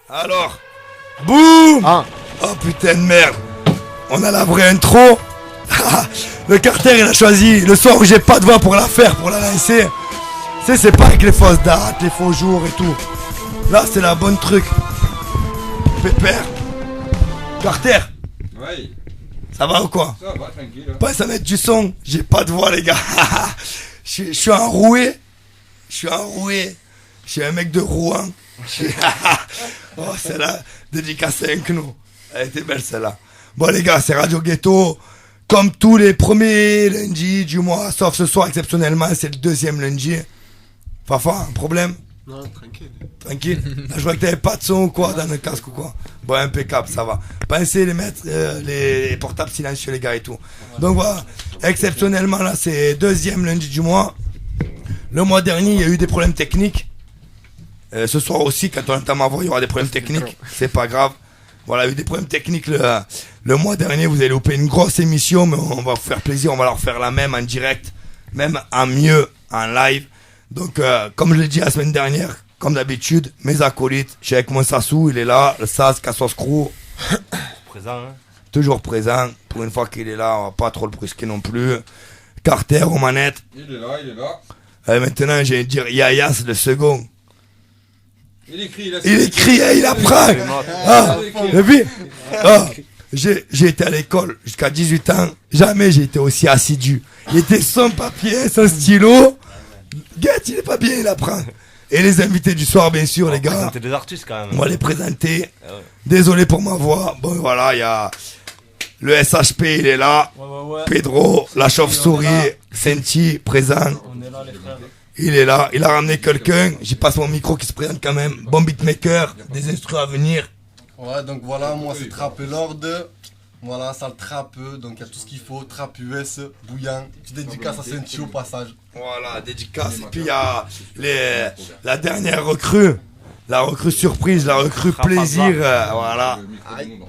Alors, boum. Oh putain de merde. On a la vraie intro. Le Carter il a choisi le soir où j'ai pas de voix pour la faire, pour la lancer. C'est pas avec les fausses dates, les faux jours et tout. Là c'est la bonne truc. Pépère. Carter. Oui. Ça va ou quoi? Ça va, tranquille. Pas à mettre du son. J'ai pas de voix les gars. Je suis enroué. Je suis un mec de Rouen. Oh celle-là, dédicacée avec nous. Elle était belle celle-là. Bon les gars, c'est Radio Ghetto. Comme tous les premiers lundis du mois, sauf ce soir exceptionnellement, c'est le deuxième lundi. Fafa, un problème? Non, tranquille. Tranquille. Là, je vois que t'avais pas de son ou quoi dans le casque ou quoi. Bon, impeccable, ça va. Pensez les mettre, les portables silencieux les gars et tout. Donc voilà, exceptionnellement là, c'est deuxième lundi du mois. Le mois dernier, il y a eu des problèmes techniques. Ce soir aussi, quand on entend ma voix, il y aura des problèmes techniques. C'est pas grave. Voilà, il y a eu des problèmes techniques le mois dernier. Vous allez louper une grosse émission, mais on va vous faire plaisir. On va leur faire la même en direct, même en mieux, en live. Donc, comme je l'ai dit la semaine dernière, comme d'habitude, mes acolytes, je suis avec mon Sassou, il est là, le Sas, Cassos Crew. Présent, hein. Toujours présent. Pour une fois qu'il est là, on va pas trop le brusquer non plus. Carter aux manettes. Il est là. Maintenant, je vais dire Yayas le second. Il écrit, il apprend. Et puis, j'ai été à l'école jusqu'à 18 ans. Jamais j'ai été aussi assidu. Il était sans papier, sans stylo. Guette, il est pas bien, il apprend. Et les invités du soir, bien sûr, les gars. Présenter des artistes quand même. On va les présenter. Ah ouais. Désolé pour ma voix. Bon, voilà, il y a le SHP, il est là. Ouais. Pedro, la chauve-souris, Senti, présent. On est là, les frères. Il est là, il a ramené quelqu'un. J'y passe mon micro qui se présente quand même. Bon beatmaker, des instruments à venir. Ouais, donc voilà, moi c'est Trap Lord. Voilà, ça le trap, donc il y a tout ce qu'il faut. Trap US, bouillant. Tu dédicaces à Senti au passage. Voilà, dédicace. Et puis il y a la dernière recrue. La recrue surprise, la recrue plaisir. Voilà.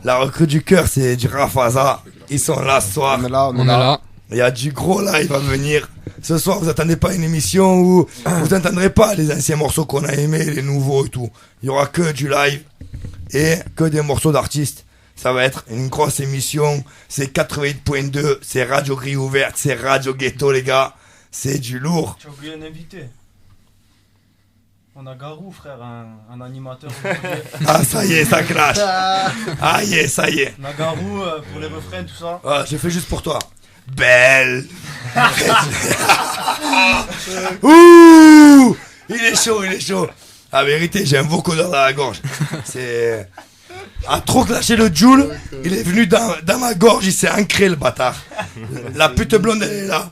La recrue du cœur, c'est du Rafaza. Ils sont là ce soir. On est là. Il y a du gros live à venir. Ce soir, vous attendez pas une émission où vous n'entendrez pas les anciens morceaux qu'on a aimés, les nouveaux et tout. Il y aura que du live et que des morceaux d'artistes. Ça va être une grosse émission. C'est 88.2, c'est Radio Grille Ouverte, c'est Radio Ghetto, les gars. C'est du lourd. Tu as oublié un invité. On a Garou, frère, un animateur. Ah, ça y est, ça clash. Ah, ça y est. On a Garou pour les refrains, tout ça. Ah, j'ai fait juste pour toi. Belle. Ouh, il est chaud. La vérité, j'ai un vocodeur dans la gorge. C'est... A trop clasher le Joule, il est venu dans ma gorge, il s'est ancré le bâtard. La pute blonde, elle est là.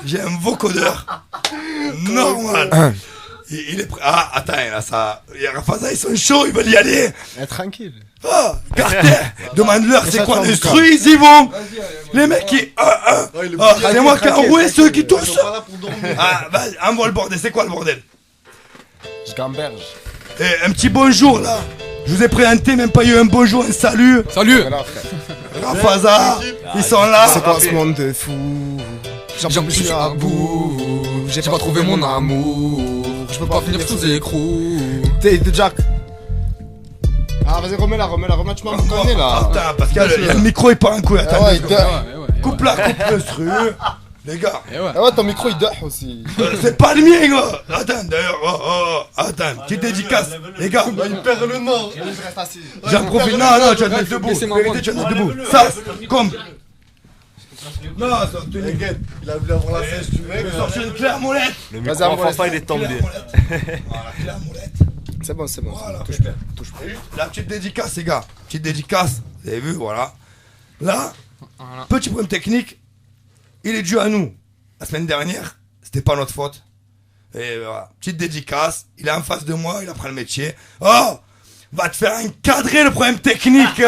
J'ai un vocodeur. Normal. Il est prêt. Ah, attends, là, ça... Rafaza, ils sont chauds, ils veulent y aller. Tranquille. Ah, Carter, demande-leur c'est quoi l'instru, ils y vont. Les mecs qui... c'est moi qui ai enroué ceux qui touchent. Ah, vas-y, envoie le bordel, c'est quoi le bordel? Je gamberge. Eh, un petit bonjour là. Je vous ai présenté, même pas eu un bonjour, un salut. Salut. Rafaza, ils sont là. C'est quoi ce monde de fou? J'en suis à bout. J'ai pas trouvé mon amour. Je peux pas finir sous écrou. T'es de Jack. Ah vas-y remets-la, tu m'as donné là. Attends, parce qu'il y a le micro il part un coup, attends. Ouais, Coupe l'instru. Les gars. Ah ouais, ton micro il dort aussi. C'est pas le mien gars. Attends d'ailleurs, attends, petite dédicace. Les gars. Il perd le nord. J'en profite, non, tu vas te mettre debout. Vérité, tu vas te mettre debout. Ça, comme. Non, ça, T'inquiète, il a voulu avoir la sèche du mec. je sortir une clé à molette. Le micro en Fafa, il est tombé. Voilà, clé à molette. C'est bon. Voilà, touche pas. La petite dédicace, les gars. Petite dédicace. Vous avez vu, voilà. Là, petit problème technique. Il est dû à nous. La semaine dernière, c'était pas notre faute. Et voilà, petite dédicace. Il est en face de moi, il apprend le métier. Oh, va te faire encadrer le problème technique.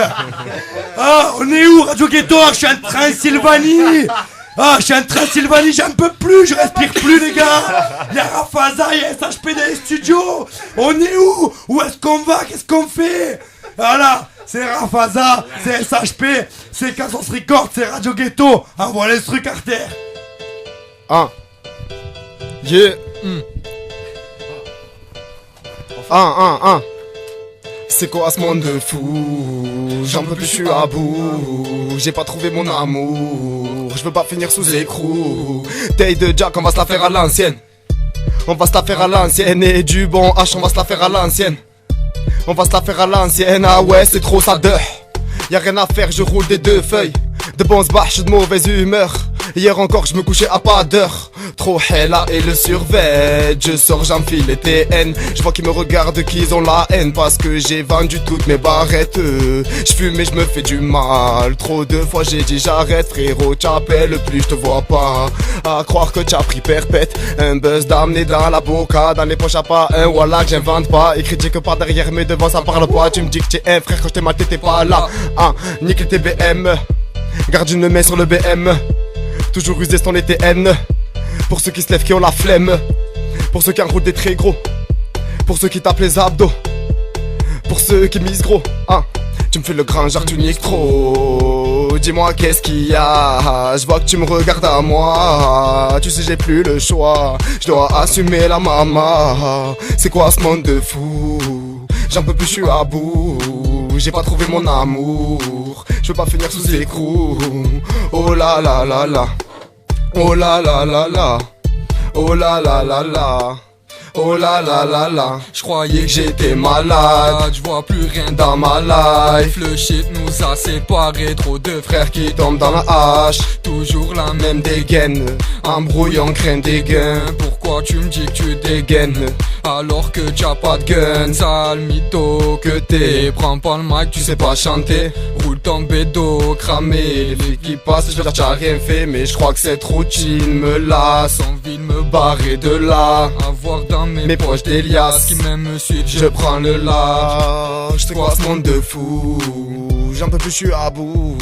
Ah, on est où, Radio Ghetto? Je suis en Transylvanie. Ah, je suis en Transylvanie, j'en peux plus, je respire plus, les gars. Il y a Rafaza, il y a SHP dans les studios. On est où? Où est-ce qu'on va? Qu'est-ce qu'on fait? Voilà, c'est Rafaza, c'est SHP, c'est Cassos Records, c'est Radio Ghetto. Envoie les trucs, Carter. Yeah. C'est quoi ce monde de fou? J'en peux plus, je suis à bout. J'ai pas trouvé mon amour. Je veux pas finir sous écrou. Taille de Jack, on va se la faire à l'ancienne. On va se la faire à l'ancienne. Et du bon H, on va se la faire à l'ancienne. On va se la faire à l'ancienne. Ah ouais, c'est trop ça de. Y'a rien à faire, je roule des 2 feuilles. De bons bâches, de mauvaise humeur. Hier encore je me couchais à pas d'heure. Trop hella et le survêt. Je sors, j'enfile les TN. Je vois qu'ils me regardent, qu'ils ont la haine. Parce que j'ai vendu toutes mes barrettes. Je fume et je me fais du mal. Trop de fois j'ai dit j'arrête. Frérot, t'appelles plus, je te vois pas. À croire que t'as pris perpète. Un buzz d'amener dans la boca. Dans les poches à pas un voilà que j'invente pas. Et critique pas derrière mais devant ça parle pas. Tu me dis que t'es un frère, quand je t'ai mal t'étais pas là. Ah, nique tes BM. Garde une main sur le BM. Toujours usé sans les TN. Pour ceux qui se lèvent qui ont la flemme. Pour ceux qui enroulent des très gros. Pour ceux qui tapent les abdos. Pour ceux qui misent gros. Ah, tu me fais le grand genre tu niques trop. Dis-moi qu'est-ce qu'il y a. Je vois que tu me regardes à moi. Tu sais j'ai plus le choix. Je dois assumer la maman. C'est quoi ce monde de fou? J'en peux plus, je suis à bout. J'ai pas trouvé mon amour. Je veux pas finir sous écrou. Oh la la la la. Oh la la la la. Oh la la la la. Oh la la la la. Je croyais que j'étais malade. Je vois plus rien dans ma life. Le shit nous a séparés. Trop de frères qui tombent dans la hache. Toujours la même dégaine. Embrouille, on craint des gains. Pourquoi tu me dis que tu dégaines alors que t'as pas de gun? Sale mytho que t'es. Prends pas le mic, tu sais pas chanter. Roule ton bédo, cramé. Les filles qui passent, je veux dire t'as rien fait. Mais je crois que cette routine me lasse. Envie de me barrer de là. Avoir dans mes poches des liasses. Qui même me suit, je prends le large. C'est quoi ce monde de fou? J'en peux plus, je suis à bout.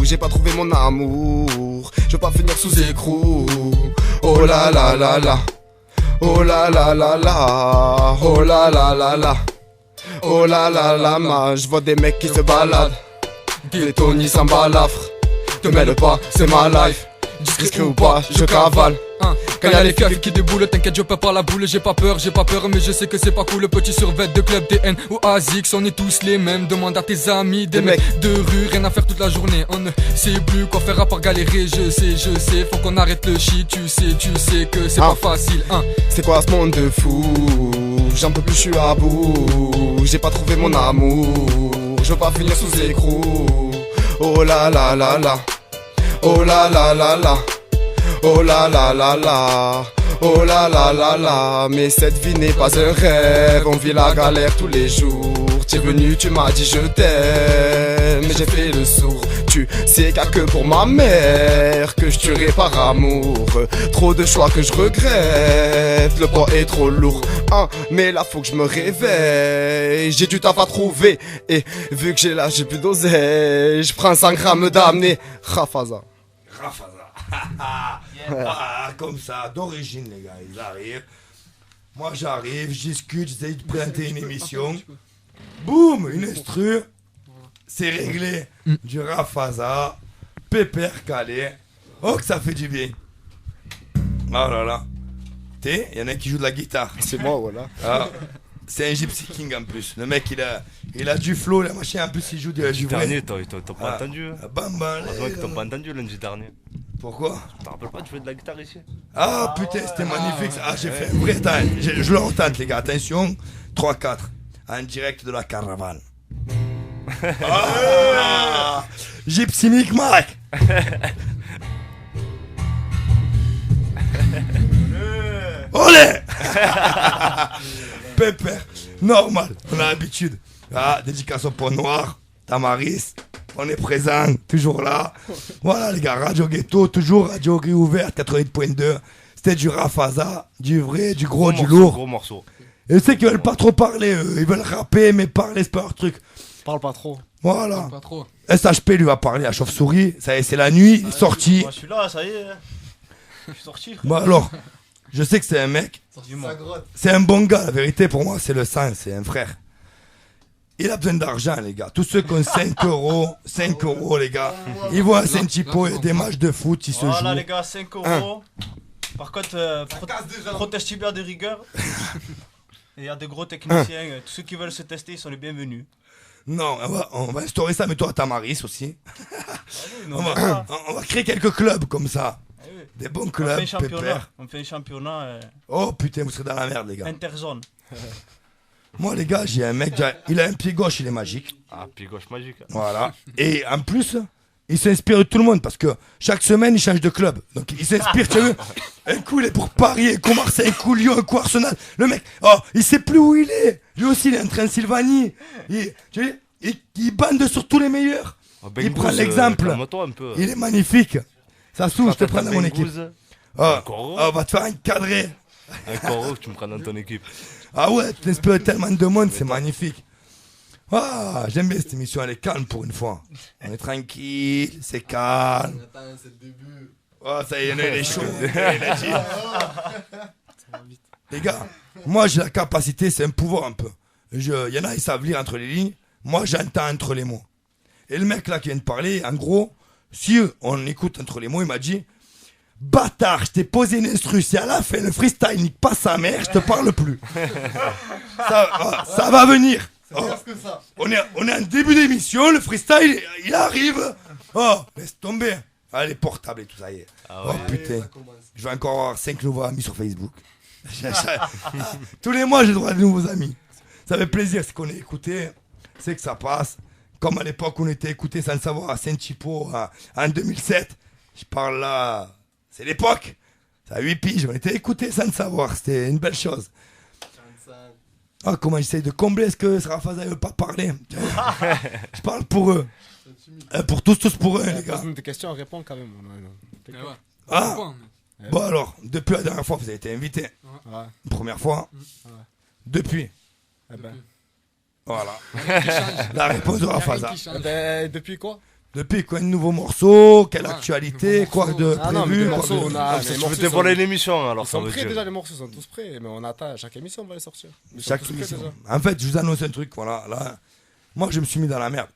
J'ai pas trouvé mon amour. Je veux pas finir sous écrou. Oh la la la la. Oh la la la la. Oh la la la la. Oh la la la la. Je vois des mecs qui se baladent. Les Tony s'en balafrent. Te mêle pas, c'est ma life. Discret ou pas, je cavale. Quand y'a les keufs qui déboulent, t'inquiète je peux pas la boule. J'ai pas peur mais je sais que c'est pas cool. Le petit survêt de club TN ou ASICS, on est tous les mêmes. Demande à tes amis, des mecs de rue, rien à faire toute la journée. On ne sait plus quoi faire à part galérer. Je sais, faut qu'on arrête le shit. Tu sais que c'est pas facile. C'est quoi ce monde de fou? J'en peux plus, je suis à bout. J'ai pas trouvé mon amour. Je veux pas finir sous écrou. Oh la la la la. Oh la la la la. Oh la la la la. Oh la la la la. Mais cette vie n'est pas un rêve. On vit la galère tous les jours. T'es venu, tu m'as dit je t'aime. Mais j'ai fait le sourd. Tu sais qu'il y a que pour ma mère que je tuerai par amour. Trop de choix que je regrette. Le poids est trop lourd. Mais là faut que je me réveille. J'ai du taf à trouver. Et vu que j'ai plus d'oseille, je prends 100 grammes d'amener. Rafaza. Comme ça, d'origine les gars, ils arrivent. Moi j'arrive, je discute, j'essaie de présenter une émission. Boum, une instru. C'est réglé. Du Rafaza, pépère calé. Oh que ça fait du bien. Oh là là. Il y en a qui joue de la guitare. C'est moi voilà. C'est un Gypsy King en plus. Le mec il a du flow, la machine en plus il joue du vrai. Dernier, t'as pas entendu. Heureusement qu'ils t'ont pas entendu lundi dernier. Pourquoi? Tu te rappelles pas de jouer de la guitare ici? Ah putain, c'était magnifique. J'ai fait un vrai temps. Je le retente les gars, attention. 3-4. En direct de la caravane. Gypsy Mic Mac. Olé. Pépère, normal, on a l'habitude. Dédicace au Pont Noir, Tamaris, on est présent, toujours là. Voilà les gars, Radio Ghetto, toujours Radio Gris ouverte, 88.2. C'était du Rafaza, du vrai, du gros, du lourd. Gros morceau. Et c'est qu'ils veulent pas trop parler, eux. Ils veulent rapper, mais parler, c'est pas leur truc. Parle pas trop. Voilà. Pas trop. SHP lui va parler à Chauve-souris, ça y est, c'est la nuit, il est sorti. Moi je suis là, ça y est. Je suis sorti. Bon alors, je sais que c'est un mec. C'est un bon gars, la vérité pour moi, c'est le sang, c'est un frère. Il a besoin d'argent, les gars. Tous ceux qui ont 5 euros, 5 euros, les gars. Ils vont à Saint-Tipo, il y a des matchs de foot qui se jouent. Voilà, les gars, 5 euros. Par contre, protège-tu bien des rigueurs. Et il y a des gros techniciens, tous ceux qui veulent se tester, ils sont les bienvenus. Non, on va instaurer ça, mais toi, Tamaris aussi. Nous, On va créer quelques clubs comme ça. Ah oui. Des bons On clubs, fait un championnat, pépère. on fait un championnat Oh putain, vous serez dans la merde, les gars. interzone. Moi, les gars, j'ai un mec, il a un pied gauche, il est magique. Ah, pied gauche magique. Voilà. Et en plus, il s'inspire de tout le monde parce que chaque semaine, il change de club. Donc, il s'inspire, tu vois. Un coup, il est pour Paris, un coup, Marseille, un coup, Lyon, un coup, Arsenal. Le mec, oh, il sait plus où il est. Lui aussi, il est en Transylvanie. Il bande sur tous les meilleurs. Il prend l'exemple. Calme-toi un peu. Il est magnifique. Ça s'ouvre, je te prends dans mon équipe. Bengouze, Oh, Coro. on va te faire encadrer. Un Coro, tu me prends dans ton équipe. Ah ouais, tu t'inspires tellement de monde, c'est magnifique. Ah, j'aime bien cette émission, elle est calme pour une fois. On est tranquille, c'est calme. Attends, c'est le début. Oh, ça y est, il est chaud. Il a dit. Les gars, moi j'ai la capacité, c'est un pouvoir un peu. Il y en a, ils savent lire entre les lignes. Moi, j'entends entre les mots. Et le mec là qui vient de parler, en gros, si on écoute entre les mots, il m'a dit: bâtard, je t'ai posé une instru, si à la fin le freestyle nique pas sa mère, je te parle plus. Ça va venir. Oh, Qu'est-ce que ça? on est en début d'émission, le freestyle, il arrive. Oh, laisse tomber. Allez, portable et tout ça y est. Ah Oh ouais. putain, Ça commence. je vais encore avoir 5 nouveaux amis sur Facebook. Tous les mois, j'ai droit à de nouveaux amis. Ça fait plaisir, c'est qu'on est écouté, c'est que ça passe. Comme à l'époque, on était écouté sans le savoir à Saint-Chipo en 2007. Je parle là, c'est l'époque. Ça a 8 piges, on était écouté sans le savoir, c'était une belle chose. 35. Ah, comment j'essaye de combler, est-ce que Sarafaza ne veut pas parler? Je parle pour eux. Pour tous pour eux, les gars. Pose-nous des questions, on répond quand même. Ah, bon alors, depuis la dernière fois, vous avez été invité. Ouais. Première fois. Depuis. Eh ben. Voilà. La réponse de Rafaza. Eh ben, depuis quoi? Depuis quoi, un nouveau morceau? Quelle actualité? Quoi de Ah non, mais prévu? des quoi morceaux, de- on a. Ah, les si tu morceaux, veux ils dévoiler sont- l'émission, alors Ils ça sont veut prêts dire. déjà, les morceaux sont tous prêts, mais on attend, chaque émission on va les sortir. Ils sont Chaque tous prêts, émission. déjà. En fait, je vous annonce un truc, voilà. Là, moi, je me suis mis dans la merde.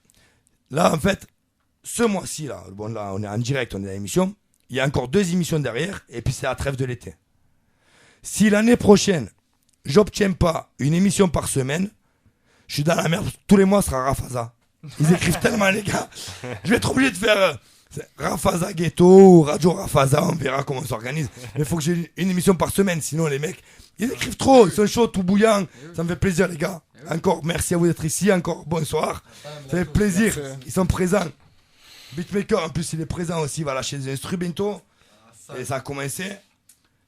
Là, en fait, ce mois-ci, là, bon, là, on est en direct, on est à l'émission. Il y a encore 2 émissions derrière, et puis c'est la trêve de l'été. Si l'année prochaine, j'obtiens pas une émission par semaine, je suis dans la merde. Tous les mois, ce sera Rafaza. Ils écrivent tellement, les gars. Je vais être obligé de faire Rafaza Ghetto ou Radio Rafaza. On verra comment on s'organise. Mais il faut que j'ai une émission par semaine. Sinon, les mecs, ils écrivent trop. Ils sont chauds, tout bouillants. Ça me fait plaisir, les gars. Encore merci à vous d'être ici. Encore bonsoir. Ça fait plaisir. Ils sont présents. Beatmaker, en plus, il est présent aussi. Il va lâcher des instrus bientôt. Et ça a commencé.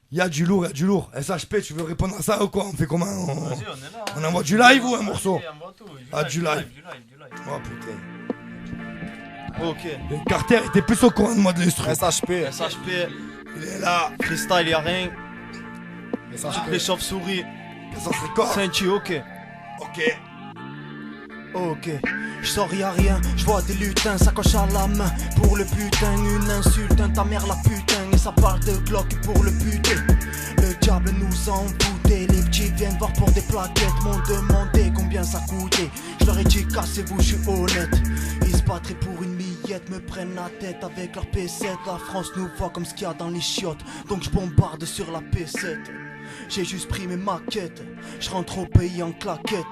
Il y a du lourd, il y a du lourd. SHP, tu veux répondre à ça ou quoi? On fait comment? Vas-y, on est là. On envoie du live ou un morceau? Vas-y, envoie tout. Ah, du live. Du live. Oh putain. Ok. Le Carter était plus au courant de moi de l'instru. SHP. SHP, Il est là. freestyle, y'a rien. SHP. Les chauves-souris. Ça serait quoi? Senti, ok. Ok. Ok, je sors y'a rien, je vois des lutins, sacoche à la main. Pour le putain, une insulte, ta mère la putain. Et ça parle de Glock pour le buter. Le diable nous a envoûtés. Les petits viennent voir pour des plaquettes, m'ont demandé combien ça coûtait. Je leur ai dit cassez-vous, je suis honnête. Ils se battraient pour une miette, me prennent la tête avec leur P7. La France nous voit comme ce qu'il y a dans les chiottes, donc je bombarde sur la P7. J'ai juste pris mes maquettes, je rentre au pays en claquette.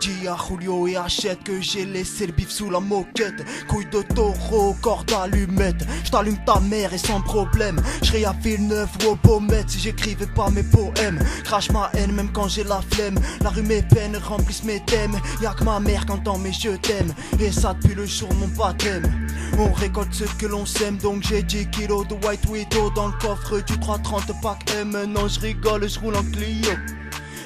Dis à Julio et achète que j'ai laissé le bif sous la moquette. Couille de taureau, corde allumette. J't'allume ta mère et sans problème. J'serais à Villeneuve ou au Baumette si j'écrivais pas mes poèmes. Crache ma haine même quand j'ai la flemme. La rue mes peines remplissent mes thèmes. Y'a que ma mère qui entend mes je t'aime. Et ça depuis le jour de mon baptême. On récolte ce que l'on sème, donc j'ai 10 kilos de White Widow dans le coffre du 330 pack M. Non je rigole, je roule en Clio.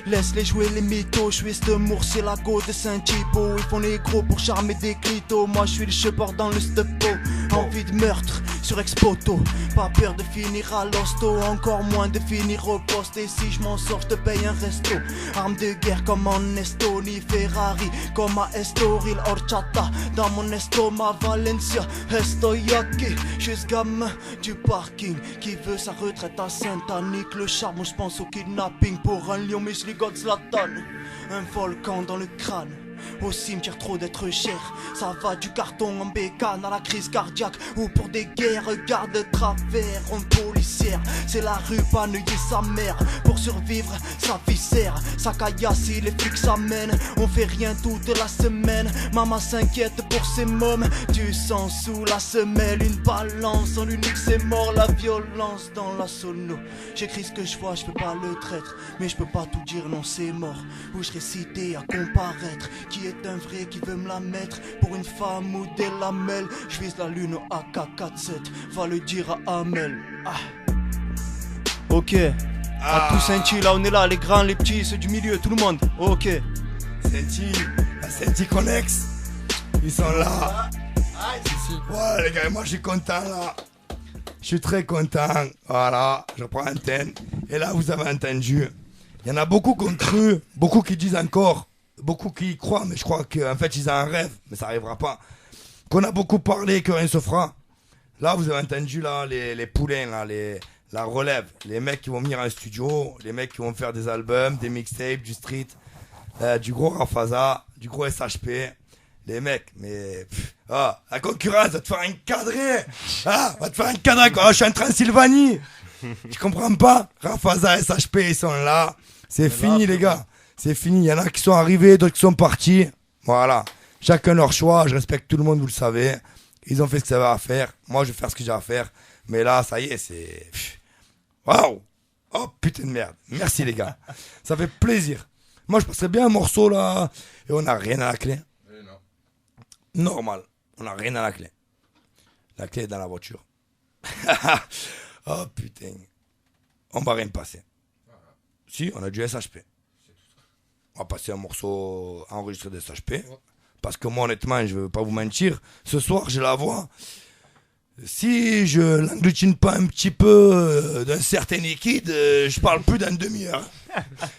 Laisse-les jouer les mythos, je suis ce mour, c'est la go de Saint-Thibault. Ils font les gros pour charmer des clitos. Moi je suis le chepard dans le stepo. Envie de meurtre sur Expoto. Pas peur de finir à l'hosto, encore moins de finir au poste. Et si je m'en sors, je te paye un resto. Arme de guerre comme en Estonie, Ferrari comme à Estoril, Horchata. Dans mon estomac, Valencia, estoy aquí. Je suis ce gamin du parking qui veut sa retraite à Saint-Annick. Le charbon, je pense au kidnapping pour un lion, mais je ligote Zlatan. Un volcan dans le crâne. Au cimetière trop d'être cher. Ça va du carton en bécane à la crise cardiaque. Ou pour des guerres, regarde de travers. On policière, c'est la rue, pas neuiller sa mère. Pour survivre, sa vie sert. Ça caillasse si les flics s'amènent. On fait rien toute la semaine. Maman s'inquiète pour ses mômes. Du sang sous la semelle. Une balance en l'unique c'est mort. La violence dans la sono. J'écris ce que je vois, je peux pas le traître. Mais je peux pas tout dire, non c'est mort. Où je serai cité à comparaître. Qui est un vrai qui veut me la mettre. Pour une femme ou des lamelles. Je vise la lune au AK-47. Va le dire à Amel. Ok. À tous Saint-Chi, là on est là, les grands, les petits, ceux du milieu, tout le monde. Ok. Saint-Chi, la Saint-Chi Connex, ils sont là. Ouais les gars, moi je suis content là. Je suis très content. Voilà, je prends antenne. Et là vous avez entendu. Il y en a beaucoup qui ont cru, beaucoup qui disent encore, beaucoup qui y croient, mais je crois qu'en fait ils ont un rêve, mais ça n'arrivera pas. Qu'on a beaucoup parlé, que rien se fera. Là vous avez entendu là les poulains, là, la relève, les mecs qui vont venir en studio, les mecs qui vont faire des albums, des mixtapes, du street, du gros Rafaza, du gros SHP. Les mecs, mais la concurrence va te faire encadrer. Va te faire encadrer quand je suis en Transylvanie. Tu comprends pas? Rafaza, SHP, ils sont là. C'est fini les gars. C'est fini. Il y en a qui sont arrivés, d'autres qui sont partis. Voilà. Chacun leur choix. Je respecte tout le monde, vous le savez. Ils ont fait ce qu'ils avaient à faire. Moi, je vais faire ce que j'ai à faire. Mais là, ça y est, c'est... Waouh! Oh putain de merde. Merci les gars. Ça fait plaisir. Moi, je passerais bien un morceau là. Et on n'a rien à la clé. Normal. On n'a rien à la clé. La clé est dans la voiture. Oh putain. On va rien passer. Si, on a du SHP. On va passer un morceau enregistré de SHP. Parce que moi, honnêtement, je ne veux pas vous mentir. Ce soir, j'ai la voix. Si je l'englutine pas un petit peu d'un certain liquide, je parle plus d'une demi-heure.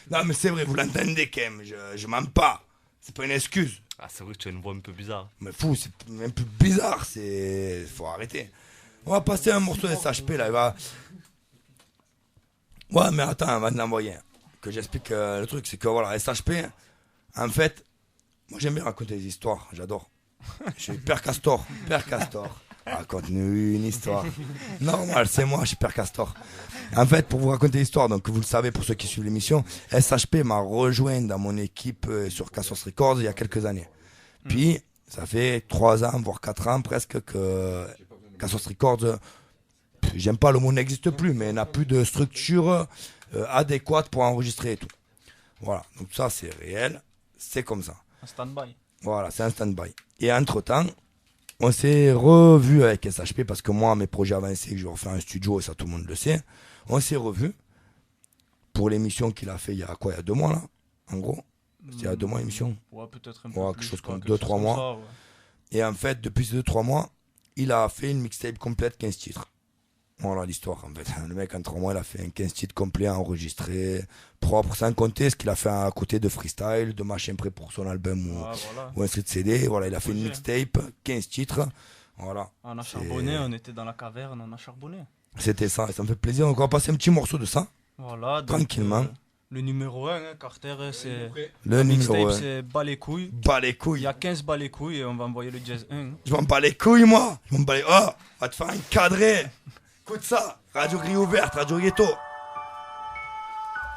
Non, mais c'est vrai, vous l'entendez quand même. Je mens pas. C'est pas une excuse. Ah, c'est vrai que tu as une voix un peu bizarre. Mais fou, c'est même plus bizarre. Faut arrêter. On va passer un morceau de SHP là. Il va... Ouais, mais attends, on va l'envoyer. Que j'explique le truc. C'est que voilà, SHP, en fait, moi j'aime bien raconter des histoires. J'adore. Je suis Père Castor. Père Castor. Raconte-nous une histoire. Normal, c'est moi, je suis Père Castor. En fait, pour vous raconter l'histoire, donc vous le savez pour ceux qui suivent l'émission, SHP m'a rejoint dans mon équipe sur Cassos Records il y a quelques années. Puis, ça fait 3 ans, voire 4 ans presque que Cassos Records, j'aime pas le mot n'existe plus, mais n'a plus de structure adéquate pour enregistrer et tout. Voilà, donc ça c'est réel, c'est comme ça. Un stand-by. Voilà, c'est un stand-by. Et entre-temps, on s'est revu avec SHP parce que moi, mes projets avancés, que je vais refaire un studio, et ça tout le monde le sait. On s'est revu pour l'émission qu'il a fait il y a quoi, il y a 2 mois là, en gros. C'était il y a 2 mois l'émission. Ouais, peut-être un peu Ouais, plus. quelque chose comme 2-3 mois. Ça, ouais. Et en fait, depuis ces 2-3 mois, il a fait une mixtape complète, 15 titres. Voilà l'histoire en fait. Le mec en 3 mois, il a fait un 15 titres complet, enregistré, propre, sans compter ce qu'il a fait à côté de freestyle, de machin prêt pour son album ou un street CD. Voilà, il a fait une mixtape, 15 titres. Voilà. On a charbonné, on était dans la caverne, on a charbonné. C'était ça, et ça me fait plaisir. Donc on va passer un petit morceau de ça. Voilà, donc, tranquillement. Le numéro 1, hein, Carter, c'est... Le numéro 1. C'est bas les couilles. Bas les couilles. Il y a 15 bas les couilles et on va envoyer le jazz 1. Je m'en bats les couilles, moi. Je m'en bats les... Oh, va te faire encadrer. Écoute ça. Radio Grille ouverte, Radio Ghetto.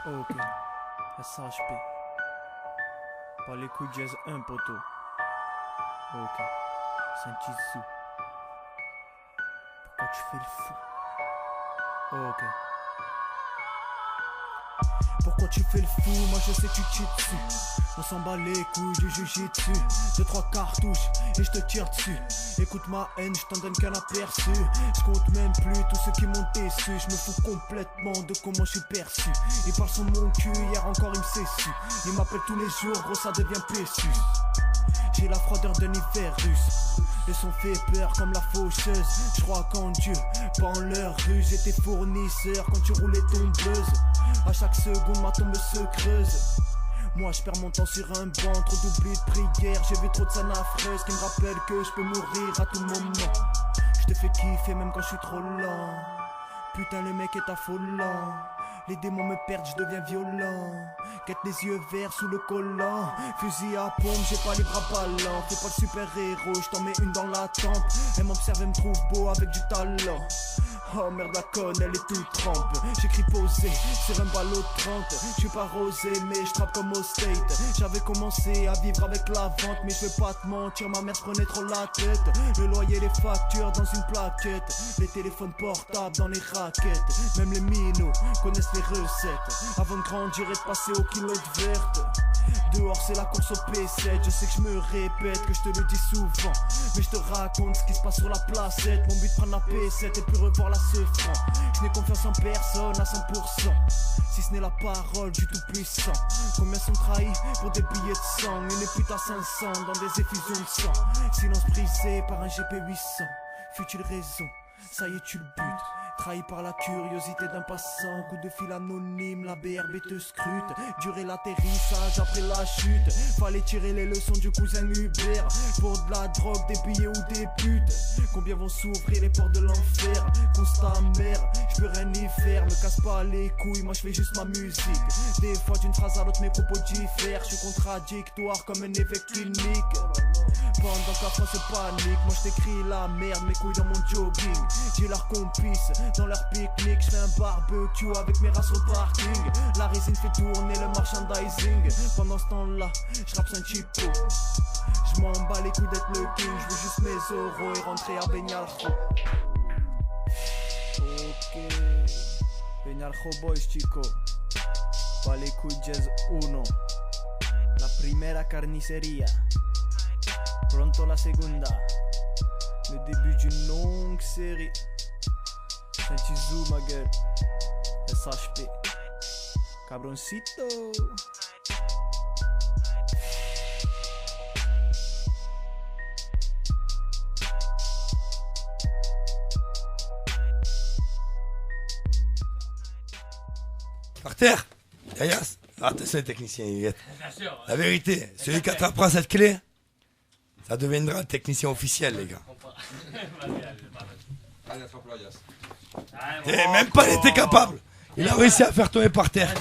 Ok. SHP. Bas les couilles jazz 1, poteau. Ok. Saint-Tissou. Pourquoi tu fais le fou? Ok. Pourquoi tu fais le fou? Moi je sais tu tues dessus. On s'en bat les couilles du jujitsu. 2-3 cartouches et je te tire dessus. Écoute ma haine, je t'en donne qu'un aperçu. Je compte même plus tous ceux qui m'ont déçu. Je me fous complètement de comment je suis perçu. Ils parlent sur mon cul, hier encore il me s'essuie. Ils m'appellent tous les jours, gros ça devient péchu. J'ai la froideur d'un hiver russe. Le son fait peur comme la faucheuse. Je crois qu'en Dieu, pas en leur ruse. J'étais fournisseur quand tu roulais ton buzz. À chaque seconde ma tombe se creuse. Moi je perds mon temps sur un banc. Trop d'oubli de prière. J'ai vu trop de scènes affreuses qui me rappellent que je peux mourir à tout moment. Je te fais kiffer même quand je suis trop lent. Putain le mec est affolant. Les démons me perdent, je deviens violent. Quête les yeux verts sous le collant. Fusil à pompe, j'ai pas les bras ballants. Fais pas le super héros, je t'en mets une dans la tempe. Elle m'observe et me trouve beau avec du talent. Oh merde la conne, elle est toute trempe. J'écris posé sur un ballot 30. J'suis pas rosé mais j'trappe comme au state. J'avais commencé à vivre avec la vente, mais je vais pas te mentir, ma mère se prenait trop la tête. Le loyer, les factures dans une plaquette. Les téléphones portables dans les raquettes. Même les minots connaissent les recettes. Avant de grandir et de passer au kilo de verte. Dehors c'est la course au P7. Je sais que je me répète, que je te le dis souvent, mais je te raconte ce qui se passe sur la placette. Mon but prendre la P7 et puis revoir la Sefran. Je n'ai confiance en personne à 100%, si ce n'est la parole du tout-puissant. Combien sont trahis pour des billets de sang. Une pute à 500 dans des effusions de sang. Silence brisé par un GP800. Fut-il raison, ça y est tu le butes. Trahi par la curiosité d'un passant. Coup de fil anonyme, la BRB te scrute. Durer l'atterrissage après la chute. Fallait tirer les leçons du cousin Hubert. Pour de la drogue, des billets ou des putes. Combien vont s'ouvrir les portes de l'enfer. Constat amer, j'peux rien y faire. Me casse pas les couilles, moi j'fais juste ma musique. Des fois d'une phrase à l'autre mes propos diffèrent. J'suis contradictoire comme un évêque clinique. Pendant que la France panique, moi j't'écris la merde, mes couilles dans mon jogging. J'ai leur complice dans leur pique-nique. J'fais un barbecue avec mes races au parking. La résine fait tourner le merchandising. Pendant ce temps-là, j'rappe un chipo. J'm'en bats les couilles d'être le king. J'veux juste mes euros et rentrer à Beñaljo. Ok, Beñaljo boys chico. Pas les couilles jazz 1. La primera carnicería. Pronto la segunda. Le début d'une longue série. Saint-Izou ma gueule. SHP. Cabroncito. Par terre, Yayas. Attention les techniciens, Yvette. La vérité, celui qui attrapera cette clé, ça deviendra un technicien officiel, les gars. Allez, attrape-la, Yas. Et même pas il était capable. Il a réussi à faire tomber par terre.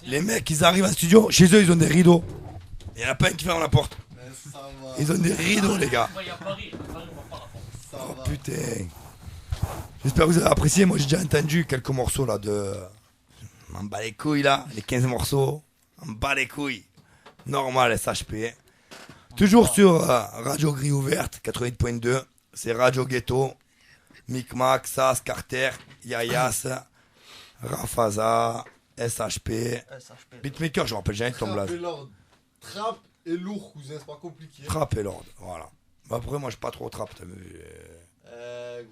Les mecs, ils arrivent en studio, chez eux, ils ont des rideaux. Il y en a pas un qui ferme la porte. Ils ont des rideaux, les gars. Oh putain. J'espère que vous avez apprécié. Moi, j'ai déjà entendu quelques morceaux là de. M'en bats les couilles là, les 15 morceaux. M'en bats les couilles. Normal, SHP. Toujours sur Radio Grille Ouverte, 88.2. C'est Radio Ghetto. Micmac, Sas, Carter, Yayas, Rafaza, SHP. Beatmaker, je me rappelle jamais de ton blaze. Trap et lourd, cousin, c'est pas compliqué. Trap et l'ordre, voilà. Mais après, moi, je suis pas trop trap, t'as vu.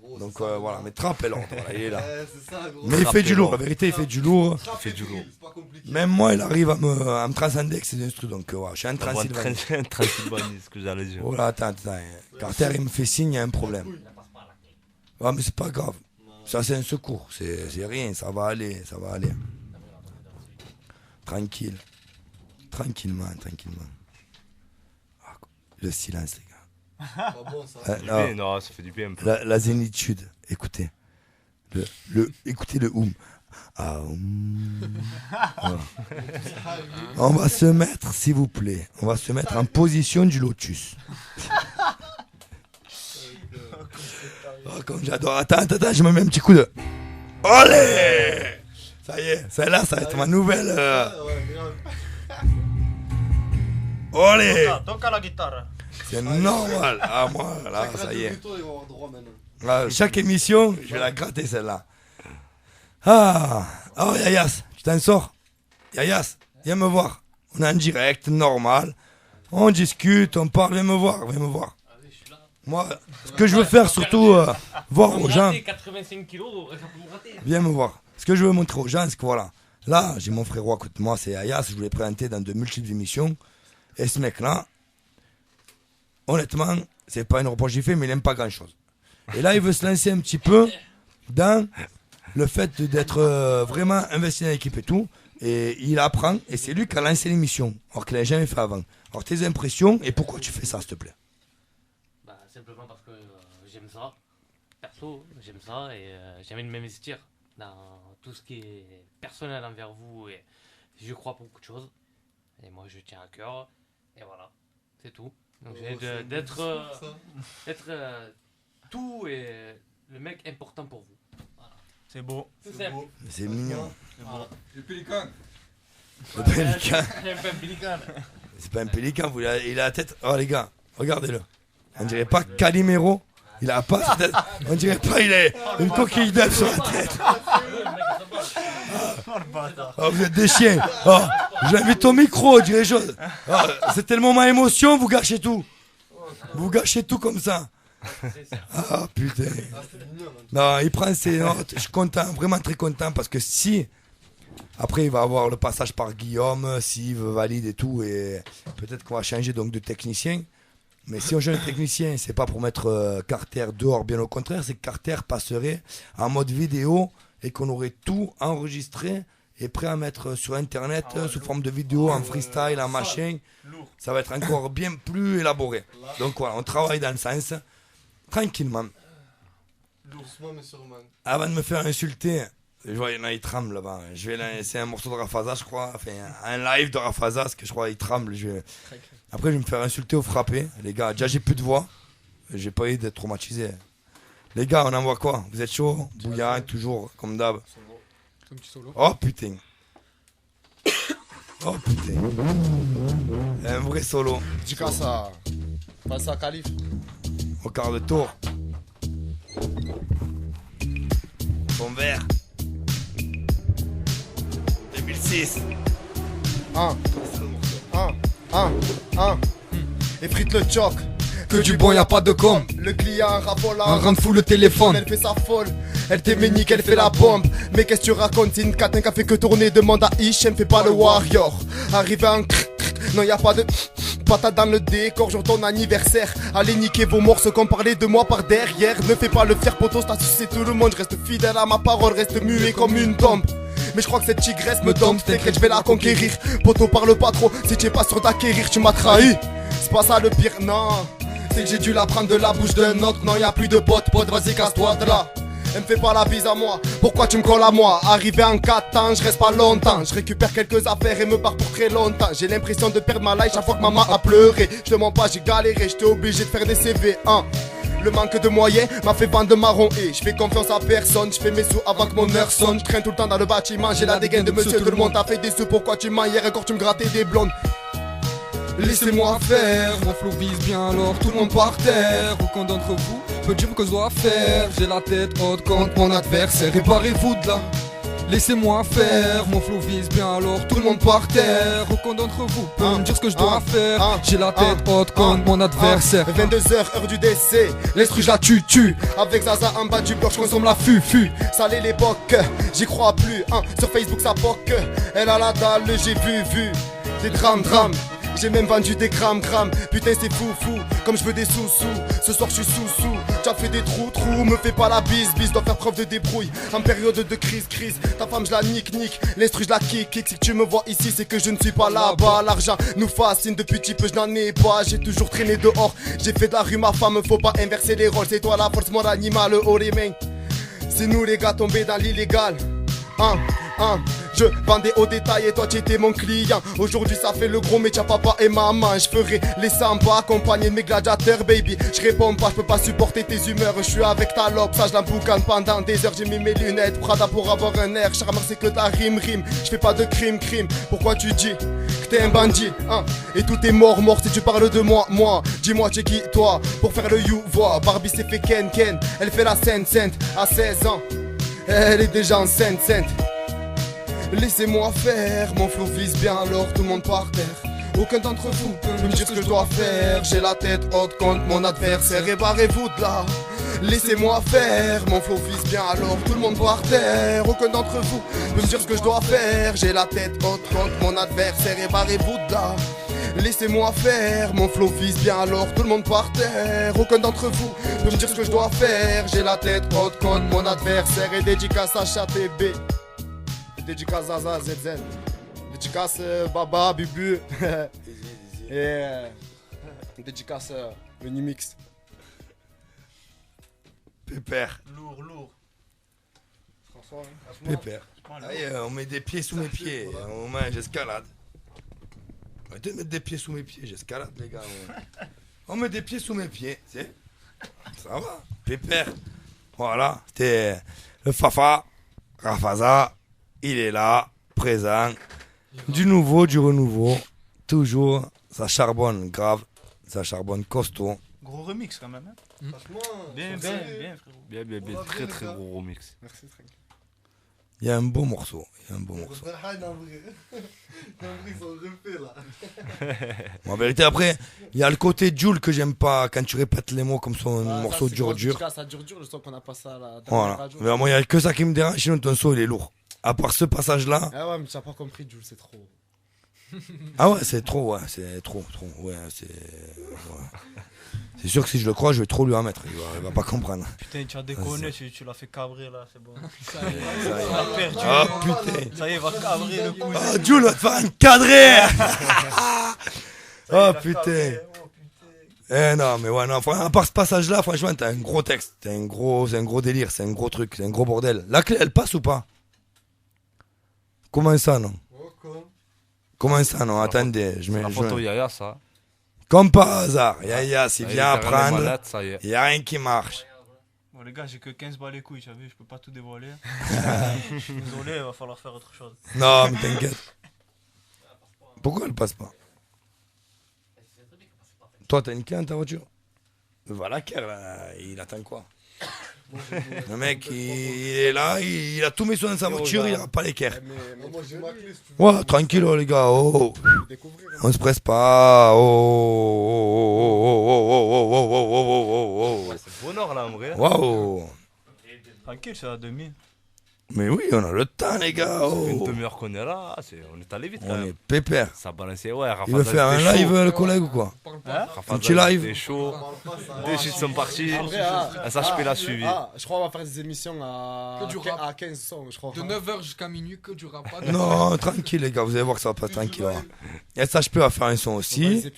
Gros, Donc ça, voilà, mais trap et l'ordre, voilà, il est là. c'est ça, gros. Mais il fait du lourd, la vérité, il fait du lourd. Trap et drill, c'est pas compliqué. Même moi, il arrive à me transcender avec ses instruments. Donc voilà, je suis un Transylvanie. Transylvanie, ce que j'allais dire. Oh là, attends. Carter, il me fait signe, il y a un problème. Ouais, mais c'est pas grave. Ça, c'est un secours. C'est rien, ça va aller. Tranquille. Tranquillement. Ah, le silence, les gars. Pas bon, ça. Non, ça fait du bien. La zénitude. Écoutez. Écoutez le oum. Ah, voilà. On va se mettre, s'il vous plaît, en position du lotus. Oh, comme j'adore. Attends, je me mets un petit coup de. Olé! Ça y est, celle-là, ça va être ma nouvelle. Olé! Toca la guitare. C'est normal. Ah, moi, là, ça y est. Ils vont avoir droit maintenant. Là, chaque émission, je vais la gratter, celle-là. Ah! Oh, Yayas, tu t'en sors? Yayas, viens me voir. On est en direct, normal. On discute, on parle, viens me voir. Moi, ce que je veux faire, surtout, voir aux gens. 85 kilos, ça peut me rater. Viens me voir. Ce que je veux montrer aux gens, c'est que voilà. Là, j'ai mon frérot à côté de moi, c'est Ayas. Je vous l'ai présenté dans de multiples émissions. Et ce mec-là, honnêtement, c'est pas une reproche qu'il fait, mais il aime pas grand-chose. Et là, il veut se lancer un petit peu dans le fait d'être vraiment investi dans l'équipe et tout. Et il apprend, et c'est lui qui a lancé l'émission, alors qu'il n'avait jamais fait avant. Alors, tes impressions, et pourquoi tu fais ça, s'il te plaît? Simplement parce que j'aime ça. Perso, j'aime ça et j'ai envie de m'investir. dans tout ce qui est personnel envers vous et je crois beaucoup de choses. Et moi je tiens à cœur. Et voilà, c'est tout. Donc j'ai d'être tout et le mec important pour vous. Voilà. C'est beau. C'est beau. C'est mignon. Voilà. Le pélican. Le pélican. J'aime pas un pélican. C'est pas un pélican, il a la tête. Oh les gars, regardez-le. On dirait pas Calimero. Il a pas sa tête. On dirait pas, il a une coquille d'œuf sur la tête. Oh, vous êtes des chiens. Oh, j'invite au micro, dire les choses. Oh, c'est tellement ma émotion, vous gâchez tout. Vous gâchez tout comme ça. Ah putain. Non, il prend ses notes. Je suis content, vraiment très content parce que si. Après, il va avoir le passage par Guillaume, s'il valide et tout, et peut-être qu'on va changer donc de technicien. Mais si on change de technicien, c'est pas pour mettre Carter dehors, bien au contraire, c'est que Carter passerait en mode vidéo et qu'on aurait tout enregistré et prêt à mettre sur internet sous forme de vidéo, en freestyle, en machin. Ça va être encore bien plus élaboré. Donc voilà, on travaille dans le sens, tranquillement. Doucement mais sûrement. Avant de me faire insulter, je vois, il y en a, il tremble là-bas. Je vais laisser un morceau de Rafaza, je crois. Enfin, un live de Rafaza, parce que je crois qu'il tremble. Après, je vais me faire insulter ou frapper. Les gars, déjà, j'ai plus de voix. J'ai pas eu d'être traumatisé. Les gars, on envoie quoi? Vous êtes chaud? Bouillant, toujours, comme d'hab. Oh putain. Oh putain. Un vrai solo. Du cas, ça. Pas ça, Calife. Au quart de tour. Ton verre. 2006. Effrite le choc. Que du bon, y a pas de com. Le client rafole Un rend fou le téléphone. Elle fait sa folle. Elle t'éménique, elle fait la bombe. Mais qu'est-ce que tu racontes? C'est une catin qui a fait que tourner. Demande à Ish, elle me fait pas le warrior. Arrivé en non y a pas de patate dans le décor, jour ton anniversaire. Allez niquer vos morceaux qu'on parlait de moi par derrière. Ne fais pas le fier poteau, t'as sucé tout le monde. Je reste fidèle à ma parole, reste muet comme une tombe. Mais je crois que cette tigresse me dompe, t'inquiète je vais la conquérir. Poteau parle pas trop, si tu es pas sûr d'acquérir tu m'as trahi. C'est pas ça le pire, non. C'est que j'ai dû la prendre de la bouche d'un autre. Non y a plus de pote, vas-y casse-toi de là. Elle me fait pas la bise à moi, pourquoi tu me colles à moi? Arrivé en 4 ans, je reste pas longtemps. Je récupère quelques affaires et me pars pour très longtemps. J'ai l'impression de perdre ma life chaque fois que maman a pleuré. Je te mens pas, j'ai galéré, j'étais obligé de faire des CV, hein. Le manque de moyens m'a fait vendre marron et je fais confiance à personne. Je fais mes sous avant que mon heure sonne. Je traîne tout le temps dans le bâtiment, j'ai la dégaine de monsieur. Tout le monde t'a fait des sous, pourquoi tu mens? Hier encore tu me grattais des blondes. Laissez-moi faire, Mon flow vise bien alors tout le monde par terre. Aucun d'entre vous peut dire que je dois faire. J'ai la tête haute contre mon adversaire. Réparez-vous de là. Laissez-moi faire, mon flow vise bien alors tout le monde par terre. Aucun d'entre vous peut me dire ce que je dois faire. J'ai la tête haute contre mon adversaire. 22h, heure du décès. L'esprit je la tue. Avec Zaza en bas du bloc, je consomme la fufu. Salé l'époque, j'y crois plus. Sur Facebook ça poque. Elle a la dalle, j'ai vu. Des drames. J'ai même vendu des grammes. Putain c'est fou. Comme je veux des sous. Ce soir je suis sous. T'as fait des trous. Me fais pas la bise. Dois faire preuve de débrouille. En période de crise. Ta femme je la nique. L'instru je la kick. Si tu me vois ici c'est que je ne suis pas là-bas. L'argent nous fascine depuis petit peu je n'en ai pas. J'ai toujours traîné dehors. J'ai fait de la rue ma femme. Faut pas inverser les rôles. C'est toi la force, moi l'animal haut les mains. C'est nous les gars tombés dans l'illégal. Je vendais au détail et toi tu étais mon client. Aujourd'hui ça fait le gros métier à papa et maman. Je ferai les sambas accompagnés de mes gladiateurs baby. Je réponds pas, je peux pas supporter tes humeurs. Je suis avec ta lope, ça je l'emboucane pendant des heures. J'ai mis mes lunettes, Prada pour avoir un air. Charmeur c'est que de la rime. Je fais pas de crime. Pourquoi tu dis que t'es un bandit et tout est mort si tu parles de moi. Dis-moi tu es qui toi pour faire le you voix. Barbie s'est fait Ken. Elle fait la sainte à 16 ans. Elle est déjà enceinte. Laissez-moi faire, mon flow vise bien alors tout le monde par terre. Aucun d'entre vous peut me dire ce que je dois faire. J'ai la tête haute contre mon adversaire et barrez-vous de là. Laissez-moi faire, mon flow vise bien alors tout le monde par terre. Aucun d'entre vous peut me dire ce que je dois faire. J'ai la tête haute contre mon adversaire et barrez-vous de là. Laissez-moi faire, mon flow vise bien alors tout le monde par terre. Aucun d'entre vous peut me dire ce que je dois faire. J'ai la tête haute contre mon adversaire et dédicace à ChatB. Dédicace Zaza, ZZ. Dédicace Baba, Bubu. Et dédicace Unimix. Pépère. Lourd. Pépère. Allez, on met des pieds sous mes pieds. On met, j'escalade. Arrêtez de mettre des pieds sous mes pieds, j'escalade les gars. On met des pieds sous mes pieds, c'est. Ça va, pépère. Voilà, c'était le Fafa, Rafaza. Il est là, présent. Du nouveau, du renouveau. Toujours, ça charbonne grave. Ça charbonne costaud. Gros remix quand même. Hein. Franchement, Bien, frérot. Bien, très très gros remix. Merci, Frank. Il y a un beau morceau. En vrai, ils sont refaits là. En vérité, après, il y a le côté Jules que j'aime pas quand tu répètes les mots comme son morceau dur. Ça dure, le son qu'on a passé à la Voilà. radio. Mais moi, il n'y a que ça qui me dérange, sinon ton son il est lourd. À part ce passage-là. Ah ouais, mais tu n'as pas compris, Jules, c'est trop. Ah ouais, c'est trop, c'est trop. Ouais, c'est. Ouais. C'est sûr que si je le crois, je vais trop lui en mettre. Il va pas comprendre. Putain, tu as déconné, tu l'as fait cabrer là, c'est bon. Ça y est. Il a perdu. Ah putain. Ça y est, il va cabrer le coup. Ah, Jules va te faire un cadré. Oh putain. Eh non, mais ouais, non, à part ce passage-là, franchement, t'as un gros texte. C'est un gros délire, c'est un gros truc, c'est un gros bordel. La clé, elle passe ou pas? Comment ça, non? Comment ça, non? Attendez, je mets. La photo Yaya, ça. Comme par hasard, Yaya, s'il vient à prendre, il n'y a rien qui marche. Bon, les gars, j'ai que 15 balles les couilles, tu as vu, je peux pas tout dévoiler. Je suis désolé, il va falloir faire autre chose. Non, mais t'inquiète. Pourquoi elle passe pas? Toi, t'as une clé dans ta voiture? Voilà, il attend quoi? Le mec, il est là, il a tout mis dans sa voiture, il a pas l'équerre. Moi j'ai ma clé si tu veux. Ouais, tranquille les gars, oh. On se presse pas, oh. C'est bonheur là en vrai. Waouh. Tranquille, c'est à demi. Mais oui, on a le temps les gars, oh. Une demi-heure qu'on est là, on est allé vite quand On même. est pépère. Ça balançait, ouais. Il veut faire un live le collègue ou quoi? Un petit live. C'est chaud. Des shit sont partis. SHP l'a suivi. Je crois qu'on va faire des émissions à 15 sons, je crois. De 9h jusqu'à minuit, que du rap. Non, tranquille les gars, vous allez voir que ça va pas tranquille. SHP va faire un son aussi.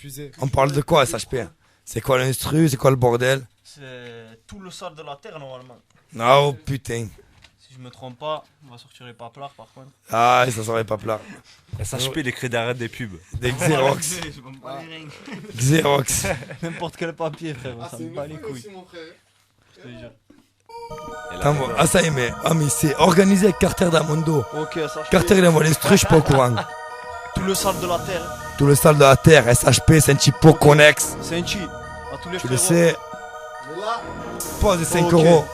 On parle de quoi SHP? C'est quoi l'instru? C'est quoi le bordel? C'est tout le sale de la terre normalement. Oh putain. Si je me trompe pas, on va sortir les paplards par contre. Ah, ça serait pas plat. SHP, les crédits d'arrêt des pubs. Des Xerox. Xerox. N'importe quel papier, frère, ça me bat les couilles. Je te jure. Ah, ça y est, mais c'est organisé avec Carter d'Amondo. Ok, ça. Carter, il envoie les structures, je suis pas au courant. Tout le sale de la terre. Tout le sale de la terre, SHP, c'est un typo connexe. C'est un chi. À tous les Tu frérots. le sais. Pose les 5 euros.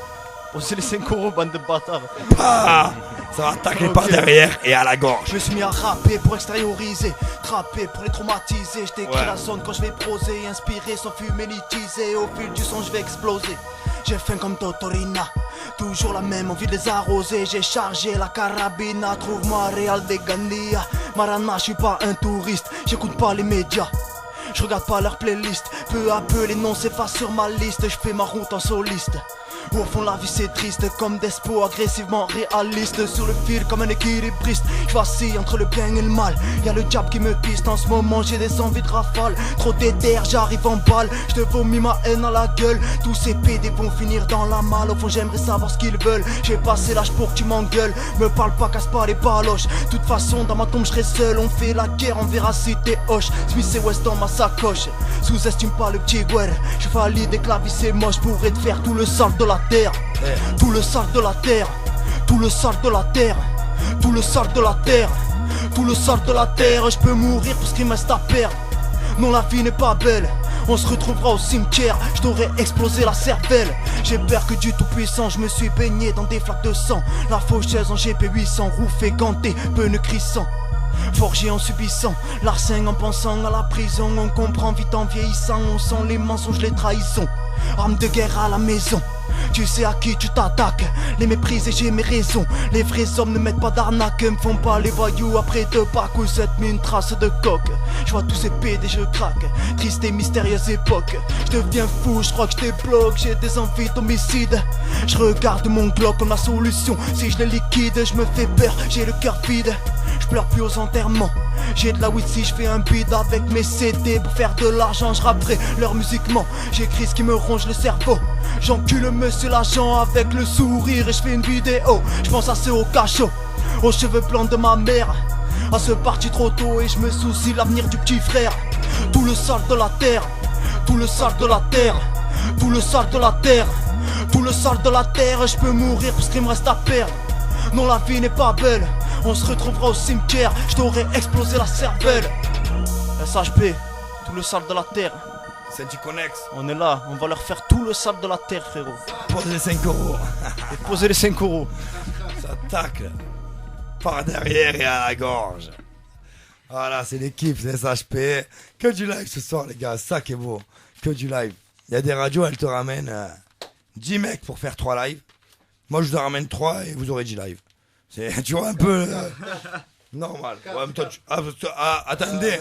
C'est les 5 euros, bande de bâtards. Ah, ça va attaquer par derrière et à la gorge. Je me suis mis à rapper pour extérioriser, trapper pour les traumatiser. Je t'écris la zone quand je vais proser, inspiré sans fumer ni teaser. Au fil du son je vais exploser. J'ai faim comme Totorina, toujours la même envie de les arroser. J'ai chargé la carabina, trouve-moi Real de Gandia. Marana, je suis pas un touriste, j'écoute pas les médias. Je regarde pas leur playlist, peu à peu les noms s'effacent sur ma liste. Je fais ma route en soliste. Au fond la vie c'est triste, comme Despo agressivement réaliste. Sur le fil comme un équilibriste, je vacille entre le bien et le mal. Y'a le diable qui me piste, en ce moment j'ai des envies de rafale. Trop déter, j'arrive en balle, je te vomis ma haine à la gueule. Tous ces PD vont finir dans la malle, au fond j'aimerais savoir ce qu'ils veulent. J'ai passé l'âge pour que tu m'engueules, me parle pas, casse pas les baloches. De toute façon dans ma tombe je serai seul, on fait la guerre, on verra si t'es hoche. Smith et West dans ma sacoche, sous-estime pas le petit guerre. Je valide des claviers c'est moche, pourrais te faire tout le sale de la terre. Tout le sale de la terre, tout le sale de la terre, tout le sale de la terre, tout le sale de la terre. Je peux mourir pour ce qui me reste à perdre. Non la vie n'est pas belle, on se retrouvera au cimetière. Je t'aurais explosé la cervelle. J'ai peur que du tout puissant, je me suis baigné dans des flaques de sang. La faucheuse en GP800, rouffé, ganté, pneu crissant. Forgé en subissant, l'arsen en pensant à la prison. On comprend vite en vieillissant, on sent les mensonges, les trahisons. Arme de guerre à la maison, tu sais à qui tu t'attaques. Les méprises et j'ai mes raisons. Les vrais hommes ne mettent pas d'arnaque, me font pas les voyous après 2 packs ou 7000 une trace de coque. Je vois tous ces PD, je craque. Triste et mystérieuse époque. Je deviens fou, je crois que je débloque. J'ai des envies d'homicide. Je regarde mon Glock comme la solution. Si je le liquide, je me fais peur, j'ai le cœur vide. Je pleure plus aux enterrements, J'ai de la weed si je fais un beat avec mes CD. Pour faire de l'argent je rapperai leur musiquement. J'écris ce qui me ronge le cerveau. J'encule monsieur l'agent avec le sourire. Et je fais une vidéo, je pense assez au cachot, aux cheveux blancs de ma mère, à ce parti trop tôt. Et je me soucie de l'avenir du petit frère. Tout le sale de la terre, tout le sale de la terre, tout le sale de la terre, tout le sale de la terre. Je peux mourir parce qu'il me reste à perdre. Non, la vie n'est pas belle, on se retrouvera au cimetière. Je t'aurais explosé la cervelle. SHP, tout le sale de la terre. Senticonex. On est là, on va leur faire tout le sale de la terre, frérot. Posez les 5 euros. Et posez les 5 euros. Ça tacle par derrière et à la gorge. Voilà, c'est l'équipe, c'est SHP. Que du live ce soir, les gars, ça qui est beau. Que du live. Il y a des radios, elles te ramènent 10 mecs pour faire 3 lives. Moi, je vous en ramène 3 et vous aurez 10 lives. C'est, tu vois, un peu normal. Ouais, mais toi, attendez.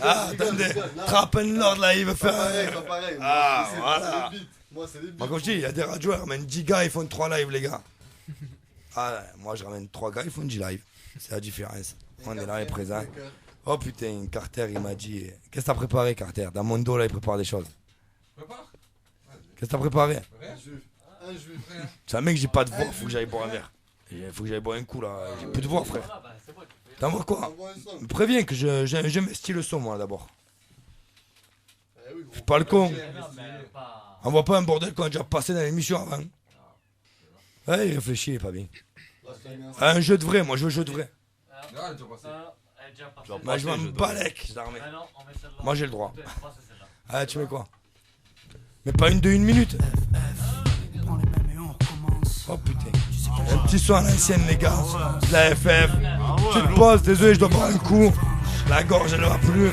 Attendez. Trap and Lord, là, il veut faire. Pareil. Ah, voilà. Moi, c'est des beats. Moi, comme je dis, il y a des radios, elles ramènent 10 gars, ils font 3 lives, les gars. Ah, moi, je ramène 3 gars, ils font 10 lives. C'est la différence. On est là, les présents. Oh putain, Carter, il m'a dit. Qu'est-ce que t'as préparé, Carter? Dans mon dos, là, il prépare des choses. Qu'est-ce que t'as préparé? Un juif. C'est un mec, j'ai pas de voix, faut que j'aille boire un verre. Faut que j'aille boire un coup, là. J'ai plus de voix, frère. T'as moi quoi? Me préviens que j'investis le son, moi, d'abord. Je suis pas le con. Envoie pas un bordel qu'on a déjà passé dans l'émission avant. Ouais, il réfléchit, il est pas bien. Un jeu de vrai, moi, je veux un jeu de vrai. Moi, je m'en balèque, moi, j'ai le droit. Ah, tu mets quoi? Mais pas une de 1 minute. Oh putain. Un petit son à l'ancienne, les gars. La FF. Tu te poses, désolé, je dois boire un coup. La gorge, elle ne va plus.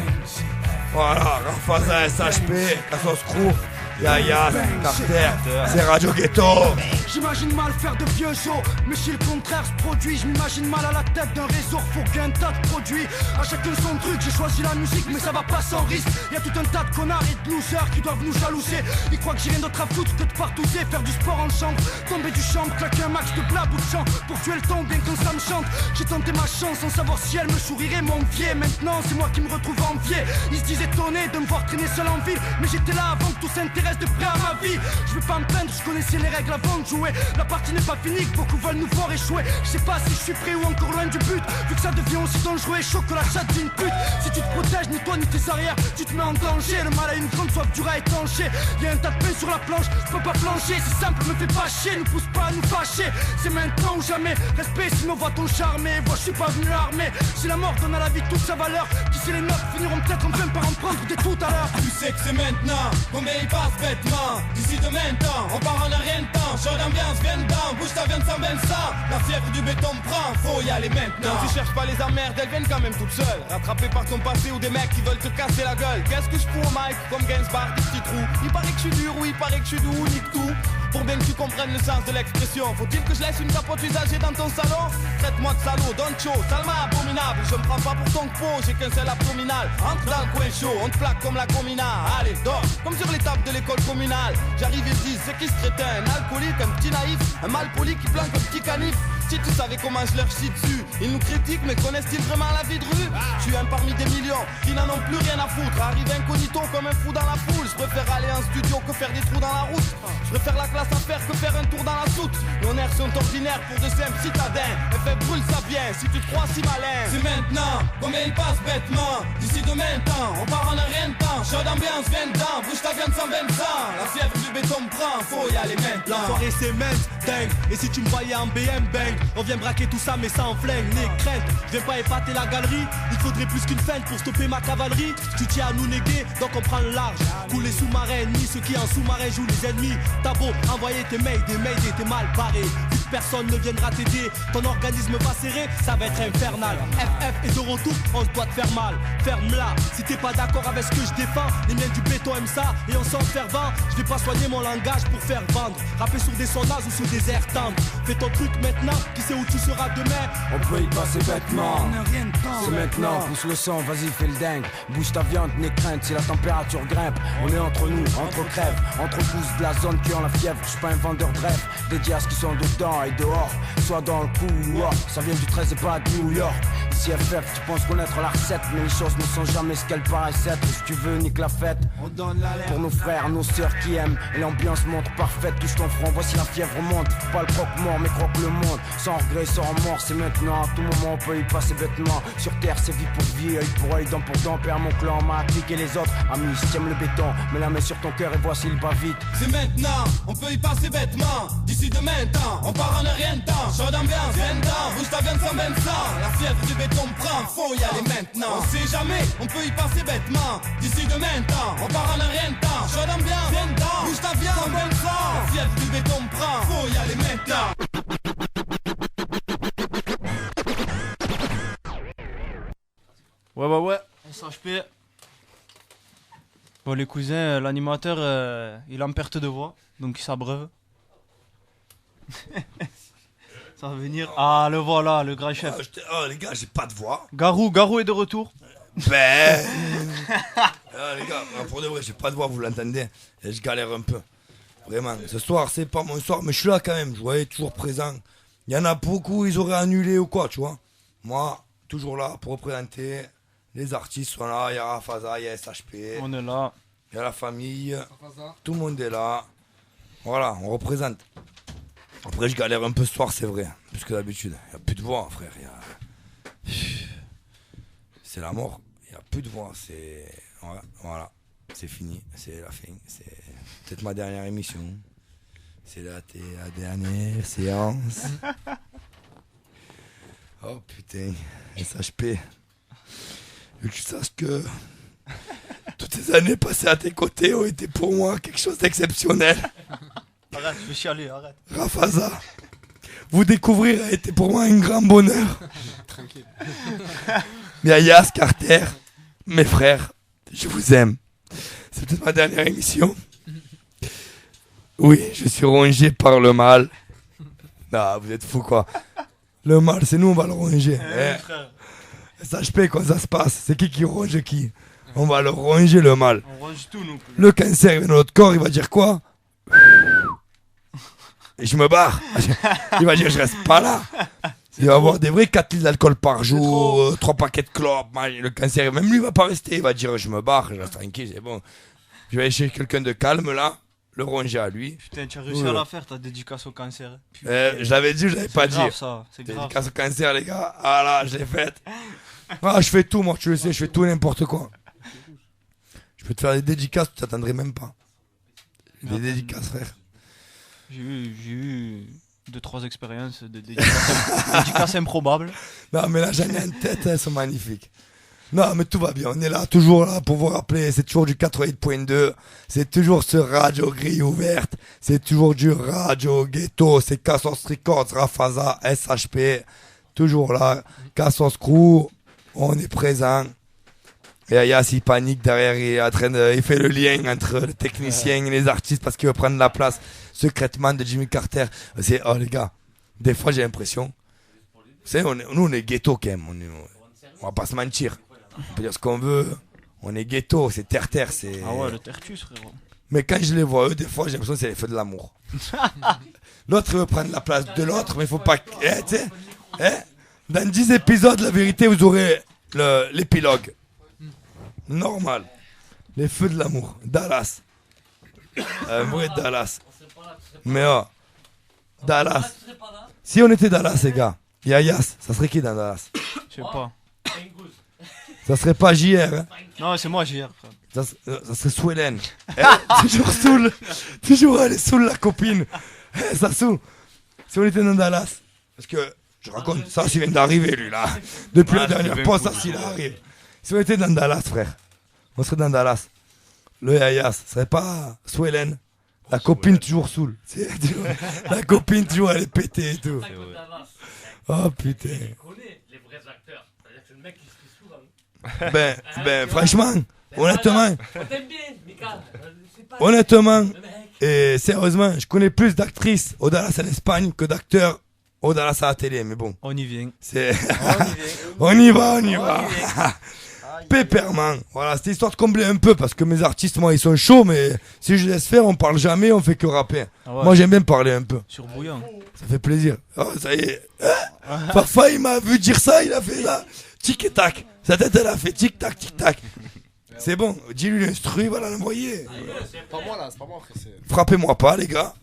Voilà, Rafaza, SHP, Cassos Crew, Yaya, Carter, c'est Radio Ghetto. J'imagine mal faire de vieux shows, mais si le contraire se produit, je m'imagine mal à la tête d'un réseau, faut qu'un tas de produits. À chacun son truc, j'ai choisi la musique, mais ça va pas sans risque. Y'a tout un tas de connards et de losers qui doivent nous jalouser. Ils croient que j'ai rien d'autre à foutre que de partousser, faire du sport en chambre, tomber du champ, claquer un max de blab ou de chant pour tuer le temps bien quand ça me chante. J'ai tenté ma chance sans savoir si elle me sourirait, mon pied. Maintenant, c'est moi qui me retrouve envié. Ils se disent étonnés de me voir traîner seul en ville, mais j'étais là avant que tout s'intéresse de près à ma vie. Je vais pas me plaindre, je connaissais les règles avant de jouer. La partie n'est pas finie, que beaucoup veulent nous voir échouer. Je sais pas si je suis prêt ou encore loin du but, vu que ça devient aussi dangereux et chaud que la chatte d'une pute. Si tu te protèges, ni toi ni tes arrières, tu te mets en danger. Le mal a une grande soif dure à étancher. Y'a un tas de pain sur la planche, je peux pas plancher. C'est simple, me fais pas chier, ne pousse pas à nous fâcher. C'est maintenant ou jamais, respect sinon va ton charmer. Moi je suis pas venu armé, si la mort donne à la vie toute sa valeur, qui sait les notes finiront peut-être enfin par en prendre des tout à l'heure. Tu sais que c'est maintenant, combien il passe bêtement. D'ici demain temps, on part en rien de temps. Chaud d'ambiance, viens dedans, bouge ta viande sans ça. La fièvre du béton me prend, faut y aller maintenant. Tu cherches pas les emmerdes, elles viennent quand même toutes seules. Rattrapées par ton passé ou des mecs qui veulent te casser la gueule. Qu'est-ce que je fous au mic, comme Gainsbourg, des petits trous. Il paraît que je suis dur ou il paraît que je suis doux, nique tout. Pour bien que tu comprennes le sens de l'expression, faut-il que je laisse une capote usagée dans ton salon? Traite-moi de salaud, don't show, Salma abominable. Je me prends pas pour ton pot, j'ai qu'un seul abdominal. Entre dans le coin chaud, on te plaque comme la comina. Allez, dors, comme sur les tables de l'école communale. J'arrive et dis, c'est qui ce crétin? Un alcoolique, un petit naïf, un malpoli qui planque un petit canif. Si tu savais comment je leur chie dessus. Ils nous critiquent, mais connaissent-ils vraiment la vie de rue? Je suis un parmi des millions qui n'en ont plus rien à foutre. Arrive incognito comme un fou dans la foule. Je préfère aller en studio que faire des trous dans la route. Je préfère la classe à faire que faire un tour dans la soute. Nos nerfs sont ordinaires pour de simples citadins. FF brûle ça bien si tu te crois si malin. C'est maintenant, combien il passe bêtement. D'ici demain temps, on part en un rien de temps. Chaud d'ambiance, viens dedans, bouge ta viande sans Vincent. La fièvre du béton me prend, faut y aller maintenant. La soirée c'est mince, dingue. Et si tu me voyais en BM, bang. On vient braquer tout ça mais sans flingue, ni crainte. Je viens pas épater la galerie. Il faudrait plus qu'une feinte pour stopper ma cavalerie. Tu tiens à nous néguer, donc on prend le large. Couler sous-marins ennemis, ceux qui en sous-marin jouent les ennemis. T'as beau envoyer tes mails, t'es mal barré. Vu que personne ne viendra t'aider, ton organisme va serrer, ça va être infernal. FF est de retour, on se doit te faire mal. Ferme-la, si t'es pas d'accord avec ce que je défends. Les miens du béton aiment ça et on s'en fervent. Je vais pas soigner mon langage pour faire vendre. Rapper sur des sonnages ou sur des airs tendres. Fais ton truc maintenant, qui sait où tu seras demain. On peut y passer bêtement. C'est maintenant, pousse le sang, vas-y fais le dingue. Bouge ta viande, n'aie crainte si la température grimpe. On est entre nous, entre crèves, entre pousses de la zone qui ont la fièvre. Je suis pas un vendeur de rêve, dédié à ce qui sont dedans et dehors. Soit dans le couloir, ça vient du 13 et pas de New York. merci FF, tu penses connaître la recette, mais les choses ne sont jamais ce qu'elles paraissent être. Si tu veux, nique la fête. Pour nos frères, nos sœurs qui aiment, et l'ambiance montre parfaite. Touche ton front, voici la fièvre monte. Pas le croque-mort, mais croque le monde. Sans regret, sans remords, c'est maintenant. À tout moment, on peut y passer bêtement. Sur terre, c'est vie pour vie, œil pour œil, dent pour dent. Père mon clan, m'a appliqué les autres. Amis, je tiens le béton, mets la main sur ton cœur et voici le bas vite. C'est maintenant, on peut y passer bêtement. D'ici demain temps, on part en un rien de temps. Chaud d'ambiance, 20 ans, bouge ta viande sans 20 sang. La fièvre du béton prend, faut y aller maintenant. On sait jamais, on peut y passer bêtement. D'ici demain temps, on part en un rien de temps. Chaud d'ambiance, 20 ans, bouge ta viande sans 20 sang. La fièvre du béton prend, faut y aller maintenant. Ouais. SHP. Bon, les cousins, l'animateur, il est en perte de voix, donc il s'abreuve. Ça va venir. Ah, le voilà, le grand chef. Oh, les gars, j'ai pas de voix. Garou est de retour. Ben. Les gars, pour de vrai, j'ai pas de voix, vous l'entendez. Et je galère un peu. Vraiment. Ce soir, c'est pas mon soir, mais je suis là quand même. Je voyais toujours présent. Il y en a beaucoup, ils auraient annulé ou quoi, tu vois. Moi, toujours là pour représenter. Les artistes sont là. Il y a Rafaza, il y a SHP. On est là. Il y a la famille. Tout le monde est là. Voilà, on représente. Après, je galère un peu ce soir, c'est vrai. Plus que d'habitude. Il n'y a plus de voix, frère. C'est la mort. Il n'y a plus de voix. C'est. Voilà. C'est fini. C'est la fin. C'est peut-être ma dernière émission. C'est la dernière séance. Oh putain. SHP. Veux que tu saches que toutes ces années passées à tes côtés ont été pour moi quelque chose d'exceptionnel. Arrête, je vais chialer, arrête. Rafaza, vous découvrir a été pour moi un grand bonheur. Tranquille. Yayas, Carter, mes frères, je vous aime. C'est peut-être ma dernière émission. Oui, je suis rongé par le mal. Non, vous êtes fous quoi. Le mal, c'est nous, on va le ronger. SHP, quand ça se passe, c'est qui ronge qui? On va le ronger, le mal. On ronge tout, nous. Le cancer dans notre corps, il va dire quoi? Et je me barre. Il va dire je reste pas là. Il va avoir des vrais 4 litres d'alcool par jour, 3 paquets de clopes. Le cancer, même lui, il va pas rester. Il va dire je me barre, je reste tranquille, c'est bon. Je vais aller chez quelqu'un de calme là, le ronger à lui. Putain, tu as réussi à la faire, ta dédicace au cancer. Je l'avais dit, je l'avais pas dit. C'est grave. Dédicace au cancer, les gars. Ah là, je l'ai faite. Ah, je fais tout, moi, tu le sais, je fais tout et n'importe quoi. Je peux te faire des dédicaces, tu t'attendrais même pas. Des dédicaces, frère. J'ai eu 2-3 expériences de dédicaces improbables. Non, mais là, j'en ai en tête, elles sont magnifiques. Non, mais tout va bien, on est là, toujours là pour vous rappeler, c'est toujours du 88.2, c'est toujours ce radio grille ouverte, c'est toujours du radio ghetto, c'est Cassos Records, Rafaza, SHP, toujours là, Cassos Crew, on est présent. Et Ayas, il panique derrière, il fait le lien entre le technicien et les artistes parce qu'il veut prendre la place secrètement de Jimmy Carter. Oh les gars, des fois j'ai l'impression, vous savez, nous on est ghetto quand même, on va pas se mentir. On peut dire ce qu'on veut, on est ghetto, c'est terre-terre, c'est... Ah ouais, le tertus, frérot. Mais quand je les vois, eux, des fois, j'ai l'impression que c'est les feux de l'amour. L'autre veut prendre la place de l'autre, mais il faut pas... Dans 10 épisodes, la vérité, vous aurez l'épilogue. Normal. Les feux de l'amour. Dallas. Un vrai Dallas. Mais Dallas. Si on était Dallas, les gars, Yayas, ça serait qui dans Dallas? Je sais pas. Ça serait pas JR, hein? Non, c'est moi JR, frère. Ça serait Swellen. Toujours saoul. Toujours elle est saoul, la copine. Ça saoule. Si on était dans Dallas. Parce que, je raconte, ça, il vient d'arriver, lui, là. Depuis la dernière fois, ça, s'il arrive. Si on était dans Dallas, frère. On serait dans Dallas. Le Yayas, ce serait pas Swellen. La copine toujours saoule. La copine toujours, elle est pétée et tout. Oh, putain. Ben, franchement, honnêtement, et sérieusement, je connais plus d'actrices au Dallas en Espagne que d'acteurs au Dallas à la télé, mais bon. On y vient. On y va. Pépèrement. Voilà, c'était histoire de combler un peu parce que mes artistes, moi, ils sont chauds, mais si je laisse faire, on parle jamais, on fait que rapper. Ah ouais. Moi, j'aime bien parler un peu. Sur bouillant. Ça fait plaisir. Oh, ça y est. Fafa, il m'a vu dire ça, il a fait ça. tic et tac. Sa tête, elle a fait tic-tac, tic-tac. C'est bon, dis-lui l'instru, il va l'envoyer. C'est pas moi là, c'est pas moi, frère. Frappez-moi pas, les gars.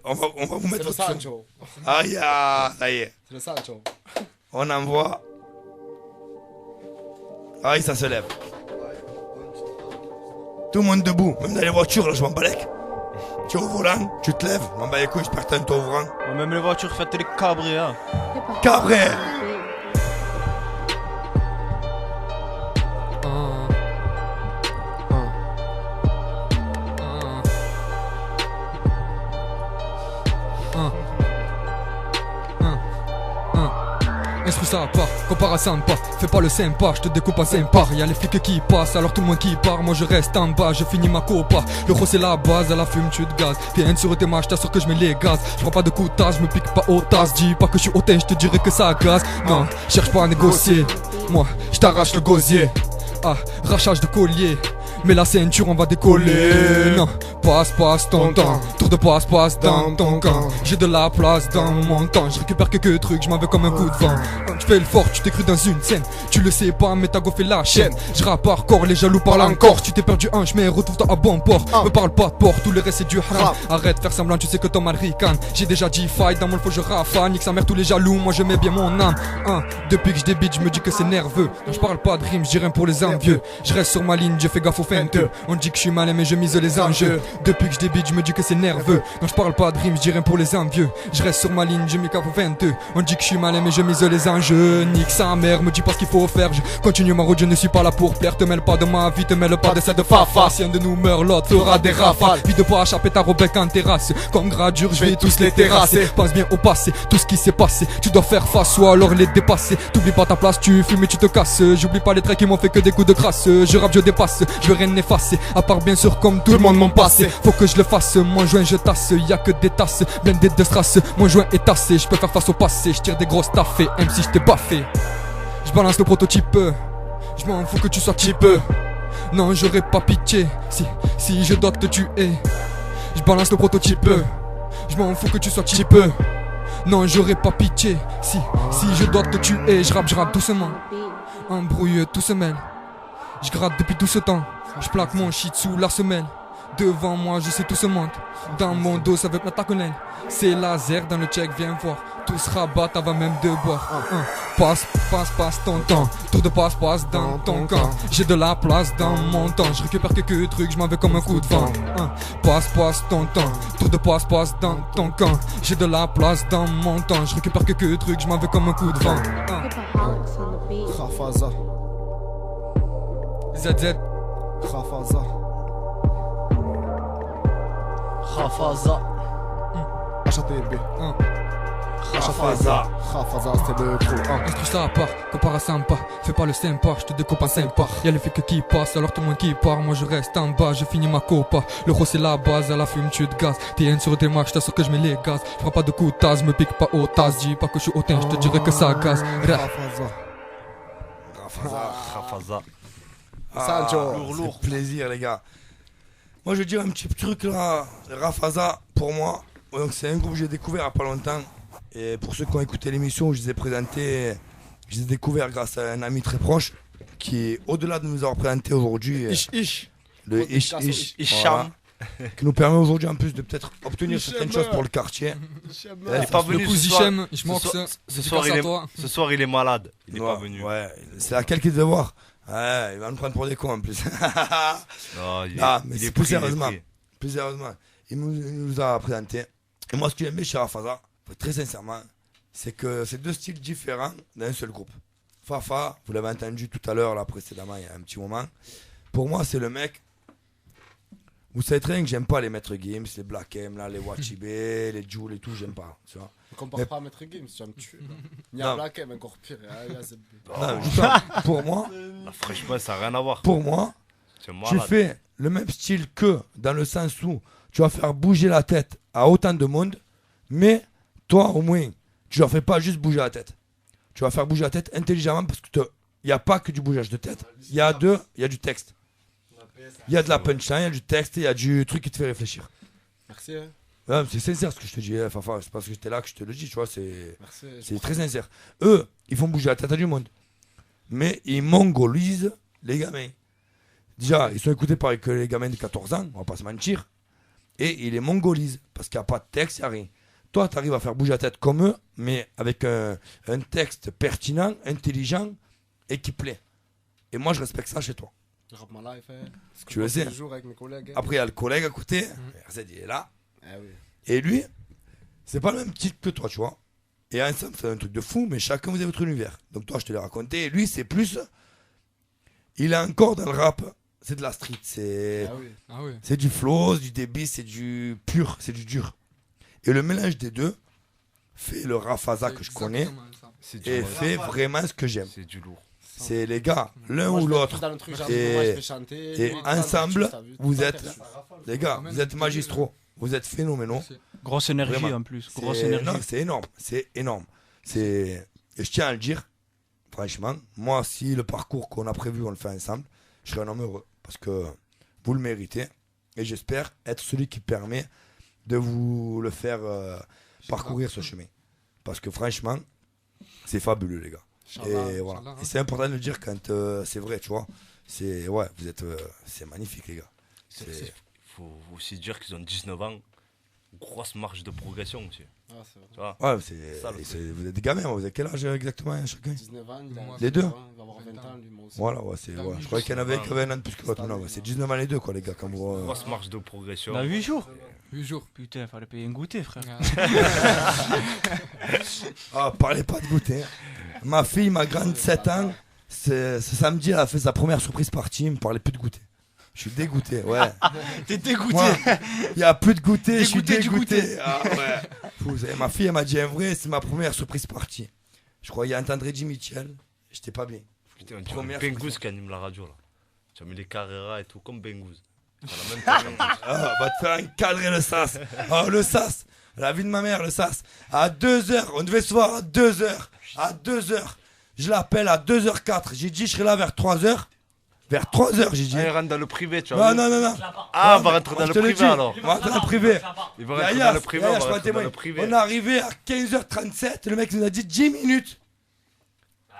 On va vous mettre C'est le Sancho. Aïe, ça y est. C'est le Sancho. On envoie. Aïe, ça se lève. Tout le monde debout, même dans les voitures, là, je m'en balèque. Tu es au volant, tu te lèves, je m'en bats les couilles, j'espère que t'as un toit ouvrant. Même les voitures faites les cabrés, hein. Cabré. Instru ça part, compare à sympa, fais pas le sympa, je te découpe à sympa. Y'a les flics qui passent, alors tout le monde qui part, moi je reste en bas, je finis ma copa. Le gros c'est la base, à la fume tu de gaz. T'es sur tes matchs, t'assures que je mets les gaz. Je prends pas de coups de tasse, je me pique pas au tasse. Dis pas que je suis hautain, je te dirais que ça gaze. Non, cherche pas à négocier, moi je t'arrache le gosier. Ah, rachage de collier. Mais la ceinture on va décoller. Non, passe ton temps. Tour de passe dans ton camp. J'ai de la place dans mon temps. Je récupère quelques trucs, je m'en vais comme un coup de vent. Tu fais le fort, tu t'es cru dans une scène. Tu le sais pas mais t'as goffé la chaîne. Je rappe hardcore, les jaloux parlent encore. Tu t'es perdu un chemin, retrouve-toi à bon port. Me parle pas de port, tout le reste c'est du haram. Arrête de faire semblant, tu sais que ton mal ricane. J'ai déjà dit fight, dans mon faux je rafale. Nique sa mère tous les jaloux, moi je mets bien mon âme. Depuis que je débite, je me dis que c'est nerveux. Non, je parle pas de rime, je dis rien pour les envieux. Je reste sur ma ligne, je fais gaffe aux feinteux. On dit que je suis malin mais je mise les enjeux. Depuis que je débite, je me dis que c'est nerveux. Non, je parle pas de rime, je dis rien pour les envieux. Je reste sur ma ligne, je mets gaffe aux feinteux. On dit que je suis malin mais je mise les enjeux. Nique sa mère, me dis pas ce qu'il faut faire. Je continue ma route, je ne suis pas là pour plaire. Te mêle pas de ma vie, te mêle pas de celle de Fafa. Si un de nous meurt, l'autre fera des rafales. Vie de pas échapper ta robec en terrasse. Comme gradure, je vais tous les terrasser. Pense bien au passé, tout ce qui s'est passé. Tu dois faire face ou alors les dépasser. T'oublies pas ta place, tu fumes et tu te casses. J'oublie pas les traits qui m'ont fait que des coups de crasse. Je rappe, je dépasse, je veux rien effacer. À part bien sûr comme tout le monde m'en passé. Faut que je le fasse, mon joint je tasse. Y'a que des tasses, blindées de strass. Mon joint est tassé, je peux faire face au passé. Je tire des grosses taffées, même si je t'ai baffé. Je balance le prototype, je m'en fous que tu sois cheap. Non j'aurais pas pitié, si je dois te tuer. Je balance le prototype, je m'en fous que tu sois cheap. Non j'aurais pas pitié, si je dois te tuer. Je rappe doucement, embrouille tout se mêle. Je gratte depuis tout ce temps, je plaque mon shit sous la semelle. Devant moi je sais tout se monte. Dans mon dos ça veut ta connaître. C'est laser dans le check, viens voir. Tout se rabattent avant même de boire. Passe ton temps. Tour de passe dans ton camp. J'ai de la place dans mon temps. Je récupère quelques trucs, je m'en vais comme un coup de vent. Passe ton temps. Tour de passe dans ton camp. J'ai de la place dans mon temps. Je récupère quelques trucs, je m'en vais comme un coup de vent. Rafaza. ZZ. Rafaza. Rafaza. HATB. Rafaza. Rafaza, c'est le pro. Instru ça à part, compare à sympa. Fais pas le sympa, je te découpe en sympa. Y'a les flics qui passent, alors tout le monde qui part. Moi je reste en bas, je finis ma copa. Le rose c'est la base, à la fume tu de gaz. T'es sur tes marches, t'assures que je mets les gaz. Je prends pas de coups de tasse, me pique pas au tasse. Dis pas que je suis hautain, je te dirais que ça gaz. Rafaza. Lourd. Plaisir les gars. Moi je vais dire un petit truc là. Rafaza pour moi. Donc c'est un groupe que j'ai découvert il y a pas longtemps. Et pour ceux qui ont écouté l'émission, je les ai présentés. Je les ai découverts grâce à un ami très proche qui est au-delà de nous avoir présenté aujourd'hui. Le Hicham. Qui nous permet aujourd'hui en plus de peut-être obtenir certaines choses pour le quartier. Il est pas venu ce soir il est malade. Il est pas venu. Ouais, c'est laquelle qu'il devait voir. Ouais, il va nous prendre pour des cons en plus. Non, mais c'est plus sérieusement. Plus sérieusement. Il nous a présenté. Et moi, ce que j'aime bien chez Rafaza, très sincèrement, c'est que c'est deux styles différents d'un seul groupe. Fafa, vous l'avez entendu tout à l'heure, là, précédemment, il y a un petit moment. Pour moi, c'est le mec. Vous savez très bien que j'aime pas les Maître Games, les Black M, là, les Wachibé, les Joule et tout, j'aime pas. Tu vois. Ne compare pas à Maître Games, tu vas me tuer. Il y a Black M encore pire. Pour moi, franchement, ça n'a rien à voir. Pour moi, tu fais le même style que dans le sens où tu vas faire bouger la tête à autant de monde, mais toi, au moins, tu ne leur fais pas juste bouger la tête. Tu vas faire bouger la tête intelligemment parce qu'il n'y a pas que du bougeage de tête. Il y a du texte. Il y a de la punchline, il y a du texte, il y a du truc qui te fait réfléchir. Merci. Ouais, c'est sincère ce que je te dis, Fafa. C'est parce que j'étais là que je te le dis, tu vois. C'est très sincère. Eux, ils font bouger la tête à du monde. mais ils mongolisent les gamins. Déjà, ils sont écoutés par les gamins de 14 ans, on va pas se mentir, et ils les mongolisent, parce qu'il n'y a pas de texte, il n'y a rien. Toi, tu arrives à faire bouger la tête comme eux, mais avec un texte pertinent, intelligent, et qui plaît. Et moi, je respecte ça chez toi. Rap ma life, hein. Tu le sais. Avec mes collègues, hein. Après, il y a le collègue à côté, RZ, il est là. Ah oui. Et lui, c'est pas le même titre que toi, tu vois. Et ensemble, c'est un truc de fou, mais chacun vous avez votre univers. Donc toi, je te l'ai raconté. Et lui, c'est plus... Il est encore dans le rap. C'est de la street. C'est c'est du flow, du débit, c'est du pur, c'est du dur. Et le mélange des deux fait le Rafaza que je connais et fait vraiment ce que j'aime. C'est du lourd. C'est les gars, l'un Moi, ou je vais l'autre. être dans le truc, genre, Et, moi, je vais chanter, et moi, ensemble, t'as vu, vous tout êtes... ça, Les gars, vous êtes magistraux. Vous êtes phénoménaux. Grosse énergie Vraiment. en plus. Grosse C'est- énergie. non, c'est énorme. C'est énorme. Et je tiens à le dire, franchement, moi, si le parcours qu'on a prévu, on le fait ensemble, je serai un homme heureux. Parce que vous le méritez. Et j'espère être celui qui permet de vous le faire parcourir ce chemin. Parce que franchement, c'est fabuleux, les gars. Inch'Allah, Et voilà. Inch'Allah, hein. Et c'est important de le dire quand c'est vrai, tu vois. C'est ouais, vous êtes, c'est magnifique, les gars. Il faut aussi dire qu'ils ont 19 ans. Grosse marge de progression aussi. Ah, c'est vrai. Tu vois Ouais, Ça, le truc. vous êtes des gamins, vous avez quel âge exactement chacun 19 ans, les deux. Il va avoir 20 ans, lui, moi aussi. Voilà, ouais, c'est, ouais. Je croyais qu'il y en avait qui avaient un an de plus que l'autre. Non, ouais, c'est 19 ans les deux, quoi, les gars. Quand vous, Grosse marge de progression. Bah 8 jours. 8 jours. Putain, fallait payer un goûter, frère. Ah, parlez pas de goûter. Ma fille, ma grande 7 ans, ce samedi, elle a fait sa première surprise party. Elle me parlait plus de goûter. Je suis dégoûté, ouais. T'es dégoûté. Il n'y a plus de goûter, je suis Dégoûté du dégoûté. goûter. Ah ouais. Fou, ma fille, elle m'a dit un vrai, c'est ma première surprise party. Je croyais entendre Jimmy Mitchell. J'étais pas bien. Putain, tu vois Première Bengouz surprise. qui anime la radio là. Tu as mis les Carrera et tout, comme Bengouz. Ça a la même taille, en plus. Ah, va te faire encadrer le sas. Oh, le sas. La vie de ma mère, le sas. À 2h, on devait se voir à 2h. À 2h. Je l'appelle à 2h04. J'ai dit, je serai là vers 3h. Vers 3h, j'ai dit. Ah, il rentre dans le privé, tu vois. Non, non, non, non. Ah, on Non, va rentrer moi, dans je le te le privé dis. alors. On va rentrer dans le privé. Il va rentrer Yaya, dans le privé, Yaya, on je va peux rentrer dans témoigner. le privé. On est arrivé à 15h37. Le mec nous a dit 10 minutes.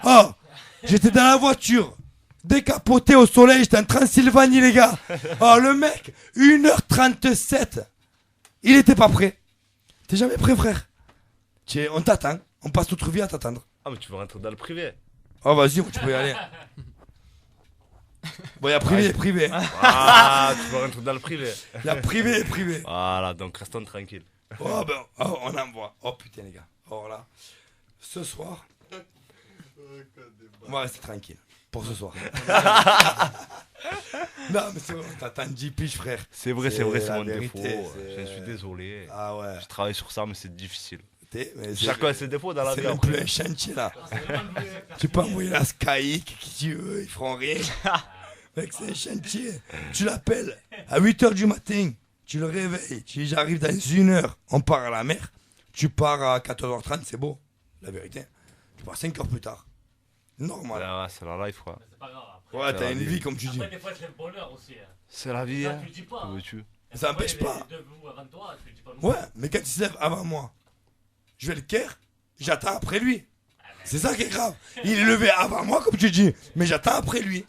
Oh, j'étais dans la voiture. Décapoté au soleil, j'étais en Transylvanie, les gars. Oh, le mec, 1h37. Il était pas prêt. T'es jamais prêt, frère. On t'attend. On passe notre vie à t'attendre. Ah, mais tu veux rentrer dans le privé. Oh, vas-y, tu peux y aller. Bon, il y a privé et privé. Ah, tu veux rentrer dans le privé. Il y a privé et privé. Voilà, donc restons tranquilles. Oh, ben, oh, on envoie. Oh, putain, les gars. Oh, là. Ce soir, on va rester tranquille. Pour ce soir. Non, mais c'est vrai, t'attends 10 piges, frère. C'est vrai, c'est la mon vérité, défaut. c'est- Je suis désolé. Ah ouais. Je travaille sur ça, mais c'est difficile. Mais Chacun a ses défauts dans la c'est vie. même après. plus un chantier, là. Tu peux envoyer la Sky, qui tu veux, ils feront rien. Mec, c'est un chantier. Tu l'appelles à 8h du matin. Tu le réveilles. Tu dis, j'arrive dans 1h. On part à la mer. Tu pars à 14h30, c'est beau. La vérité. Tu pars 5 heures plus tard. Normal. Ah ouais, c'est la life, quoi. C'est pas grave. Ouais, C'est t'as la une vie. vie, comme tu dis. Après, des fois, c'est le bonheur aussi. Hein. C'est la vie, Ça, hein. tu le dis pas. Que Hein. veux-tu Ça empêche Après, pas. les deux vous avant toi, tu le dis pas non Ouais, plus. mais quand il se lève avant moi, je vais le care, j'attends après lui. C'est ça qui est grave. Il est levé avant moi, comme tu dis, mais j'attends après lui.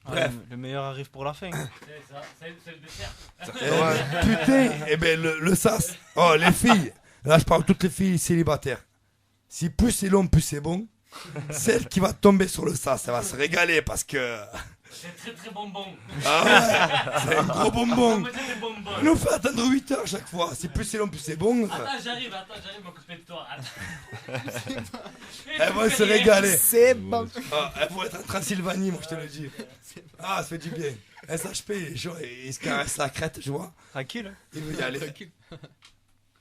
Bref. Le meilleur arrive pour la fin. C'est ça, c'est le dessert. Putain, eh ben le sas. Oh, les filles. Là, je parle de toutes les filles célibataires. Si plus c'est long, plus c'est bon. Celle qui va tomber sur le sas, elle va se régaler parce que. C'est très très bonbon. Ah ouais, c'est un gros bonbon. Ah, c'est des bonbons. Il nous fait attendre 8 heures chaque fois. Si plus c'est long, plus c'est bon. Attends, j'arrive, m'occuper de toi. Elles vont se régaler. C'est bon. Ah, elles vont être en Transylvanie, moi je te le dis. Ah, ça fait du bien. SHP, il est chaud, il se caresse la crête, tu vois. Tranquille. Il veut y aller.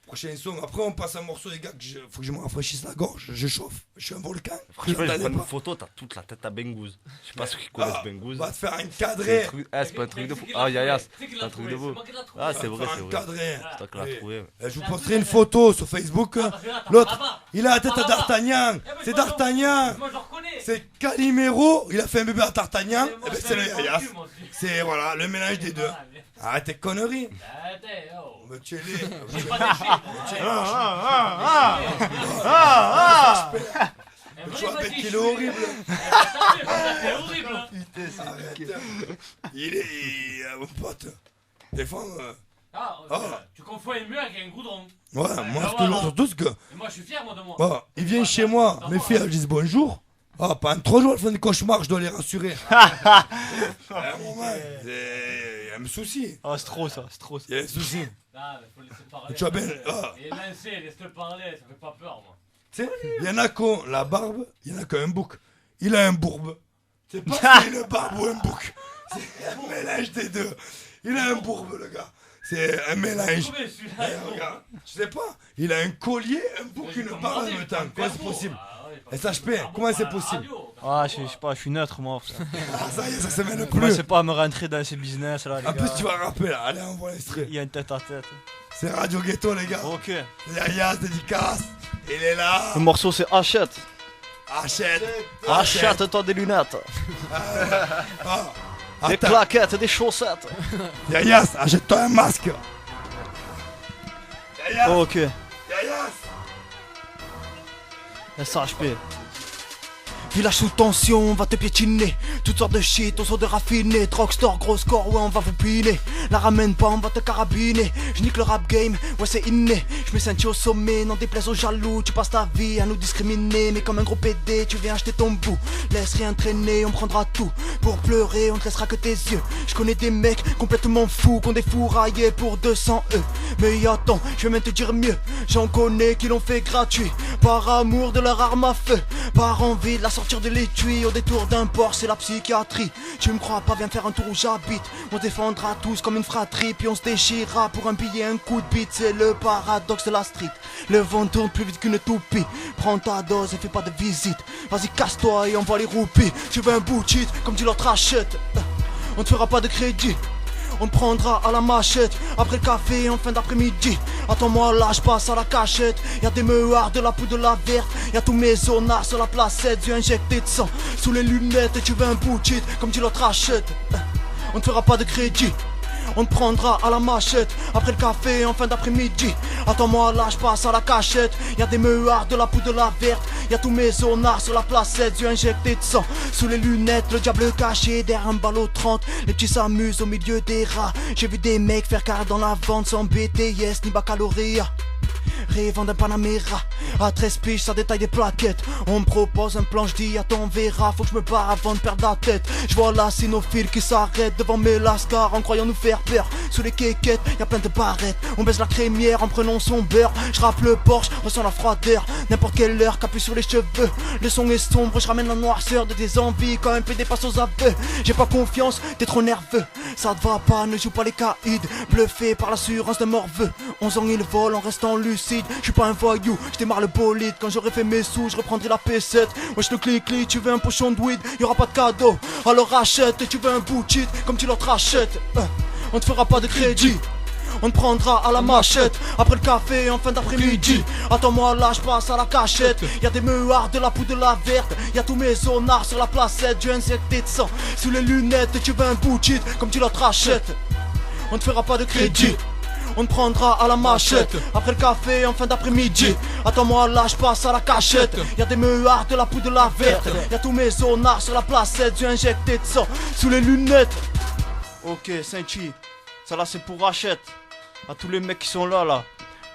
Prochain son. Après, on passe un morceau, les gars, faut que je me rafraîchisse la gorge. Je chauffe. Je suis un volcan. Franchement, je Vous prends entendez une pas photo, t'as toute la tête à Bengouz. Je sais pas ceux qui connaissent Ah, Bengouz. va te faire C'est encadrer. un truc- ah, c'est pas un truc de fou. Ah, Yaya, c'est un truc de beau. Ah, c'est vrai, c'est vrai. Encadré. C'est toi qui l'as trouvé. Je vous posterai une photo sur Facebook. L'autre, il a la tête à D'Artagnan. C'est D'Artagnan. Moi, je le reconnais. C'est Calimero. Il a fait un bébé à D'Artagnan. Et ben, c'est le Yaya. C'est voilà, le mélange des deux. Arrête tes conneries. Arrêtez, oh. Mais tu es les. J'ai pas de chien. Un Le vrai choix avec fatiche, il est horrible. C'est horrible. Hein. Putain, c'est arrête. Il est mon pote. Des fois. Tu confonds un mur avec un goudron. Ouais, moi je te jure surtout ce que. Et moi je suis fier moi de moi. Il vient chez moi, mes filles elles disent bonjour. Pendant 3 jours elles font des cauchemars, je dois les rassurer. À un moment, il y a un souci. C'est trop ça, c'est trop ça. Il y a un souci. Ah, mais faut laisser parler. Tu vois bien. Et lancer, laisse-le parler, ça fait pas peur moi. Tu sais, il y en a qui ont la barbe, il y en a qui ont un bouc. Il a un bourbe. C'est pas si une barbe ou un bouc. C'est un mélange des deux. Il a un bourbe, le gars. C'est un mélange. Regarde, je sais pas. Il a un collier, un bouc, une barbe en même temps. Comment c'est possible? SHP, comment c'est possible? Ah, je sais pas, je suis neutre moi. Frère. Ça y est, ça se mène plus. Commencez pas à me rentrer dans ces business là. Les en gars. plus, tu vas rapper là. Allez, envoie l'extrait. Il y a une tête à tête. C'est Radio Ghetto, les gars. Ok. Yaya, dédicace. Il est là. Le morceau c'est Achète. Achète-toi des lunettes. Des Attends. claquettes, des chaussettes. Yayas, achète-toi un masque. Yayas. Ok. Yayas. SHP. Village sous tension, on va te piétiner. Toutes sortes de shit, on sort de raffiné. Drugstore, gros score, ouais on va vous piner. La ramène pas, on va te carabiner. Je nique le rap game, ouais c'est inné. Je me sentis au sommet, n'en déplaise aux jaloux. Tu passes ta vie à nous discriminer. Mais comme un gros PD, tu viens acheter ton bout. Laisse rien traîner, on prendra tout. Pour pleurer, on te laissera que tes yeux. Je connais des mecs complètement fous, qu'on des fourraillés pour 200 E. Mais attends, je vais même te dire mieux. J'en connais qui l'ont fait gratuit. Par amour de leur arme à feu. Par envie de la sortir de l'étui. Au détour d'un port, c'est la psychiatrie. Tu me crois pas, viens faire un tour où j'habite. On se défendra tous comme une fratrie. Puis on se déchirera pour un billet, un coup de bite. C'est le paradoxe de la street. Le vent tourne plus vite qu'une toupie. Prends ta dose et fais pas de visite. Vas-y casse-toi et envoie les roupies. Tu veux un bout de shit, comme tu leur achètes. On te fera pas de crédit. On te prendra à la machette. Après le café en fin d'après-midi. Attends-moi là, je passe à la cachette. Y'a des meuhards, de la poudre, de la verte. Y'a tous mes zonards sur la placette. Yeux injectés de sang sous les lunettes. Et tu veux un bout de shit, comme tu l'autre achètes. On te fera pas de crédit. On te prendra à la machette. Après le café en fin d'après-midi. Attends-moi là, je passe à la cachette. Y'a des meuhards, de la poudre, de la verte. Y'a tous mes zonards sur la placette. Yeux injectés de sang sous les lunettes. Le diable caché derrière un ballot 30. Les petits s'amusent au milieu des rats. J'ai vu des mecs faire carrière dans la vente sans BTS ni baccalauréat. Rêvant d'un Panamera. À 13 piges, ça détaille des plaquettes. On me propose un plan, je dis attends on verra. Faut que je me barre avant de perdre la tête. Je vois la cynophile qui s'arrête devant mes lascars en croyant nous faire peur. Sous les quéquettes, y'a plein de barrettes. On baisse la crémière en prenant son beurre. Je rappe le Porsche, ressens la froideur. N'importe quelle heure, capuche sur les cheveux. Le son est sombre, je ramène la noirceur de tes envies. Quand un PD passe aux aveux. J'ai pas confiance, t'es trop nerveux. Ça te va pas, ne joue pas les caïds. Bluffé par l'assurance de morveux. 11 ans il vole en restant lucide. Je suis pas un voyou, je démarre le bolide. Quand j'aurai fait mes sous, je reprendrai la P7. Wesh le clic-clic, tu veux un pochon de weed, y'aura pas de cadeau. Alors achète, et tu veux un bout de shit, comme tu l'autre achètes. On te fera pas de crédit. On te prendra à la machette. Après le café en fin d'après-midi. Attends-moi là, je passe à la cachette. Y'a des meuhards, de la poudre, de la verte. Y'a tous mes zonards sur la placette. Du injecté de sang sous les lunettes. Et tu veux un bout de shit, comme tu l'autre achètes. On te fera pas de crédit. On te prendra à la machette. Après le café en fin d'après-midi. Attends-moi là, je passe à la cachette. Y'a des meuhards, de la poudre, de la verte. Y'a tous mes zonards sur la placette. Du injecté de sang sous les lunettes. Ok, Saint-Chi, ça là c'est pour Rachette. À tous les mecs qui sont là, là.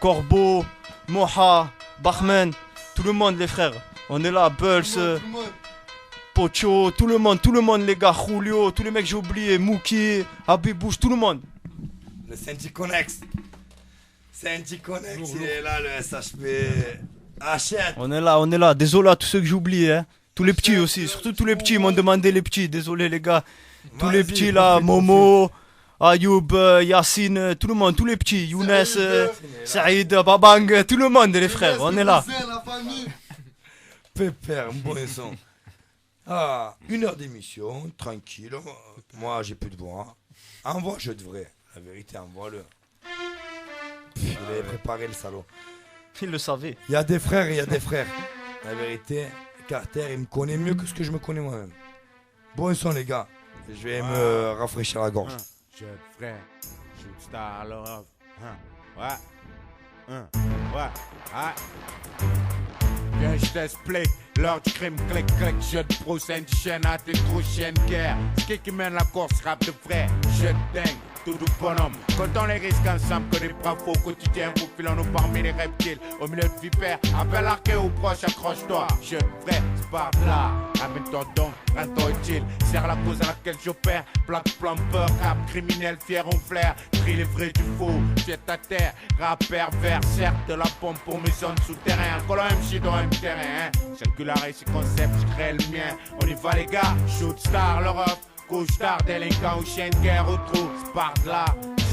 Corbeau, Moha, Bachman, tout le monde les frères. On est là, Bulls, Pocho, tout le monde les gars, Julio, tous les mecs que j'ai oubliés, Mookie, Abibouche, tout le monde. Le Saint-Chi Connex. Saint-Chi Connex, il est là, le SHP. Achète. On est là, désolé à tous ceux que j'ai oubliés, hein. Tous les petits aussi, surtout tous les petits, ils m'ont demandé les petits, désolé les gars. Tous les petits là, Momo, Ayoub, Yassine, tout le monde, tous les petits, Younes, Saïd, Babang, tout le monde les frères, on est là. Pépère, bon son. Ah, 1 heure d'émission, tranquille. Moi j'ai plus de voix. Envoie, je devrais. La vérité, envoie-le. Il avait préparé le salaud. Il le savait. Il y a des frères et il y a des frères. La vérité, Carter, il me connaît mieux que ce que je me connais moi-même. Bon son les gars. Je vais me rafraîchir la gorge. Je ferai shoot star love. Ouais. Ouais. Viens, je t'explique. L'heure du crime, clic, clic, jeu de prochaine chaîne à tes trop chiennes guerre. Ce qui mène la course, rap de vrai, jeu de dingue, tout du bonhomme. Comptons les risques ensemble que des bravos au quotidien, faufilons-nous parmi les reptiles. Au milieu de vipères, appelle l'arqué ou proche, accroche-toi. Jeu de vrai, c'est par là. Amène-toi donc, rends-toi utile. Serre la cause à laquelle j'opère. Black plumper, rap criminel, fier en flair. Tri les vrais du faux, jette à terre. Rap pervers, certes de la pompe pour mes zones souterraines. Colon MC dans un terrain, Singularise ce concept, je crée le mien. On y va les gars, shoot star, l'Europe. Couche tard, délinquant ou chien de guerre au trou. Spart là,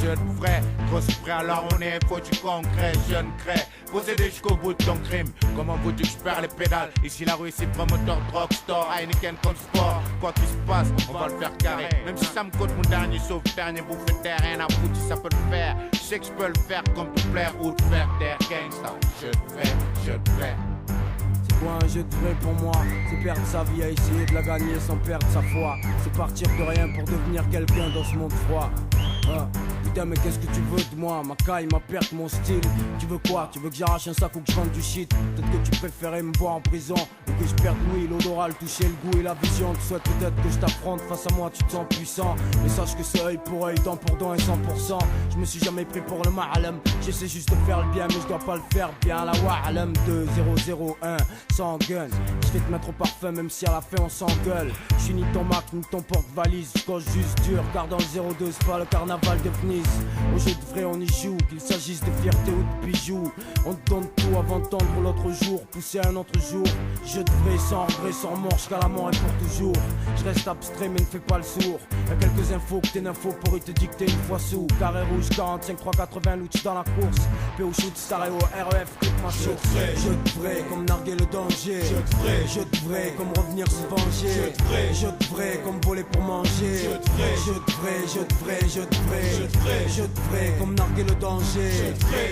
jeune vrai, trop prêt alors on est, faut du concret, jeune crée. Possédé jusqu'au bout de ton crime. Comment vous dites que je perds les pédales? Ici la rue c'est promoteur, drugstore, Heineken contre sport. Quoi qu'il se passe, on va le faire carré. Même si ça me coûte mon dernier sauf dernier bouffe de terre, rien à foutre si ça peut le faire. Je sais que je peux le faire comme te plaire ou te faire taire gangsta. Je te fais. Quoi un jeu de vrai pour moi, c'est perdre sa vie à essayer de la gagner sans perdre sa foi. C'est partir de rien pour devenir quelqu'un dans ce monde froid. Putain mais qu'est-ce que tu veux de moi? Ma caille, ma perte, mon style. Tu veux quoi? Tu veux que j'arrache un sac ou que je vende du shit? Peut-être que tu préférais me voir en prison ou que je perde l'ouïe, l'odorat, le toucher, le goût et la vision. Tu souhaites peut-être que je t'affronte, face à moi tu te sens puissant. Mais sache que c'est œil pour œil, dent pour dent et 100%. Je me suis jamais pris pour le ma'alam. J'essaie juste de faire le bien mais je dois pas le faire bien. La wa'alam 2001 sans gun. Je vais te mettre au parfum même si à la fin on s'engueule. Je suis ni ton Mac ni ton porte-valise. Je coche juste dur car dans le 02 c'est pas le carnaval de Venise. Au jeu de vrai on y joue, qu'il s'agisse de fierté ou de bijoux. On te donne tout avant de tendre l'autre jour, pousser un autre jour. Jeu de vrai sans regret, sans remords, jusqu'à la mort et pour toujours. Je reste abstrait mais ne fais pas le sourd. Y'a quelques infos que t'es d'infos pour y te dicter une fois sous. Carré rouge 45 380 louch dans la course. PO shoot star et au REF clip ma shoot. Jeu de vrai comme narguer le danger. Jeu de vrai comme revenir se venger. Jeu de vrai comme voler pour manger. Jeu de vrai, jeu de vrai, jeu de vrai, jeu de vrai. Jeu de vrai comme narguer le danger.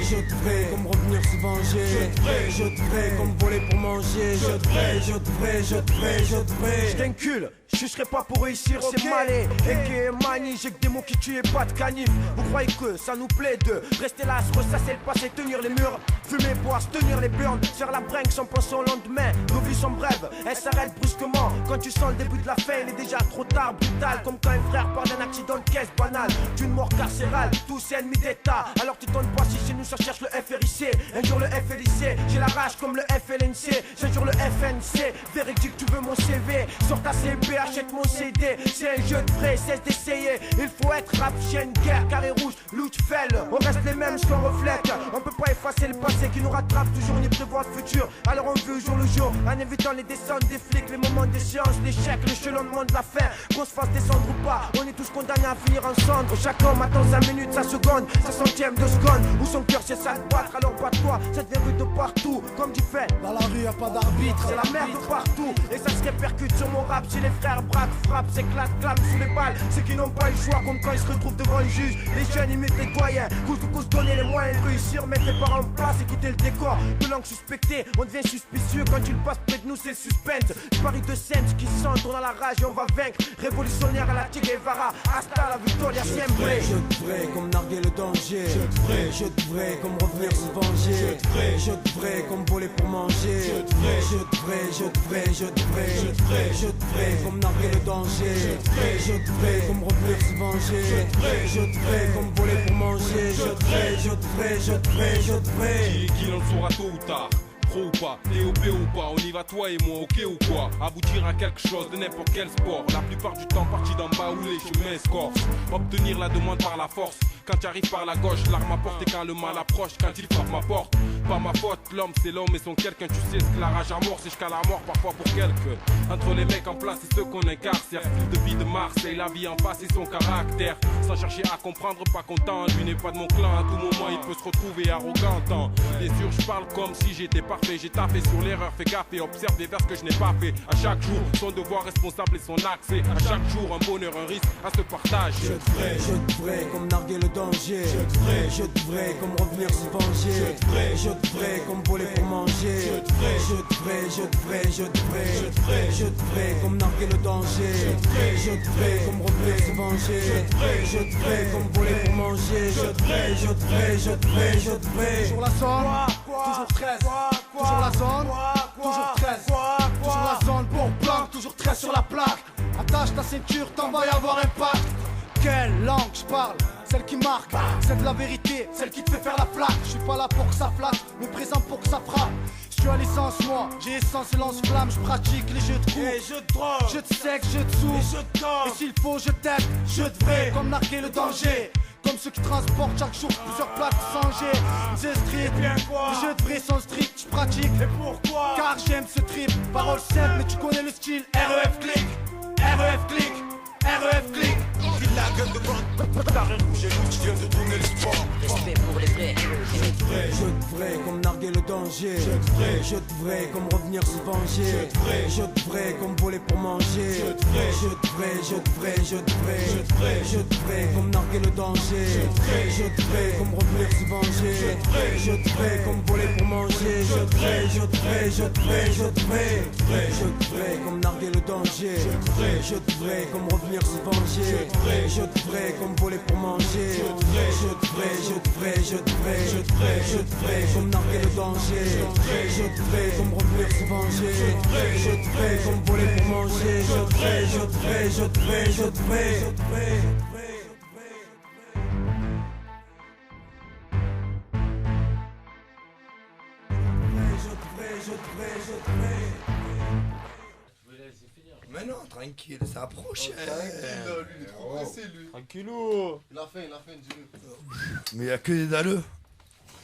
Jeu de vrai comme revenir se venger. Jeu de vrai comme voler pour manger. Jeu de vrai, jeu de vrai, jeu de vrai, jeu de vrai. Je t'encule, je serai pas pour réussir, c'est malé. Et qui est mani, j'ai que des mots qui tuent et pas de canif. Vous croyez que ça nous plaît de rester là, se ressasser le passé, tenir les murs, fumer, boire, se tenir les burns, faire la brinque sans penser au lendemain. Nos vies sont brèves, elles s'arrêtent brusquement. Quand tu sens le début de la fin, il est déjà trop tard, brutal. Comme quand un frère part d'un accident de caisse banal, d'une mort carcérale, tous ennemis d'État. Alors tu donnes pas si chez nous ça cherche le FRIC. Un jour le FLIC, j'ai la rage comme le FLNC. Un jour le FNC, véridique tu veux mon CV. Sors ta CB, achète mon CD. C'est un jeu de vrai, cesse d'essayer. Il faut être rap, chienne, guerre, carré rouge, louch, fell. On reste les mêmes, je qu'on reflète. On peut pas effacer le passé qui nous rattrape toujours ni prévoir le futur. Alors on vit au jour le jour, en évitant les descentes des flics, les moments d'échéance, l'échec, l'échelonnement de la fin. Qu'on se fasse descendre ou pas, on est tous condamnés à finir en cendres. Chaque homme attend sa minute, sa seconde, sa centième de seconde. Où son cœur c'est ça de battre, alors bat-toi, ça devient rue de partout. Comme du fait, dans la rue y'a pas d'arbitre, c'est la merde partout. Et ça se répercute sur mon rap, si les frères braquent, frappent, s'éclatent, clament sous les balles. C'est qu'ils n'ont pas le choix, comme quand ils se retrouvent devant le juge. Les jeunes imitent les doyens, cause donner les moyens de réussir, mettre les parents en place, écouter le décor. De langue suspectée, on devient suspicieux quand tu le passes près de nous, c'est le suspense. Paris de scène qui sentent, on a la rage et on va vaincre. Révolutionnaire à la Che Guevara, hasta la victoria siempre. Jeu de vrai comme narguer le danger. Jeu de vrai comme revenir se venger. Jeu de vrai comme voler pour manger. Jeu de vrai, jeu de vrai, jeu de vrai. Jeu de vrai comme narguer le danger. Jeu de vrai comme revenir se venger. Jeu de vrai comme voler pour manger. Jeu de vrai, jeu de vrai, jeu de vrai, jeu de vrai. Qui en saura tôt ou tard, pro ou pas, TOP ou pas, on y va toi et moi, ok ou quoi? Aboutir à quelque chose de n'importe quel sport. La plupart du temps parti d'en bas où les chemins escortent. Obtenir la demande par la force. Quand tu arrives par la gauche, l'arme apporte et quand le mal approche, quand il frappe ma porte. Pas ma faute, l'homme c'est l'homme et son quelqu'un. Tu sais ce que la rage à mort, c'est jusqu'à la mort parfois pour quelques. Entre les mecs en place et ceux qu'on incarcère. Fil de vie de Marseille, la vie en face et son caractère. Sans chercher à comprendre, pas content. Lui n'est pas de mon clan, à tout moment il peut se retrouver arrogant. Bien sûr je parle comme si j'étais parfait. J'ai tapé sur l'erreur, fais gaffe et observe vers ce que je n'ai pas fait. À chaque jour, son devoir responsable et son accès. À chaque jour, un bonheur, un risque à se partager. Jeu de vrai comme narguer le danger. Jeu de vrai comme revenir se venger. Jeu de vrai comme voler pour manger. Jeu de vrai, jeu de vrai, jeu de vrai. Jeu de vrai comme narguer le danger. Jeu de vrai comme revenir se venger. Jeu de vrai comme voler pour manger. Jeu de vrai, jeu de vrai, jeu de vrai, jeu de vrai. Toujours la somme, toujours 13, toujours la zone. toujours 13. Toujours la zone pour blanc, toujours 13 sur la plaque. Attache ta ceinture, t'en vas y avoir un pacte. Quelle langue je parle, celle qui marque, c'est de la vérité, celle qui te fait faire la flaque. Je suis pas là pour que ça flatte, mais présent pour que ça frappe. Je suis à l'essence moi, j'ai essence et lance-flamme. Je pratique les jeux de coups, les jeux de drogue, jeux de sexe, jeux de sous, les jeux de corps. Et s'il faut je t'aide, jeux de vrai, comme narguer le danger. Comme ceux qui transportent chaque jour plusieurs plaques sans G. C'est street, bien quoi. Les jeux de vrai sont stricts, je pratique. Et pourquoi? Car j'aime ce trip, paroles simples mais tu connais le style. REF click, REF click, REF click. Il la gueule de bande, t'as rien bougé, je viens de tourner le sport. Respect pour les vrais, Jeu de vrai comme narguer le danger. Jeu de vrai comme revenir se venger. Jeu de vrai comme voler pour manger. Jeu de vrai, jeu de vrai, jeu de vrai. Jeu de vrai comme narguer le danger. Jeu de vrai comme revenir se venger. Jeu de vrai comme voler pour manger. Jeu de vrai, jeu de vrai, jeu de vrai, jeu de vrai. Jeu de vrai comme narguer le danger. Jeu de vrai comme revenir se venger. Jeu de vrai comme voler pour manger. Jeu de vrai, jeu de vrai, jeu de vrai, jeu de vrai. Jeu de vrai comme narguer le danger. Jeu de vrai comme revenir se venger. Jeu de vrai comme voler pour manger. Jeu de vrai, jeu de vrai, jeu de vrai, jeu de vrai. Mais non, tranquille, ça approche. Tranquille, lui, il est trop pressé, lui. Tranquillou. Il a faim, dis-le. Mais il y a que des dalleux.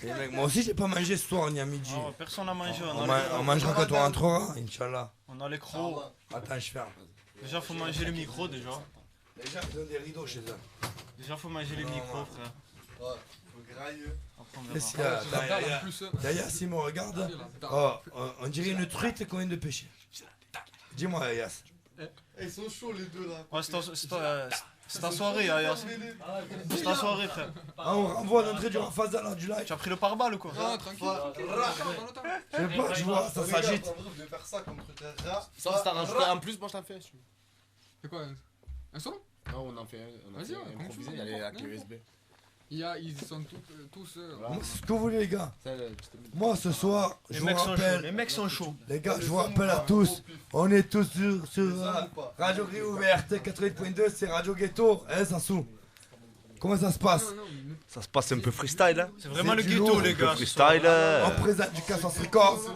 Et mec, moi aussi j'ai pas mangé ce soir ni à midi. Oh, personne n'a mangé. On mangera quand on rentrera, Inch'Allah. On a les crocs. Attends, je ferme. Déjà, faut manger le micro déjà. Les gens ils ont des rideaux chez eux. Déjà, faut manger les micros, frère. Ouais, faut grailler. Qu'est-ce qu'il y a D'ailleurs, Simon, regarde. Oh, on dirait une truite et combien de pêchés. Dis-moi, Yass. Ils sont chauds les deux là. Ouais, c'est ta soirée, Yass. C'est ta soirée, frère. Ah, on renvoie l'entrée du Rafaza là, du live. Tu as pris le pare-balles ou quoi? Ah, tranquille. Je sais pas, je vois, ça s'agite. Je vais faire ça comme truc. Ça, si t'as rajouté en plus, moi je t'en fais. C'est quoi? Un son? Non, on en fait un. On a Vas-y, fait improvisé, il y a les avec le USB. Ils sont tous. Moi, c'est ce que vous voulez, les gars. Moi, ce soir, je vous rappelle. Les mecs sont chauds. Les gars, je vous rappelle à tous. On est tous sur Radio Gris Ouverte 88.2, c'est Radio Ghetto. Hein, Sansou? Comment ça se passe? Ça se passe un peu freestyle. Hein. C'est vraiment le ghetto, les gars. Freestyle. On présente du Cassos Records.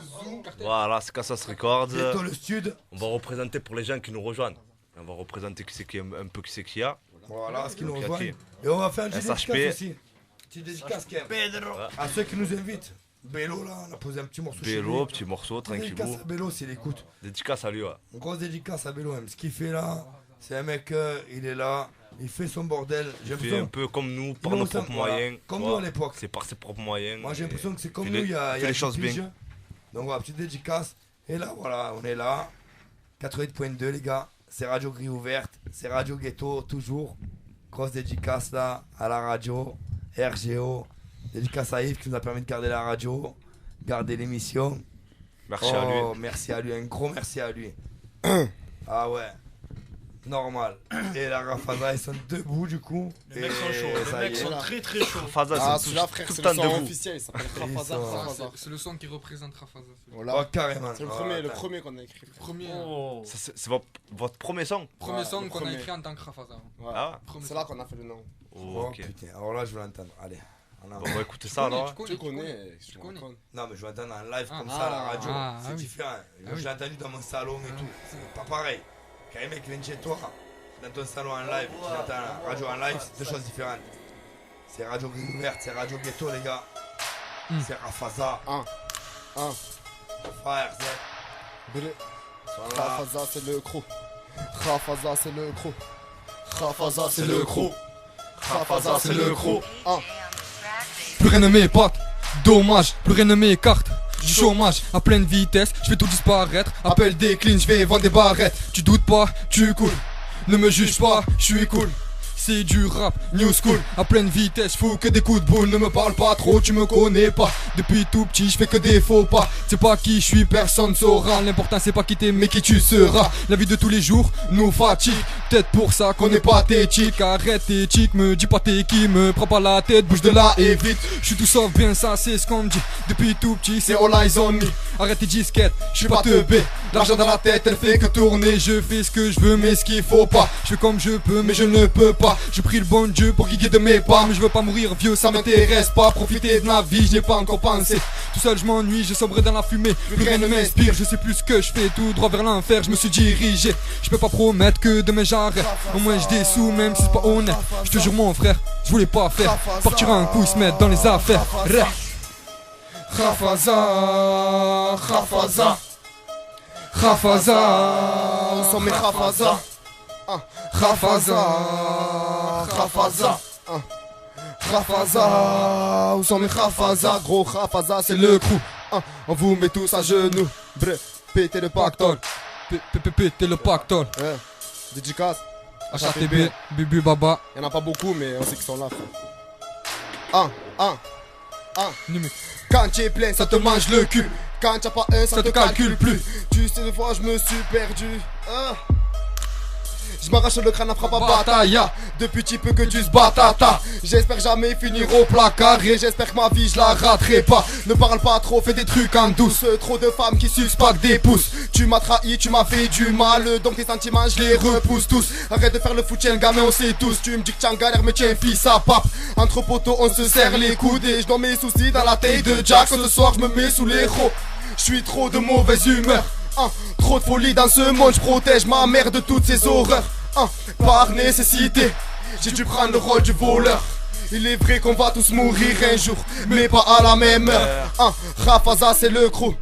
Voilà, c'est Cassos Records. Ghetto le Stud. On va représenter pour les gens qui nous rejoignent. On va représenter qui c'est qui un peu qui c'est qu'il y a. Voilà, ce qui nous rejoignent. Et on va faire un petit dédicace aussi. Petit dédicace quand même. À ceux qui nous invitent. Bello là, on a posé un petit morceau. Bello, petit morceau, tranquillou. Dédicace à Bello s'il écoute. Dédicace à lui, ouais. Une grosse dédicace à Bello, même. Ce qu'il fait là, c'est un mec, il est là, il fait son bordel. Il fait un peu comme nous, par nos propres moyens. Comme nous à l'époque. C'est par ses propres moyens. Moi j'ai l'impression que c'est comme nous, il y a les choses bien. Donc voilà, petite dédicace. Et là, voilà, on est là. 88.2 les gars. C'est Radio Gris Ouverte. C'est Radio Ghetto, toujours. Grosse dédicace là, à la radio. RGO. Dédicace à Yves qui nous a permis de garder la radio. Garder l'émission. Merci à lui. Merci à lui, un gros merci à lui. Ah ouais. Normal. Et la Rafaza, ils sont debout du coup. Les mecs sont chauds, les mecs sont très très chauds. Rafaza, Ah, c'est celui-là, frère, tout c'est le le temps son debout. officiel, il s'appelle Rafaza. C'est le son qui représente Rafaza. Voilà. Oh, carrément. C'est le premier qu'on a écrit. Premier. C'est votre premier son. Premier son qu'on a écrit en tant que Rafaza. Ah. C'est là qu'on a fait le nom. Oh Ok. putain, alors là je veux l'entendre. Allez. Bon, on va écouter ça alors. Tu connais. Non mais je veux l'entendre en live comme ça à la radio. C'est différent. Je l'ai entendu dans mon salon et tout. C'est pas pareil. Quand un mec vient de chez toi, dans ton salon en live, tu l'entends la radio en live, c'est deux choses différentes. C'est Radio Gris Ouverte, c'est Radio Ghetto les gars. C'est Rafaza. Frère Z. Rafaza, c'est le croc. Rafaza, c'est le croc. Rafaza, c'est le croc. Rafaza, c'est le croc. Plus rien ne m'épate, dommage, plus rien ne m'écarte. Du chômage à pleine vitesse, je vais tout disparaître. Appel décline, je vais vendre des barrettes. Tu doutes pas, tu coules. Ne me juge pas, je suis cool. C'est du rap, new school, à pleine vitesse, fous que des coups de boule. Ne me parle pas trop, tu me connais pas. Depuis tout petit, je fais que des faux pas. C'est pas qui je suis, personne saura. L'important c'est pas qui t'es, mais qui tu seras. La vie de tous les jours nous fatigue. peut-être pour ça qu'on est pathétique. Arrête tes tics, me dis pas t'es qui, me prends pas la tête, bouge de là et vite. Je suis tout sauf bien, ça c'est ce qu'on me dit. Depuis tout petit, c'est all eyes on me. Arrête tes disquettes, je suis pas teubé. L'argent dans la tête, elle fait que tourner. Je fais ce que je veux, mais ce qu'il faut pas. Je fais comme je peux, mais je ne peux pas. Je prie le bon Dieu pour qu'il guide mes pas. Mais je veux pas mourir vieux, ça m'intéresse pas. Profiter de ma vie, je n'ai pas encore pensé. Tout seul je m'ennuie, j'ai sombré dans la fumée. Plus rien ne m'inspire, je sais plus ce que je fais. Tout droit vers l'enfer, je me suis dirigé. Je peux pas promettre que demain j'arrête. Au moins j'ai des sous, même si c'est pas honnête. Je te jure mon frère, je voulais pas faire partir un coup, se mettre dans les affaires. Khafaza, Khafaza, Khafaza, on s'en met Khafaza, Khafaza, Khafaza, Khafaza, on s'en met Khafaza, gros Khafaza c'est le crew, on vous met tous à genoux, bref, pétez le pactole, pétez le pactole, dédicace, HATB, Bibu Baba, y'en a pas beaucoup mais on sait qu'ils sont là frère. Quand tu es plein, ça te mange le cul. Quand t'as pas un, ça te calcule plus. Tu sais, des fois, je me suis perdu. Je m'arrache le crâne à frappe à bataille. Depuis petit peu que tu se batata. J'espère jamais finir au placard. Et j'espère que ma vie je la raterai pas. Ne parle pas trop, fais des trucs en douce. Trop de femmes qui sucent pas que des pouces. Tu m'as trahi, tu m'as fait du mal. Donc tes sentiments je les repousse tous. Arrête de faire le foot, tiens gamin on sait tous. Tu me dis que t'es en galère mais tiens fils à pape. Entre potos on se serre les coudes. Et je dois mes soucis dans la taille de Jack. Ce soir je me mets sous les ros. Je suis trop de mauvaise humeur. Trop de folie dans ce monde, je protège ma mère de toutes ces horreurs. Par nécessité, j'ai dû prendre le rôle du voleur. Il est vrai qu'on va tous mourir un jour, mais pas à la même heure. Khafaza c'est le crew,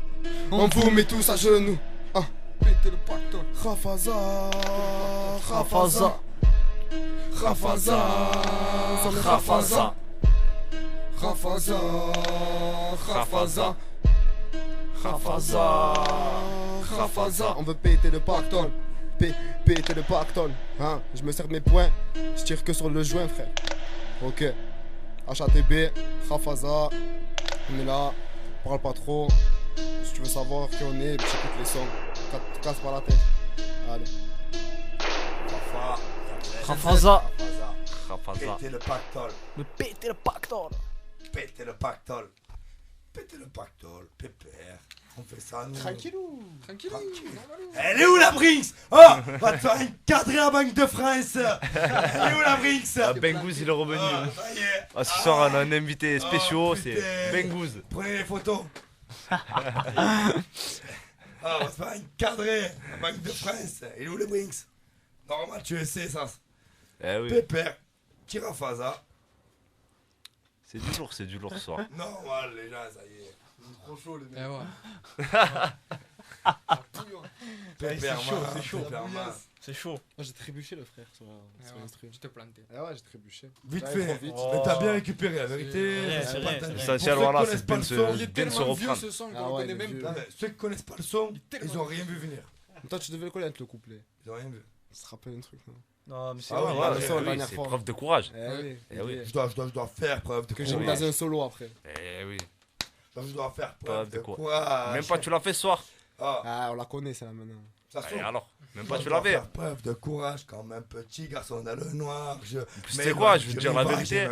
on vous met tous à genoux. Pétez le pactole. Khafaza, Khafaza, Khafaza, Khafaza, Khafaza, Khafaza, Khafaza, Khafaza. On veut péter le pactole, péter le pactole. Je me sers de mes poings, je tire que sur le joint frère. Ok, HATB, Khafaza, on est là, parle pas trop. Si tu veux savoir qui on est, j'écoute les sons. Casse pas la tête. Allez. Khafaza. Khafaza. Péter le pactole. Le péter le pactole. Péter le pactole. Péter le pactole. Pépère. On fait ça nous. Tranquillou. Elle est où la Brinks? Oh, va te faire encadrer à Banque de France. Elle est où la Brinks? Bengouz il est revenu. Ce soir on a un invité spécial, c'est Bengouz. Prenez les photos. On va se faire encadrer à Banque de France. Elle est où le Brinks? Normal tu le sais ça. Eh oui. Pépère. Khafaza. C'est du lourd ce soir. Normal les gens ça y est. Trop chaud les mecs. C'est chaud. C'est chaud. Moi j'ai trébuché le frère sur l'instru. Je t'ai planté. Ah ouais, j'ai trébuché. Vite fait. Mais t'as bien récupéré la vérité. L'essentiel voilà, c'est bien de se reprendre. Ce son qu'on connaît même plus. Ceux qui connaissent pas le son, ils ont rien vu venir. Toi tu devais le connaître le couplet. Ils ont rien vu. Ça se rappelle un truc non? Non mais c'est c'est preuve de courage. Eh oui. Je dois faire preuve de que courage. j'ai mis dans un solo après. Eh oui. Je dois faire preuve de courage. Même pas tu l'as fait ce soir. On la connaît celle-là maintenant. Et alors? Même pas tu l'as fait. Faire preuve de courage comme un petit garçon dans le noir. C'est quoi? Je veux dire la vérité.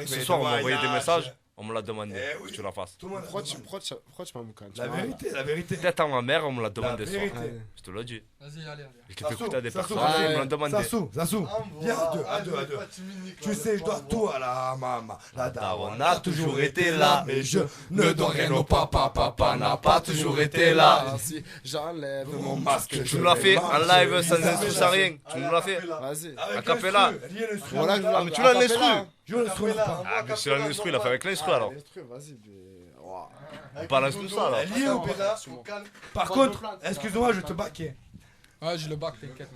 Ce soir on m'a envoyé des messages. On me l'a demandé que tu la fasses. Pourquoi tu m'as mouqué? La vérité. Peut-être à ma mère, on me l'a demandé ce soir. Je te l'ai dit. Vas-y, allez. Je t'ai fait écouter à des personnes, ils me l'ont demandé. Sassou, viens à deux. Tu sais, je dois tout à la maman. La daronne a toujours été là, mais je ne dois rien au papa. Papa n'a pas toujours été là. Si j'enlève mon masque, tu me l'as fait en live sans instru, sans rien. Tu me l'as fait. Vas-y. A cappella. Voilà, mais tu l'as l'instru. Je l'instru pas. Ah, mais c'est l'instru, il a fait avec l'instru alors. Vas-y, On balance tout ça alors. Par contre, excuse-moi, je te baquais. Ouais, je le back, t'inquiète.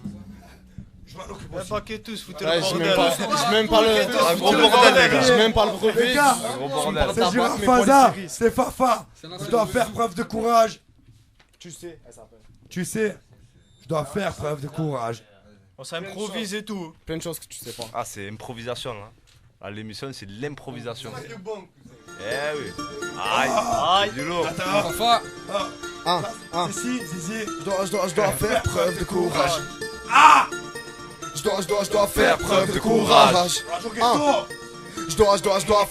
Je m'en occupe aussi. Paquet tous, foutez le bordel. J'ai même pas le. Un gros bordel, les gars. J'ai même pas le brevet. Les gars, c'est Khafaza, c'est Fafa. Je dois faire preuve de courage. Tu sais, elle s'appelle. Tu sais, je dois faire preuve de courage. On s'improvise et tout. Plein de choses que tu sais pas. Ah, c'est improvisation. Hein. L'émission, c'est de l'improvisation. Eh oui. Aïe, du lourd. Fafa. Si. Je dois faire preuve de courage. je dois faire preuve de courage. Je dois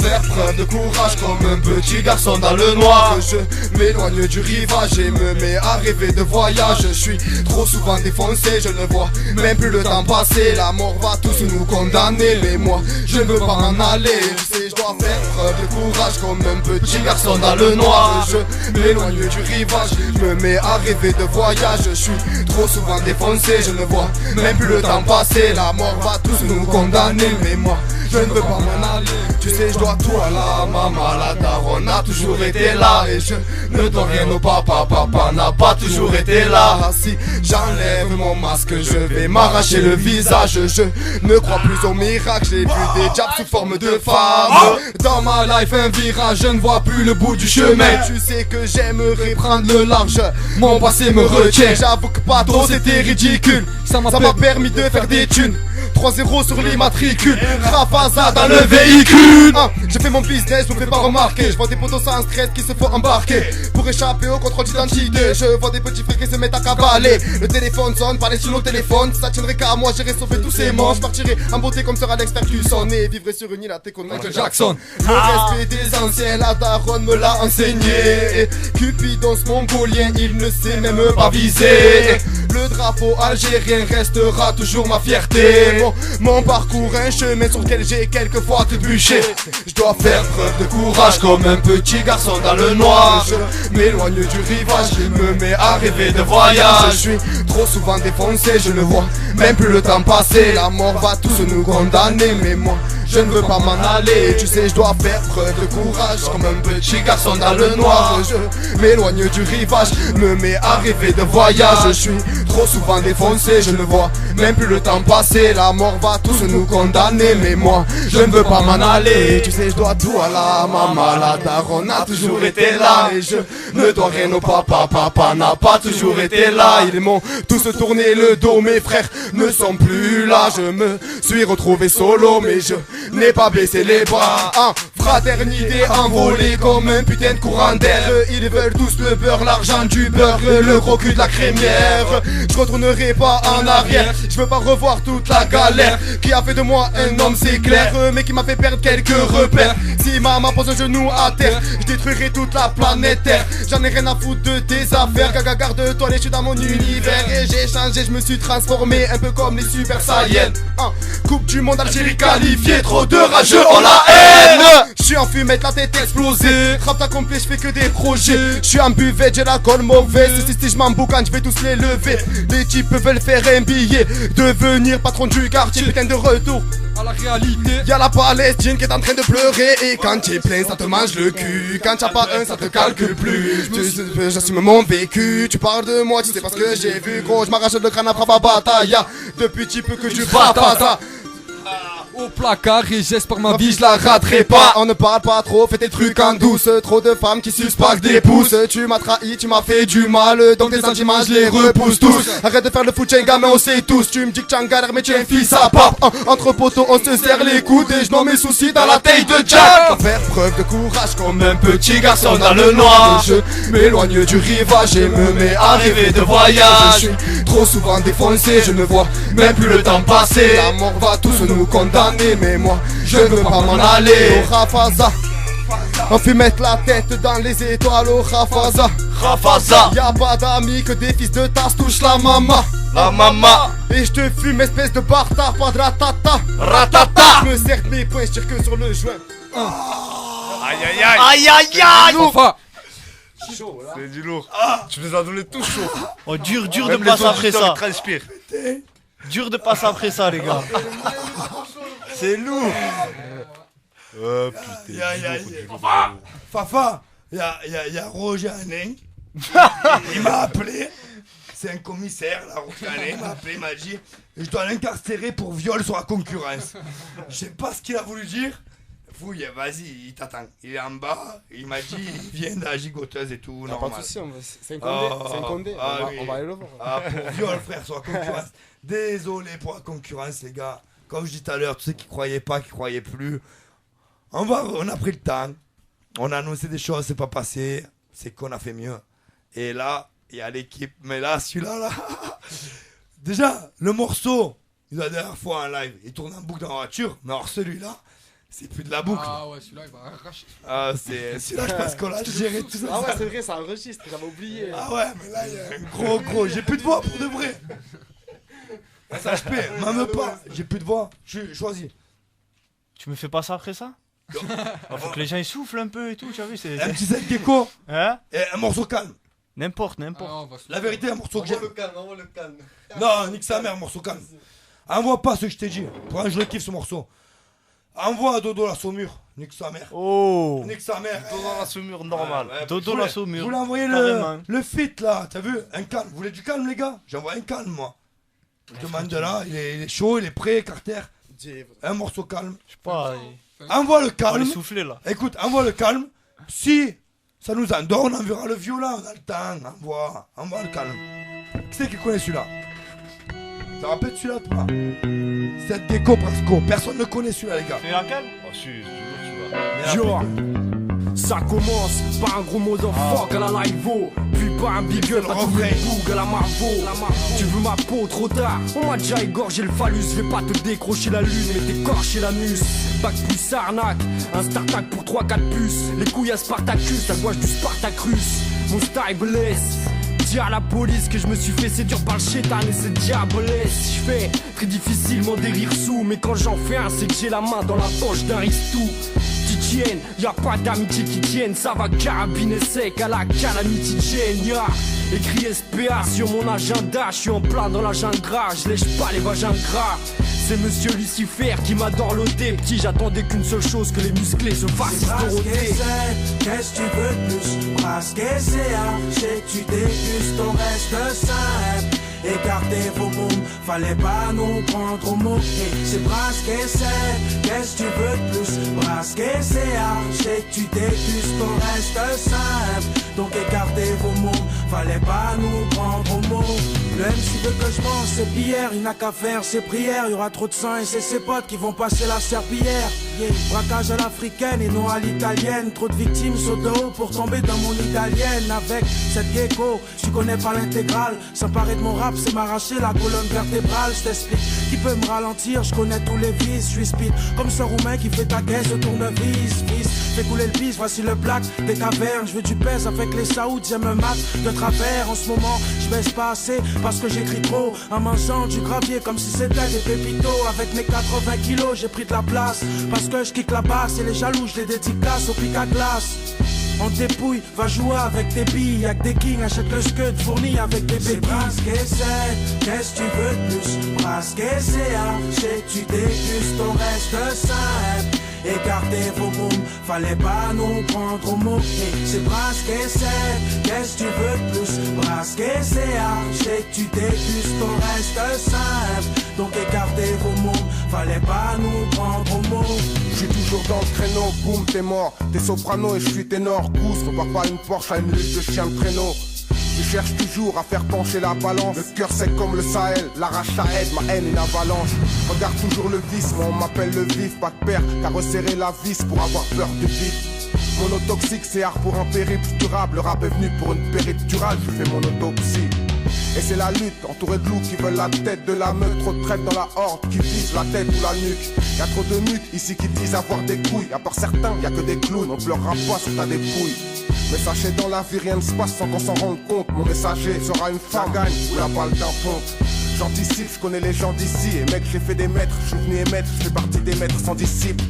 faire preuve de courage comme un petit garçon dans le noir. Je m'éloigne du rivage et me mets à rêver de voyage. Je suis trop souvent défoncé, je ne vois même plus le temps passer. La mort va tous nous condamner, mais moi je ne veux pas m'en aller. Je sais, je dois faire preuve de courage comme un petit garçon dans le noir. Je m'éloigne du rivage, je me mets à rêver de voyage. Je suis trop souvent défoncé, je ne vois même plus le temps passer. La mort va tous nous condamner, mais moi je ne veux pas m'en aller. Tu sais, je dois tout à la maman, la daronne a toujours été là. Et je ne dois rien au papa, papa n'a pas toujours été là. Si j'enlève mon masque, je vais m'arracher le visage. Je ne crois plus au miracle, j'ai vu des diables sous forme de femmes. Dans ma life, un virage, je ne vois plus le bout du chemin. Tu sais que j'aimerais prendre le large, mon passé me retient. J'avoue que pas trop, c'était ridicule. Ça m'a permis de faire des thunes. 3-0 sur l'immatricule, Rafaza dans le véhicule. Je fais mon business, je me fais pas remarquer. Je vois des potos sans stress qui se font embarquer pour échapper au contrôle d'identité. Je vois des petits frères qui se mettent à cabaler. Le téléphone sonne, parler sur le téléphone. Ça tiendrait qu'à moi, j'irai sauver tous ces morts. Je partirai en beauté comme Sir Alex Ferguson et vivrai sur une île à thé comme Michael Jackson. Le respect des anciens, la daronne me l'a enseigné. Cupidon ce mongolien, il ne sait même pas viser. Le drapeau algérien restera toujours ma fierté. Mon parcours, un chemin sur lequel j'ai quelquefois trébuché. Je dois faire preuve de courage comme un petit garçon dans le noir. Je m'éloigne du rivage, je me mets à rêver de voyage. Je suis trop souvent défoncé, je ne vois même plus le temps passer. La mort va tous nous condamner, mais moi je ne veux pas m'en aller. Tu sais, je dois faire preuve de courage comme un petit garçon dans le noir. Je m'éloigne du rivage, me mets à rêver de voyage. Je suis trop souvent défoncé, je ne vois même plus le temps passer. La mort va tous nous condamner, mais moi je ne veux pas m'en aller. Tu sais, je dois tout à la maman, la daronne a toujours été là. Et je ne dois rien au papa, papa n'a pas toujours été là. Ils m'ont tous tourné le dos, mes frères ne sont plus là. Je me suis retrouvé solo, mais je n'ai pas baissé les bras. Fraternité envolée comme un putain de courant d'air. Ils veulent tous le beurre, l'argent du beurre, le gros cul de la crémière. Je retournerai pas en arrière, je veux pas revoir toute la galère qui a fait de moi un homme, c'est clair, mais qui m'a fait perdre quelques repères. Si maman pose un genou à terre, je détruirai toute la planète Terre. J'en ai rien à foutre de tes affaires, gaga garde-toi, je suis dans mon univers. Et j'ai changé, je me suis transformé un peu comme les Super Saiyans. Coupe du monde Algérie qualifiée, trop de rageux ont la haine. Je suis en fumette, la tête explosée. Rap accompli, je fais que des projets. Je suis en buvette, j'ai la colle mauvaise. Si je m'emboucane, je vais tous les lever. Les types veulent faire un billet, devenir patron du quartier. Putain de retour à la réalité. Y'a la Palestine qui est en train de pleurer. Et quand t'es plein, ça te mange le cul. Quand t'as pas un, ça te calcule plus. J'assume mon vécu. Tu parles de moi, tu sais pas ce que j'ai vu. Gros, je m'arrache le crâne après ma bataille. Depuis petit peu que tu frappes ça. Au placard et j'espère ma vie je la raterai pas. On ne parle pas trop, fais tes trucs en douce. Trop de femmes qui suspectent des pouces. Tu m'as trahi, tu m'as fait du mal. Donc tes sentiments je les repousse tous. Arrête de faire le foot, t'es un gamin, on sait tous. Tu me dis que t'es en galère mais tu es un fils à pape. Entre potos on se serre les coudes. Et je nomme mes soucis dans la taille de Jack. Faire preuve de courage comme un petit garçon dans le noir. Je m'éloigne du rivage et me mets à rêver de voyage. Je suis trop souvent défoncé, je ne vois même plus le temps passer. La mort va tous nous condamner, mais moi je veux pas m'en aller. Au Rafaza, on fait mettre la tête dans les étoiles. Au Rafaza, Rafaza, y'a pas d'amis que des fils de tasse touchent la mama. La mama. Et je te fume espèce de bâtard, pas de ratata. Ratata. Je me serre mes poings, je tire que sur le joint. Aïe aïe aïe. Aïe aïe aïe. Chaud là. C'est du lourd. Tu nous as donné tout chaud. Oh dur de passer après ça. Transpire. Dur de passer après ça les gars. C'est lourd. Oh putain. Fafa, il y a Roger Hanin. Il m'a appelé. C'est un commissaire, là, Roger Hanin. Il m'a appelé, il m'a dit je dois l'incarcérer pour viol sur la concurrence. Je sais pas ce qu'il a voulu dire. Fouille, vas-y, il t'attend. Il est en bas, il m'a dit il vient de la gigoteuse et tout. Pas de soucis, c'est un condé. C'est un condé. On va aller le voir. Pour viol, frère, sur la concurrence. Désolé pour la concurrence, les gars. Comme je dis tout à l'heure, tous ceux qui croyaient pas, qui croyaient plus, on a pris le temps. On a annoncé des choses, c'est pas passé. C'est qu'on a fait mieux. Et là, il y a l'équipe. Mais là, celui-là, là. Déjà, le morceau, La dernière fois en live, il tourne en boucle dans la voiture, mais alors celui-là, c'est plus de la boucle. Ah ouais, celui-là, il va arracher. Ah, c'est celui-là, je pense qu'on l'a géré tout ça. Ah ouais, c'est vrai, ça enregistre, j'avais oublié. Ah ouais, mais là, il y a un gros, j'ai plus de voix pour de vrai. SHP, même pas, j'ai plus de voix, je choisis. Tu me fais pas ça après ça? Faut que les gens ils soufflent un peu et tout, tu as vu, c'est... Un petit set gecko. Hein? Et un morceau calme. N'importe. La vérité, un morceau que j'aime. Envoie le calme. Non, nique sa mère, morceau calme. Envoie pas ce que je t'ai dit. Pour un je le kiffe ce morceau. Envoie à Dodo la Saumure. Nique sa mère. Oh. Nique sa mère. Dodo la Saumure, normal. Ouais, Dodo la Saumure. Je voulais envoyer le feat là, t'as vu? Un calme. Vous voulez du calme, les gars? J'envoie un calme, moi. Je demande de là, il est chaud, il est prêt, Carter. Un morceau calme. Je sais pas. Envoie le calme. On est soufflé là. Écoute, envoie le calme. Si ça nous endort, on enverra le violon. On a le temps. Envoie le calme. Qui c'est qui connaît celui-là? Ça rappelle celui-là, toi? Cette déco Brasco. Personne ne connaît celui-là, les gars. C'est laquelle? Oh, si, c'est Yo, ça commence par un gros mot de fuck à la live, puis par un big up à tous mes bougs à la Marvo. Tu veux ma peau trop tard? On m'a déjà égorgé le phallus, je vais pas te décrocher la lune, mais t'écorcher l'anus. Bac plus arnaque, un startac pour 3-4 puces. Les couilles à Spartacus, la gouache du Spartacus. Mon style blesse. Dis à la police que je me suis fait séduire par le chétan et c'est diabolesque. Je fais très difficilement des rires sous, mais quand j'en fais un, c'est que j'ai la main dans la poche d'un ristou. Tienne, y'a pas d'amitié qui tienne, ça va carabiner sec à la calamity Jane, y'a écrit SPA sur mon agenda, je suis en plein dans la jungle gras, je lèche pas les vagins gras. C'est monsieur Lucifer qui m'a dorloté, petit j'attendais qu'une seule chose, que les musclés se fassent doroter. Qu'est-ce que tu veux de plus? Brasquer CA, j'ai tu dégustes ton reste simple. Écartez vos mômes, fallait pas nous prendre au mot. Et c'est brasquer c'est, qu'est-ce que tu veux de plus? Brasquer CA, j'ai tu dégustes ton reste simple. Donc écartez vos mômes, fallait pas nous prendre au mot. Le MC veut que je mange ses bières, il n'a qu'à faire ses prières. Y'aura trop de sang et c'est ses potes qui vont passer la serpillière. Braquage à l'africaine et non à l'italienne. Trop de victimes sur de haut pour tomber dans mon italienne. Avec cette gecko, tu connais pas l'intégrale. S'emparer de mon rap, c'est m'arracher la colonne vertébrale. Je t'explique, qui peut me ralentir, je connais tous les vices. Je suis speed, comme ce roumain qui fait ta caisse de tournevis. Fils, fais couler le pisse, voici le black des cavernes. Je veux du pèse avec les Saouds, j'aime me mat de travers. En ce moment, je baisse pas assez parce que j'écris trop. En mangeant du gravier comme si c'était des pépitos. Avec mes 80 kilos, j'ai pris de la place. Parce que je kick la basse et les jaloux, je les dédicace au pic à glace. On dépouille, va jouer avec tes billes. Y'a que des kings, achète le scud fourni avec des béquilles. Brasquer c'est, qu'est-ce que tu veux de plus? Brasquer c'est, j'ai tu dégustes ton reste simple. Écartez vos mômes, fallait pas nous prendre au mot. Et c'est brasquer c'est, qu'est-ce que tu veux de plus? Brasquer c'est, j'ai tu dégustes ton reste simple. Donc écartez vos mômes, fallait pas nous prendre au mot. Je suis toujours dans le créneau, boum t'es mort. T'es soprano et je suis ténor, pousse. Repars pas une Porsche à une lutte de chien de traîneau. Je cherche toujours à faire pencher la balance. Le cœur sec comme le Sahel, l'arrache ça aide, ma haine une avalanche. Regarde toujours le vice, moi on m'appelle le vif. Pas de père, t'as resserré la vis pour avoir peur du vide. Monotoxique c'est art pour un périple durable. Le rap est venu pour une péridurale, je fais mon autopsie. Et c'est la lutte, entouré de loups qui veulent la tête de la meute. Trop de traîtres dans la horde qui visent la tête ou la nuque. Y'a trop de nuques ici qui disent avoir des couilles. À part certains, y'a que des clowns, on pleurera pas sur ta dépouille. Mais sachez dans la vie rien ne se passe sans qu'on s'en rende compte. Mon messager sera une femme, gagne ou la balle d'un ponte. J'anticipe, je connais les gens d'ici. Et mec j'ai fait des maîtres, je suis venu émettre. Je fais partie des maîtres sans disciples.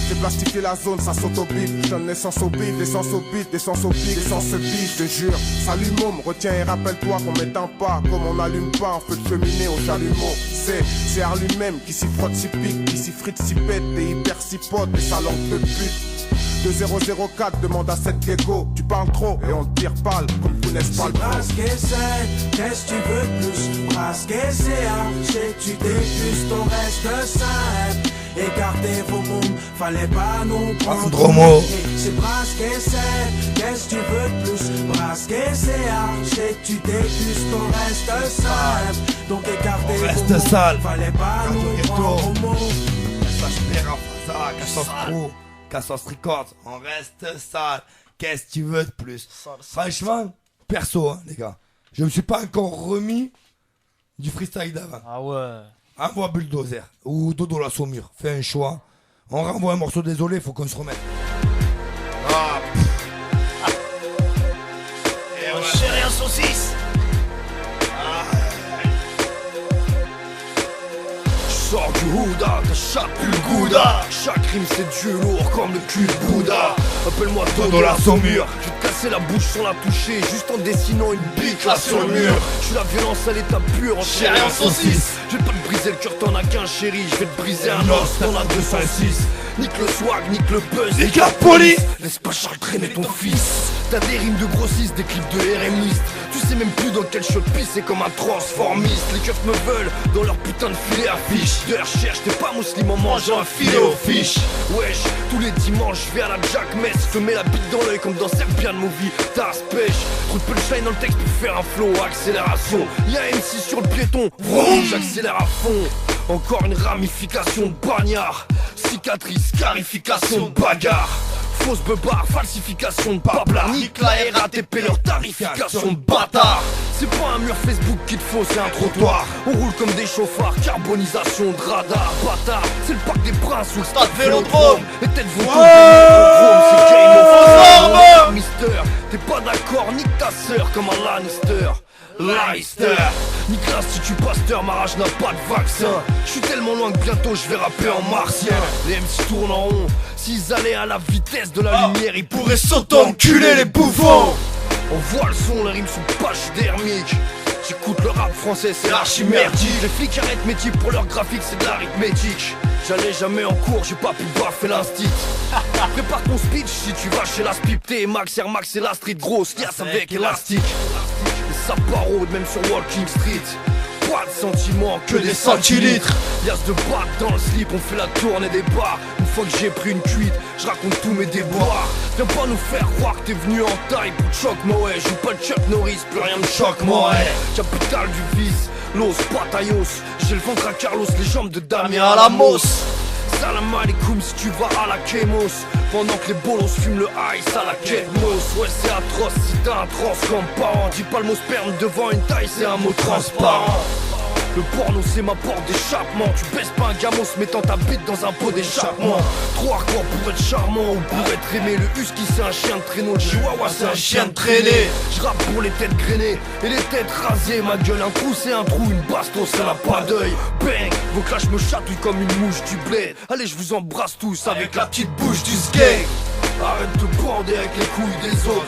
J'ai plastifié la zone, ça s'auto-bip. Je donne naissance au bif, l'essence au bif, l'essence au pic, l'essence se bif, je te jure. Salut môme, retiens et rappelle-toi qu'on m'éteint pas. Comme on n'allume pas un feu de cheminée au chalumeau. C'est Art lui-même qui s'y frotte, s'y pique, qui s'y frite, s'y pète. Et hyper s'y pote, et sa langue de pute. 2004 demande à cette gecko. Tu parles trop et on te tire pâle comme tu n'es pas le brasquer c'est, qu'est-ce que tu veux de plus? Brasquer c'est, j'ai tu dégustes ton reste simple. Écartez vos mômes, fallait pas nous prendre au mot. C'est brasquer c'est, qu'est-ce que tu veux de plus? Brasquer c'est, j'ai tu dégustes ton reste simple. Donc écartez vos mômes, fallait pas nous prendre au mot. Cassos Records, on reste sale. Qu'est-ce que tu veux de plus? Franchement, perso, hein, les gars, je me suis pas encore remis du freestyle d'avant. Ah ouais. envoie Bulldozer ou Dodo la Saumure. Fais un choix. On renvoie un morceau désolé, faut qu'on se remette. Ah, Et on chérie en saucisse. Sors du Houda, ta chatte pue le Gouda. Chaque rime c'est Dieu lourd comme le cul de Bouddha. Appelle-moi Dodo la Saumure. Je vais te casser la bouche sans la toucher, juste en dessinant une bite là sur le mur. Je suis la violence à l'état pur, en chair et en saucisse. Je vais pas te briser le cœur, t'en as qu'un chéri. Je vais te briser un os, t'en as 206. Nique le swag, nique le buzz, nique la police. Laisse pas Charles traîner ton fils. T'as des rimes de grossistes, des clips de RMistes. Tu sais même plus dans quel shot pisser comme un transformiste. Les keufs me veulent dans leur putain de filet à fiche. De recherche, t'es pas musulman en mangeant un filet aux fiches. Wesh, tous les dimanches je vais à la Jack Mess. Je te mets la bite dans l'œil comme dans Serbian Movie. Tasse pêche, trop de punchline dans le texte pour faire un flow. Accélération, y'a MC sur le piéton. Vroom, j'accélère à fond. Encore une ramification de bagnard. Cicatrice, scarification de bagarre. Fausse beubare, falsification de pablard. Nique la RATP, leur tarification de bâtard. C'est pas un mur Facebook qu'il te faut, c'est un trottoir. On roule comme des chauffards, carbonisation de radar. Bâtard, c'est le parc des princes ou le stade Vélodrome. Les têtes vont tomber, c'est Game of Thrones. Mister, t'es pas d'accord, nique ta sœur comme un Lannister. Leicester, nique l'Institut Pasteur, ma rage n'a pas de vaccin. Je suis tellement loin que bientôt je vais rapper en martien. Les MC tournent en rond, s'ils allaient à la vitesse de la lumière, ils pourraient s'auto-enculer les bouffons. On voit le son, les rimes sont pachydermiques. J'écoute le rap français, c'est archi merdique. Les flics arrêtent métier pour leur graphique, c'est de l'arithmétique. J'allais jamais en cours, j'ai pas pu baffer l'instit. Prépare ton speech si tu vas chez la Spipté. Max, Air Max et la street, grosse liasse avec élastique. Ça parode même sur Walking Street. Pas de sentiments, que des centilitres. Liasse de batte dans le slip, on fait la tournée des bars. Une fois que j'ai pris une cuite, je raconte tous mes déboires. Viens pas nous faire croire que t'es venu en taille pour choc moi. Je joue pas le Chuck Norris, plus rien me choque moi. Capital du vice, Los Patayos. J'ai le ventre à Carlos, les jambes de Damien à la Mos. Salam alaikum si tu vas à la Kémos. Pendant que les bolos fument le ice à la Ketmos. Ouais c'est atroce si t'as un trans comme parent. Dis pas le mot sperme devant une taille, c'est un mot transparent. Le porno c'est ma porte d'échappement. Tu baisses pas un gamos mettant ta bite dans un pot d'échappement. Trop hardcore pour être charmant ou pour être aimé. Le husky c'est un chien de traîneau, le chihuahua c'est un chien de traînée. Je rappe pour les têtes grainées et les têtes rasées. Ma gueule un trou c'est un trou, une bastos ça n'a pas d'œil. Bang, vos clashs me chatouillent comme une mouche du bled. Allez je vous embrasse tous avec la petite bouche du skate. Arrête de bander avec les couilles des autres.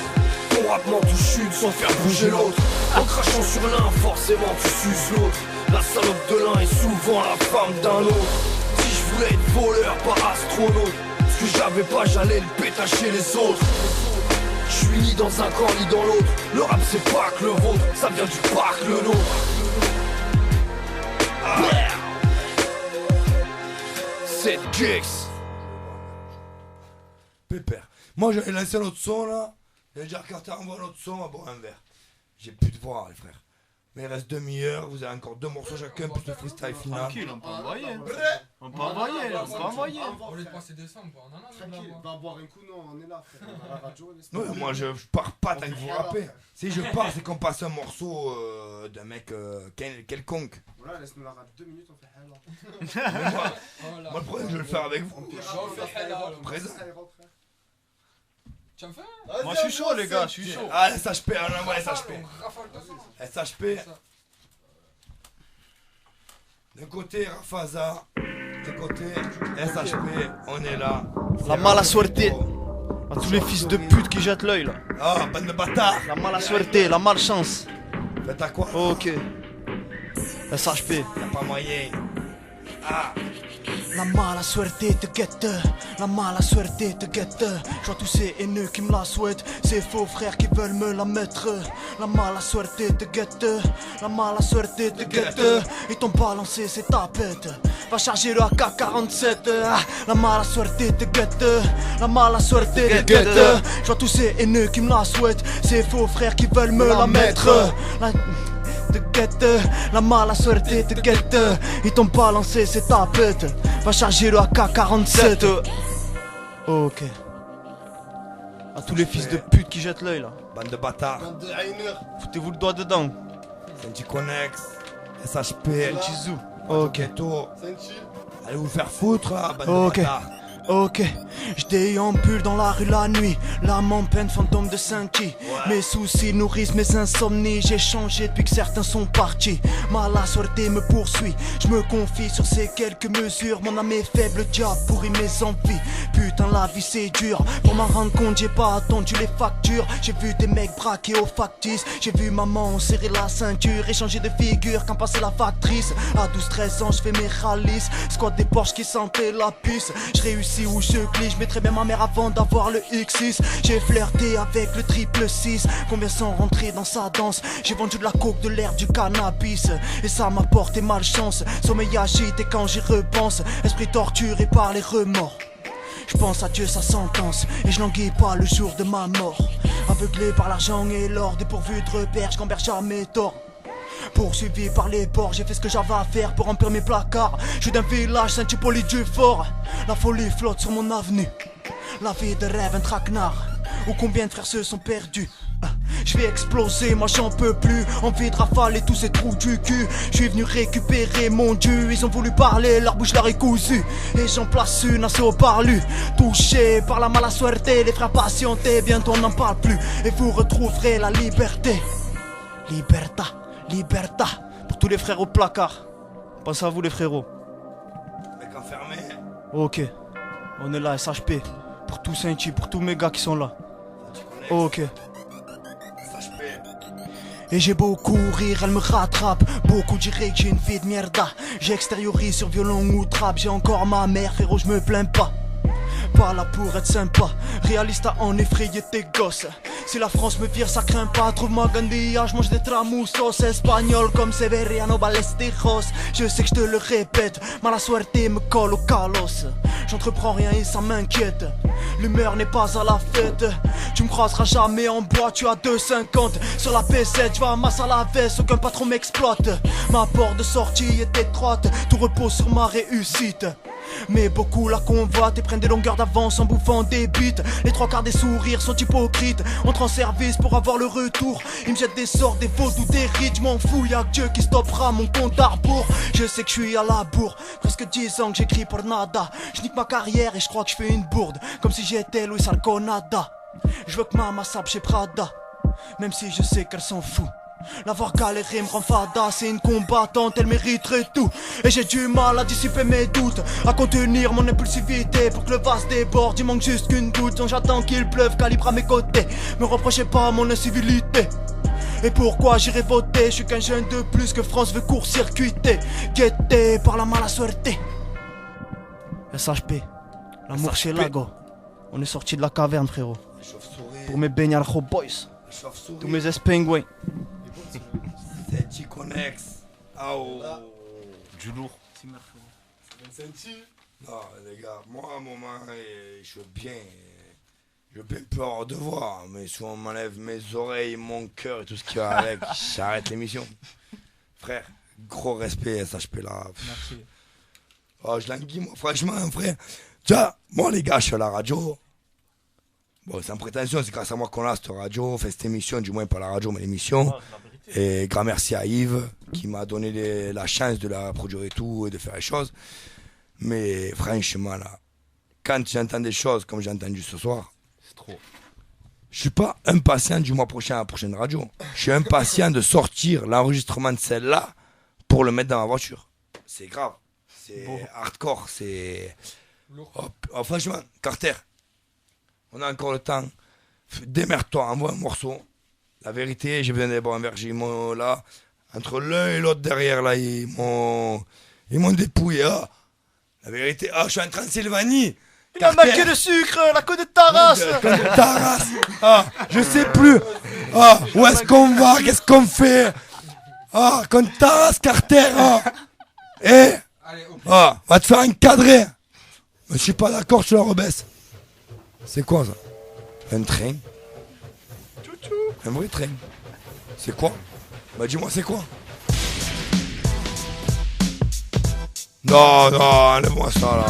Ton rappement tu chutes sans faire bouger l'autre. En crachant sur l'un forcément tu suces l'autre. La salope de l'un est souvent la femme d'un autre. Si je voulais être voleur, pas astronaute. Ce que j'avais pas, j'allais le pétacher les autres. Je suis ni dans un camp ni dans l'autre. Le rap c'est pas que le vôtre, ça vient du parc le nôtre. C'est Gex. Pépère. Moi j'avais lancé un autre son là. J'ai dit Carter envoie un autre son à boire un verre. J'ai plus de voix les frères. Mais il reste demi-heure, vous avez encore 2 morceaux chacun plus le freestyle final. Tranquille, on peut envoyer. On peut envoyer, on peut envoyer. On les passer décembre, on en a. Tranquille, va boire un coup, non, on est là, frère. On a la radio, Non, moi je pars pas tant que vous rappez. Si je pars, c'est qu'on passe un morceau d'un mec quelconque. Voilà, laisse-nous la radio 2 minutes, on fait hello. Moi le problème, je vais le faire avec vous. Présent. Tu en fais? Moi je suis chaud les gars, je suis chaud. Ah SHP, on envoie SHP. SHP. D'un côté Rafaza, d'un côté SHP, on est là. La mala suerte à tous les fils de pute qui jettent l'œil là. Ah, bande de bâtards. La mala suerte, la malchance. Faites à quoi? Ok. SHP. Y'a pas moyen. Ah. La mala suerte te guette, la mala suerte te guette. Je vois tous ces haineux qui me la souhaitent, ces faux frères qui veulent me la mettre. La mala suerte te guette, la mala suerte te guette. Ils t'ont balancé, c'est ta pète. Va charger le AK-47. La mala suerte te guette, la mala suerte te guette. Je vois tous ces haineux qui me la souhaitent, ces faux frères qui veulent me la mettre. Te guette, la mala suerte te guette. Ils t'ont balancé, c'est ta pète. Va charger le AK-47. Ok. À tous les fils de pute qui jettent l'œil là. Bande de bâtards. Bande de haineurs. Foutez-vous le doigt dedans. Senti Connex, SHP, Chizou. Ok. Allez vous faire foutre là, bande de Ok. bâtards. Ok, je déambule dans la rue la nuit, l'âme en peine, fantôme de Saint-Qui. Mes soucis nourrissent mes insomnies, j'ai changé depuis que certains sont partis. Ma sortie me poursuit, je me confie sur ces quelques mesures. Mon âme est faible, diable pourrit mes envies. Putain, la vie c'est dur, pour m'en rendre compte, j'ai pas attendu les factures. J'ai vu des mecs braqués au factice, j'ai vu maman serrer la ceinture et changer de figure quand passait la factrice. À 12-13 ans, je fais mes rallies, squat des Porsche qui sentaient la pisse. Je réussis où je glisse, je mettrais bien ma mère avant d'avoir le X6. J'ai flirté avec le 666, combien sont rentrés dans sa danse. J'ai vendu de la coke, de l'air, du cannabis, et ça m'a porté malchance. Sommeil agité quand j'y repense, esprit torturé par les remords. Je pense à Dieu, sa sentence, et je n'enguille pas le jour de ma mort. Aveuglé par l'argent et l'or, dépourvu de repères, je gamberge jamais tort. Poursuivi par les porcs, j'ai fait ce que j'avais à faire pour remplir mes placards. Je suis d'un village Saint-Hippolyte du Fort. La folie flotte sur mon avenue, la vie de rêve un traquenard, où combien de frères se sont perdus. Je vais exploser, moi j'en peux plus. Envie de rafaler tous ces trous du cul. Je suis venu récupérer mon dû. Ils ont voulu parler, leur bouche leur est cousue, et j'en place une à ce parlu. Touché par la mala suerte, les frères patientés, bientôt on n'en parle plus. Et vous retrouverez la liberté. Liberta, liberta. Pour tous les frères au placard, pensez à vous les frérots. Mec enfermé. Ok, on est là, SHP. Pour tous Saint-Chi, pour tous mes gars qui sont là. Ok. Et j'ai beau courir, elle me rattrape. Beaucoup diraient que j'ai une vie de mierda. J'extériorise sur violon ou trappe. J'ai encore ma mère, frérot, je me plains pas. Pas là pour être sympa, réaliste à en effrayer tes gosses. Si la France me vire, ça craint pas. Trouve-moi Gandía, je mange des tramusos. Espagnol comme Severiano Ballesteros. Je sais que je te le répète, mala suerte me colle au calos. J'entreprends rien et ça m'inquiète. L'humeur n'est pas à la fête. Tu me croiseras jamais en bois, tu as 2,50. Sur la P7, je vais à masse à la veste, aucun patron m'exploite. Ma porte de sortie est étroite, tout repose sur ma réussite. Mais beaucoup la convoitent et prennent des longueurs d'avance en bouffant des bites. Les trois quarts des sourires sont hypocrites, entrent en service pour avoir le retour. Ils me jettent des sorts, des vaudous, des rides. Je m'en fous, y'a que Dieu qui stoppera mon compte à rebours. Je sais que je suis à la bourre, presque 10 ans que j'écris pour nada. Je nique ma carrière et je crois que je fais une bourde, comme si j'étais Luis Alconada. Je veux que ma sape chez Prada, même si je sais qu'elle s'en fout. L'avoir galéré me rend fada, c'est une combattante, elle mériterait tout. Et j'ai du mal à dissiper mes doutes, à contenir mon impulsivité pour que le vase déborde. Il manque juste qu'une goutte, donc j'attends qu'il pleuve, calibre à mes côtés. Me reprochez pas mon incivilité. Et pourquoi j'irai voter? Je suis qu'un jeune de plus que France veut court-circuiter, guetté par la mala suerte. SHP, l'amour chez Lago. On est sorti de la caverne, frérot. Pour mes Benyarjo Boys, tous mes espingouins. C'est Chiconex. Oh. Du lourd. Non, les gars, moi à un moment, je veux bien plus avoir de voix, mais si on m'enlève mes oreilles, mon cœur et tout ce qui va avec, j'arrête l'émission. Frère, gros respect à SHP là. Merci. Oh, je languis, moi, franchement, frère. Tu vois, moi les gars, je suis à la radio. Bon, sans prétention, c'est grâce à moi qu'on a cette radio, fait cette émission, du moins pas la radio, mais l'émission. Et grand merci à Yves, qui m'a donné la chance de la produire et tout, et de faire les choses. Mais franchement, là, quand j'entends des choses comme j'ai entendu ce soir, c'est trop. Je suis pas impatient du mois prochain à la prochaine radio. Je suis impatient de sortir l'enregistrement de celle-là pour le mettre dans ma voiture. C'est grave, c'est hardcore, c'est... Oh, franchement, Carter, on a encore le temps. Démerde-toi, envoie un morceau. La vérité, j'ai besoin d'avoir un verger. Là, entre l'un et l'autre derrière, là, ils m'ont dépouillé. Ah. La vérité, je suis en Transylvanie. Il a manqué de sucre, la queue de Taras. Je sais plus. Où est-ce qu'on va? Qu'est-ce qu'on fait? Contre Taras, Carter. Va te faire encadrer. Mais je suis pas d'accord, je te la rebaisse. C'est quoi ça? Un train? Un vrai train. C'est quoi? Bah dis-moi c'est quoi? Non, enlève-moi ça là.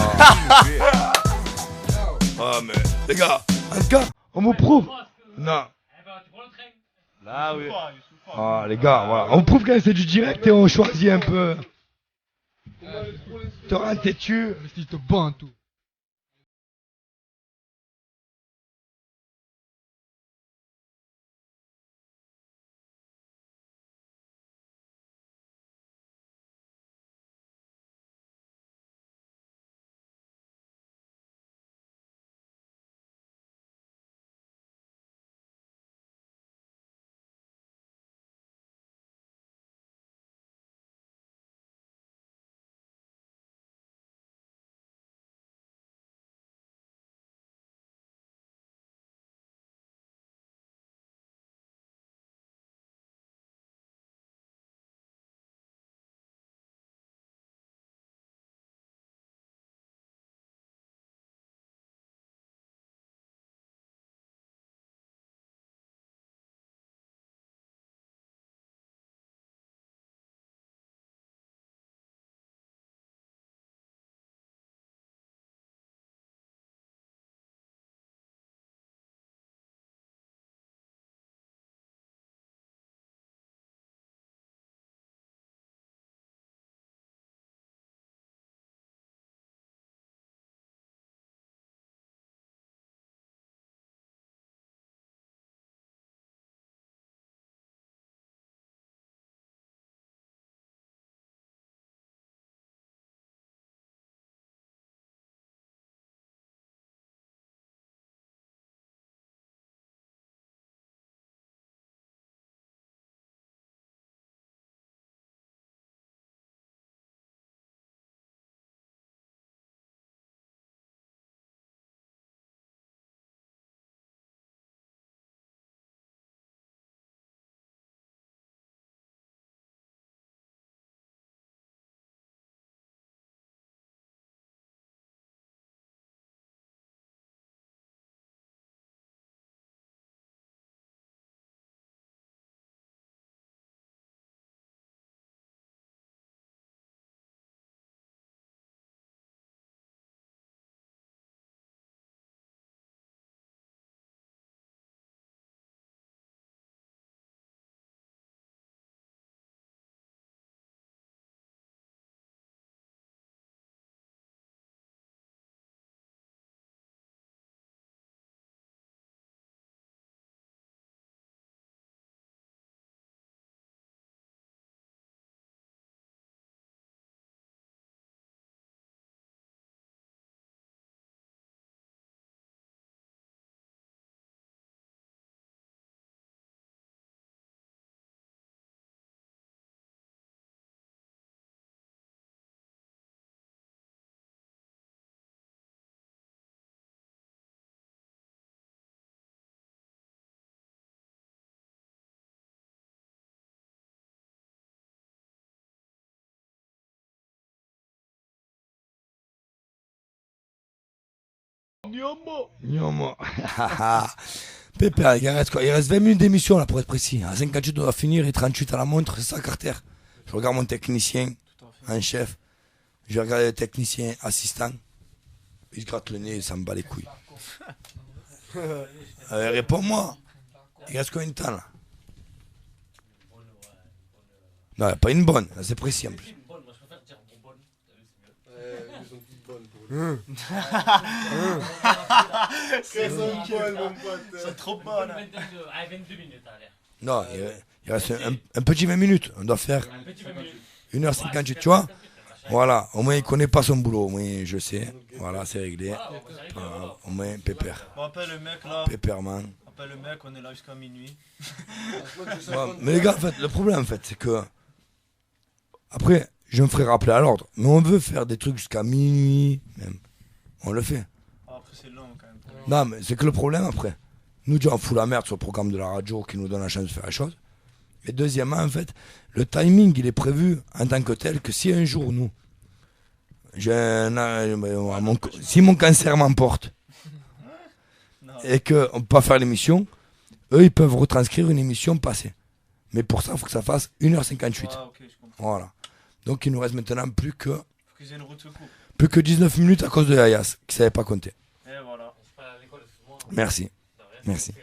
Mais les gars, en tout cas, on me prouve. Non. Là oui. Les gars, voilà. On prouve quand c'est du direct et on choisit un peu. T'auras un têtu. Si te bats tout. Gnomo. Pépère, il reste quoi? Il reste 20 minutes d'émission là pour être précis. À 58 on doit finir et 38 à la montre, c'est ça Carter? Je regarde mon technicien en chef. Je regarde le technicien assistant. Il se gratte le nez, ça me bat les couilles. Réponds-moi. Il reste combien de temps là? Non, il n'y a pas une bonne, là, c'est précis en plus. C'est trop bon. 22 minutes, allez. Non, il reste un petit 20 minutes. On doit faire 1h58, tu vois? Voilà, au moins il connaît pas son boulot, au moins je sais. Voilà, c'est réglé. Au moins, pépère. On appelle le mec là. Pépèrman. On appelle le mec, on est là jusqu'à minuit. Ouais, mais les gars, en fait, le problème, en fait, c'est que. Après, je me ferai rappeler à l'ordre. Mais on veut faire des trucs jusqu'à minuit, même. On le fait. Après, c'est long quand même. Non, mais c'est que le problème, après. Nous, on fout la merde sur le programme de la radio qui nous donne la chance de faire les choses. Et deuxièmement, en fait, le timing, il est prévu en tant que tel que si un jour, nous, si mon cancer m'emporte et qu'on ne peut pas faire l'émission, eux, ils peuvent retranscrire une émission passée. Mais pour ça, il faut que ça fasse 1h58. Ah, okay, voilà. Donc, il nous reste maintenant plus que 19 19 minutes à cause de Ayas, qui ne savait pas compter. Et voilà. Merci. Merci.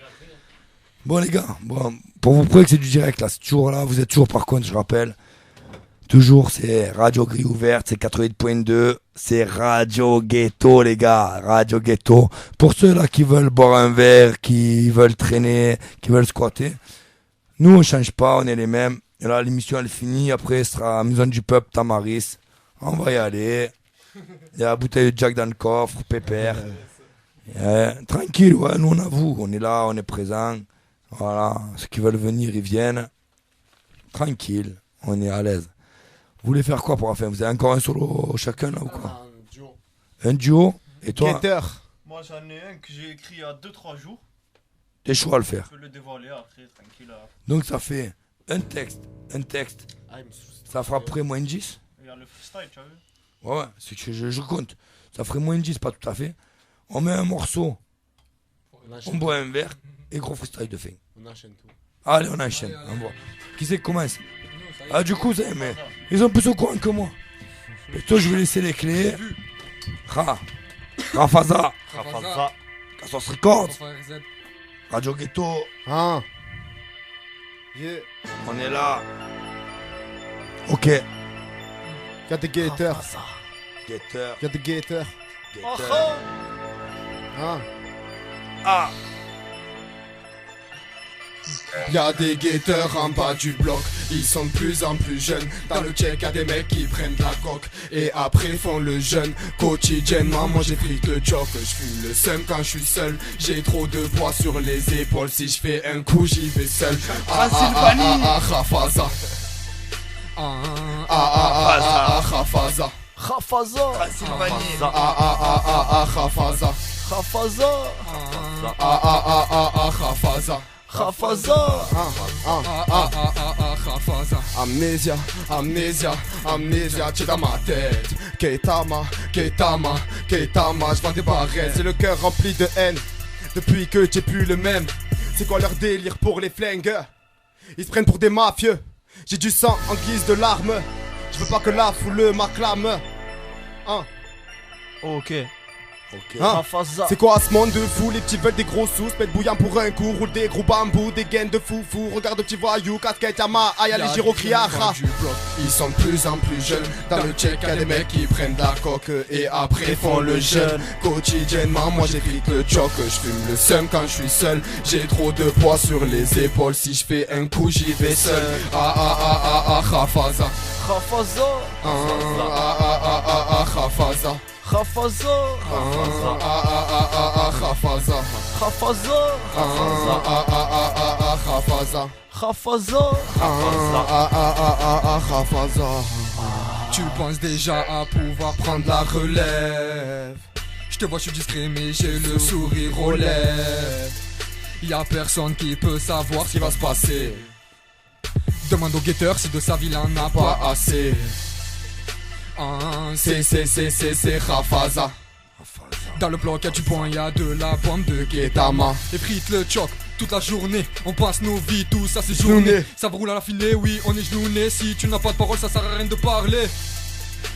Bon les gars, bon, pour vous prouver que c'est du direct là, c'est toujours là, vous êtes toujours par contre, je rappelle, Toujours, c'est Radio Grille Ouverte, c'est 88.2, c'est Radio Ghetto, les gars, Radio Ghetto. Pour ceux-là qui veulent boire un verre, qui veulent traîner, qui veulent squatter, nous, on change pas, on est les mêmes. Et là, l'émission, elle est finie. Après, ce sera Maison du Peuple, Tamaris. On va y aller. Il y a la bouteille de Jack dans le coffre, pépère. Tranquille, ouais, nous, on avoue, on est là, on est présent. Voilà, ceux qui veulent venir, ils viennent. Tranquille, on est à l'aise. Vous voulez faire quoi pour la fin? Vous avez encore un solo chacun là ou quoi? Un duo. Un duo? Et toi? Gator. Moi j'en ai un que j'ai écrit il y a 2-3 jours. T'es chaud à le faire. Je peux le dévoiler après, tranquille. Donc ça fait un texte. Ça fera près moins 10. Il y a le freestyle, tu as vu? Ouais, c'est que je compte. Ça ferait moins 10, pas tout à fait. On met un morceau, on boit un verre et gros freestyle de fin. On enchaîne tout. Allez, on enchaîne. On voit. Qui c'est qui commence? Ah, du coup, mais ils sont plus au courant que moi. Et toi, je vais laisser les clés. Rafaza. Cassos Records. Radio Ghetto. Ah. Yeah. On est là. Ok. Got the gator. Gator. Got the gator. Ah. Ah. Y'a des guetteurs en bas du bloc, ils sont de plus en plus jeunes. Dans le check y'a des mecs qui prennent de la coque et après font le jeûne. Quotidiennement moi j'ai pris de joke. Je fume le seum quand je suis seul. J'ai trop de poids sur les épaules. Si je fais un coup j'y vais seul. Rafaza. Rafaza. Rafaza. Rafaza. Rafaza. Rafaza. Amnésia, tu dans ma tête. Keitama, je vends des barrettes. C'est le cœur rempli de haine. Depuis que t'es plus le même. C'est quoi leur délire pour les flingues? Ils se prennent pour des mafieux. J'ai du sang en guise de larmes. Je veux pas que la foule m'acclame. Ok. Hein? C'est quoi ce monde de fou? Les petits veulent des gros sous, se mettre bouillant pour un coup, roule des gros bambous, des gaines de foufou. Regarde le petit voyou, casquette Yama, y'a les gyrocriaras. Ils sont de plus en plus jeunes. Dans le check y'a des mecs qui prennent de la coque et après font le jeûne. Quotidiennement moi j'ai pris le choc. Je fume le seum quand je suis seul. J'ai trop de poids sur les épaules. Si je fais un coup j'y vais seul. Rafaza. Rafaza. Rafaza. Rafaza. Rafaza. Rafaza. Rafaza. Rafaza. Tu penses déjà à pouvoir prendre la relève. Je te vois, je suis discret mais j'ai le sourire aux lèvres. Y'a personne qui peut savoir ce qui va se passer. Demande au guetteur si de sa ville en a pas assez. C'est Rafaza. Dans le bloc y'a du point, y'a de la bombe de Guetama. Les frites, le choc, toute la journée. On passe nos vies, tout ça c'est journée. Ça roule à la filée, oui on est genouné. Si tu n'as pas de parole ça sert à rien de parler.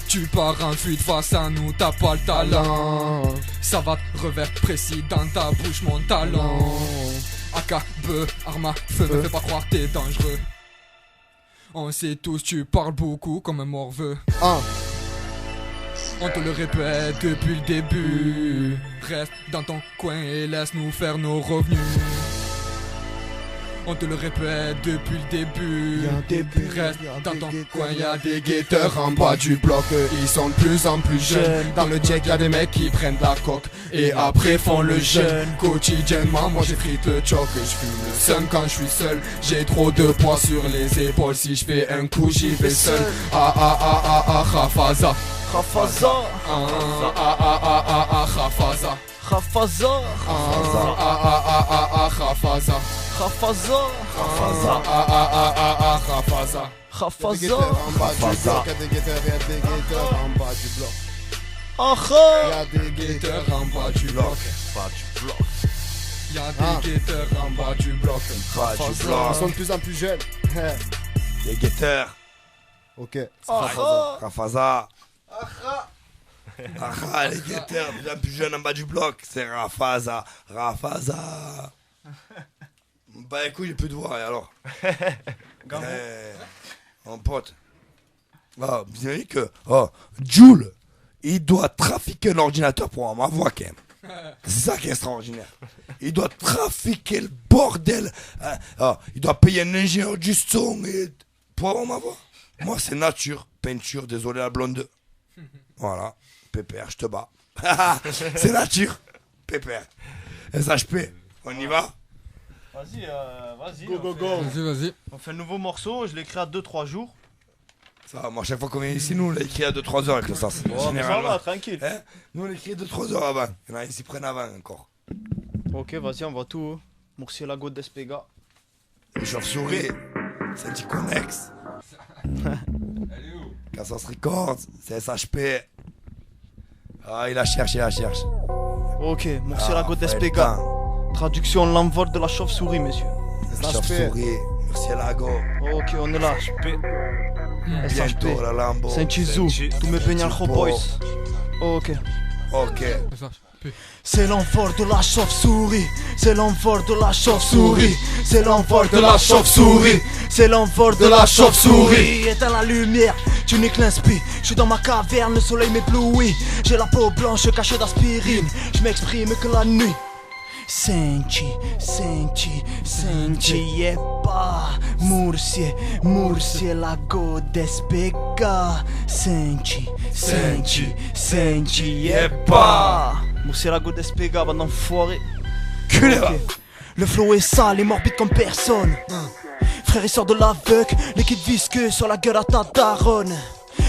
Tu pars en fuite face à nous, t'as pas le talent. Ça va te revers précis dans ta bouche mon talent. AK, beu, arme à feu, me fais pas croire t'es dangereux. On sait tous, tu parles beaucoup comme un morveux. On te le répète depuis le début. Reste dans ton coin et laisse-nous faire nos revenus. On te le répète depuis le début. Reste dans ton coin, y'a des guetteurs en bas du bloc. Ils sont de plus en plus jeunes. Dans le check y'a des mecs qui prennent de la coque et après font le jeûne. Quotidiennement moi j'ai pris le choc. Je fume le seum quand je suis seul. J'ai trop de poids sur les épaules. Si je fais un coup j'y vais seul. Rafaza. Rafaza. Rafaza. Rafaza. Rafaza. Rafaza. Rafaza. Rafaza. Y'a des guetteurs en bas du bloc. Y'a des guetteurs en bas du bloc. Y'a des guetteurs en bas du bloc. Ils sont de plus en plus jeunes. Les guetteurs. Ok. Rafaza. Les guetteurs, bien plus jeunes en bas du bloc, c'est Rafaza. Bah écoute, j'ai plus de voix, et alors mon pote. Ah, vous avez vu que Jules, il doit trafiquer un ordinateur pour avoir ma voix quand même. C'est ça qui est extraordinaire. Il doit trafiquer le bordel. Il doit payer un ingénieur du son pour avoir ma voix. Moi, c'est nature, peinture, désolé la blonde. Voilà, pépère, je te bats. C'est nature, pépère. SHP, on y va? Vas-y. Go. Vas-y. On fait un nouveau morceau, je l'ai écrit à 2-3 jours. Ça va, moi, chaque fois qu'on vient ici, nous, on l'a écrit à 2-3 heures avec le sens. Ça va, tranquille. Hein, nous, on l'écrit 2-3 heures avant. Il y en a, ils s'y prennent avant encore. Ok, vas-y, on va tout. Murciélago d'Espega. Les chauves-souris, c'est du Connex. Cassos Records, c'est SHP. Il la cherche. Ok, Murciélago d'Espega. Traduction l'envol de la chauve-souris, messieurs. La chauve-souris, Murciélago. Ok, on est là. SHP. Bientôt la Lambo. Saint-Chizou, tous mes baignards boys. Ok. C'est l'envol de la chauve-souris, c'est l'envol de la chauve-souris, c'est l'envol de la chauve-souris, c'est l'envol de la chauve-souris. Éteins la lumière, tu niques l'inspi. Je suis dans ma caverne, le soleil m'éblouit. J'ai la peau blanche cachée d'aspirine. Je m'exprime que la nuit. Senti, pas Murciélago d'Espega. Senti, pas Murciélago d'Espega, bande d'enfoirés. Le flow est sale et morbide comme personne. Frère, il sort de l'aveugle, liquide visqueux sur la gueule à ta daronne.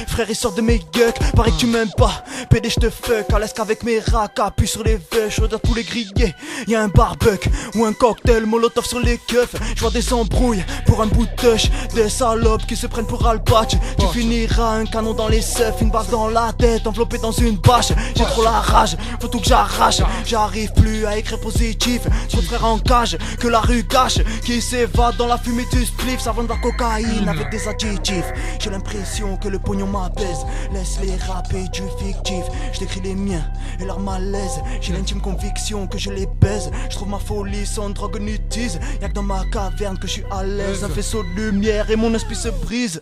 Frère, il sort de mes gueules, paraît que tu m'aimes pas. PD, je te fuck, à l'aise qu'avec mes racks. Appuie sur les veuches, je regarde tous les grillés. Y'a un barbecue ou un cocktail, molotov sur les keufs. Je vois des embrouilles pour un bout de touch. Des salopes qui se prennent pour Alpatch. Tu finiras un canon dans les seufs, une balle dans la tête, enveloppé dans une bâche. J'ai trop la rage, faut tout que j'arrache. J'arrive plus à écrire positif. Trop de frères en cage, que la rue cache. Qui s'évade dans la fumée du spliff. Ça vend de la cocaïne avec des adjectifs. J'ai l'impression que le pognon m'apaise. Laisse-les rapper du fictif. Je décris les miens et leur malaise. J'ai l'intime conviction que je les baise. Je trouve ma folie sans drogue ni tease. Y'a que dans ma caverne que je suis à l'aise. Un faisceau de lumière et mon esprit se brise.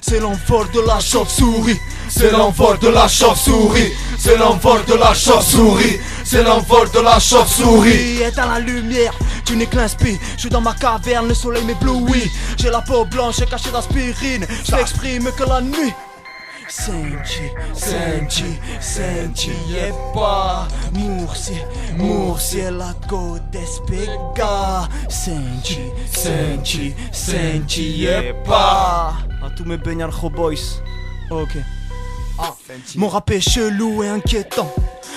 C'est l'envol de la chauve-souris. C'est l'envol de la chauve-souris. C'est l'envol de la chauve-souris. C'est l'envol de la chauve-souris. Éteins la lumière, tu n'es que l'inspi. Je suis dans ma caverne, le soleil m'éblouit. J'ai la peau blanche cachée d'aspirine. Je m'exprime que la nuit. Senti, pas Murciélago d'Espega. Senti, pas. À tous mes baignards boys. Ok. Mon rap est chelou et inquiétant.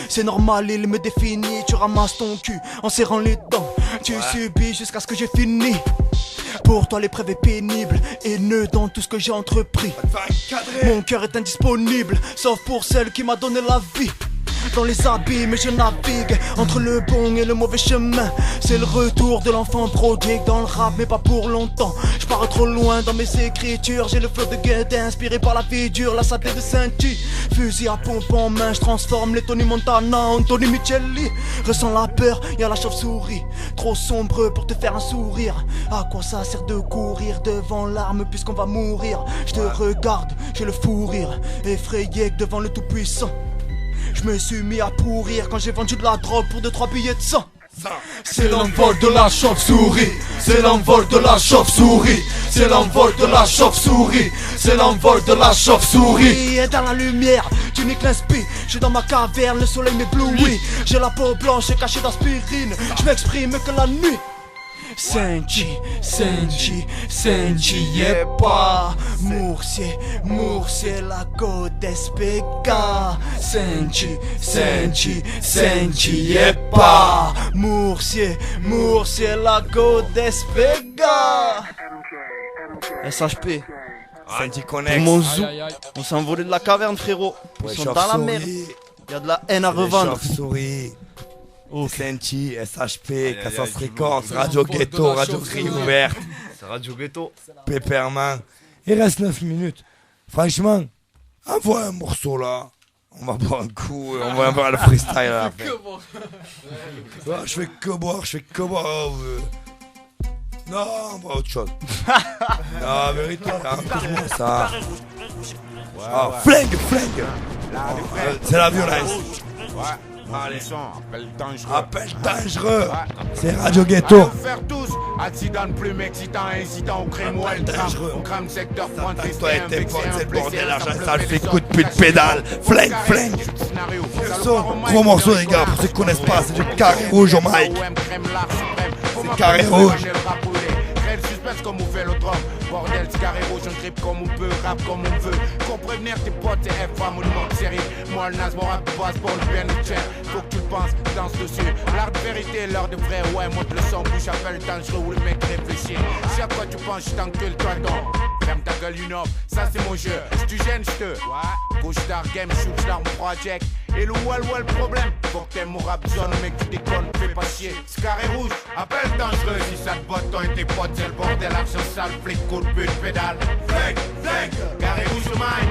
C'est normal, il me définit. Tu ramasses ton cul en serrant les dents. Tu subis jusqu'à ce que j'ai fini. Pour toi l'épreuve est pénible, haineux dans tout ce que j'ai entrepris. Mon cœur est indisponible, sauf pour celle qui m'a donné la vie. Dans les abîmes je navigue entre le bon et le mauvais chemin. C'est le retour de l'enfant prodigue dans le rap mais pas pour longtemps. Je pars trop loin dans mes écritures. J'ai le flow de Guedin inspiré par la vie dure. La sablée de Saint-Ty, fusil à pompe en main. Je transforme les Tony Montana en Tony Micheli. Ressens la peur, y'a la chauve-souris. Trop sombre pour te faire un sourire. À quoi ça sert de courir devant l'arme puisqu'on va mourir? Je te regarde, j'ai le fou rire. Effrayé que devant le tout-puissant. Je me suis mis à pourrir quand j'ai vendu de la drogue pour 2-3 billets de sang. C'est l'envol de la chauve-souris. C'est l'envol de la chauve-souris. C'est l'envol de la chauve-souris. C'est l'envol de la chauve-souris. Et dans la lumière, tu niques l'inspi. Je suis dans ma caverne, le soleil m'éblouit. J'ai la peau blanche cachée d'aspirine. Je m'exprime que la nuit. Senti, pas Murciélago d'Espega. Senti, pas Murciélago d'Espega. SHP. Senti Pour Connex. mon zoo, on s'est envolé de la caverne, frérot. Ils sont dans la merde. Il y a de la haine à revendre. Chauve-souris. Senti, SHP, Cassos Records, Radio Ghetto, Radio Grille ouverte. C'est Radio Ghetto. Pepperman. Il reste 9 minutes. Franchement, envoie un morceau là. On va boire un coup et on va avoir le freestyle à la fin. Je fais que boire. Non, on va autre chose. Non, vérité, raconte-moi ça. Ah, flingue. C'est la violence. Allez, Appel dangereux. C'est Radio Ghetto. Faire tous, accident plume excitant, incitant au crime ou elle trame. On crame secteur front, toi et tes potes, c'est le bordel, l'argent sale, fait coup de pute pédale. Flingue. Gros morceau, les gars, pour ceux qui connaissent pas, c'est du carré rouge au mic. C'est carré rouge. Le suspense comme on fait le drum. Bordel, c'est carré rouge, on grippe comme on peut, rap comme on veut. Qu'on prévenir tes potes, c'est F1, monument de série. Moi, le naze, mon rap passe pour le bien de chair. Faut que tu le penses, danse dessus. L'art de vérité, l'heure de vrai, ouais, monte le son, bouche, appelle dangereux où le mec réfléchit. Si à quoi tu penses, je t'encule, toi, donc. Ferme ta gueule, you know, ça c'est mon jeu. Si tu gênes, je te. Gauche star game, shoot star project. Et le wall problème. Faut que t'aimes mon rap zone, mec, tu déconnes, fais pas chier. C'est carré rouge, appelle dangereux. Si ça te botte, toi et tes potes, c'est le bordel, argent sale, flic, coup de pute, pédale. Flingue, carré rouge au mind.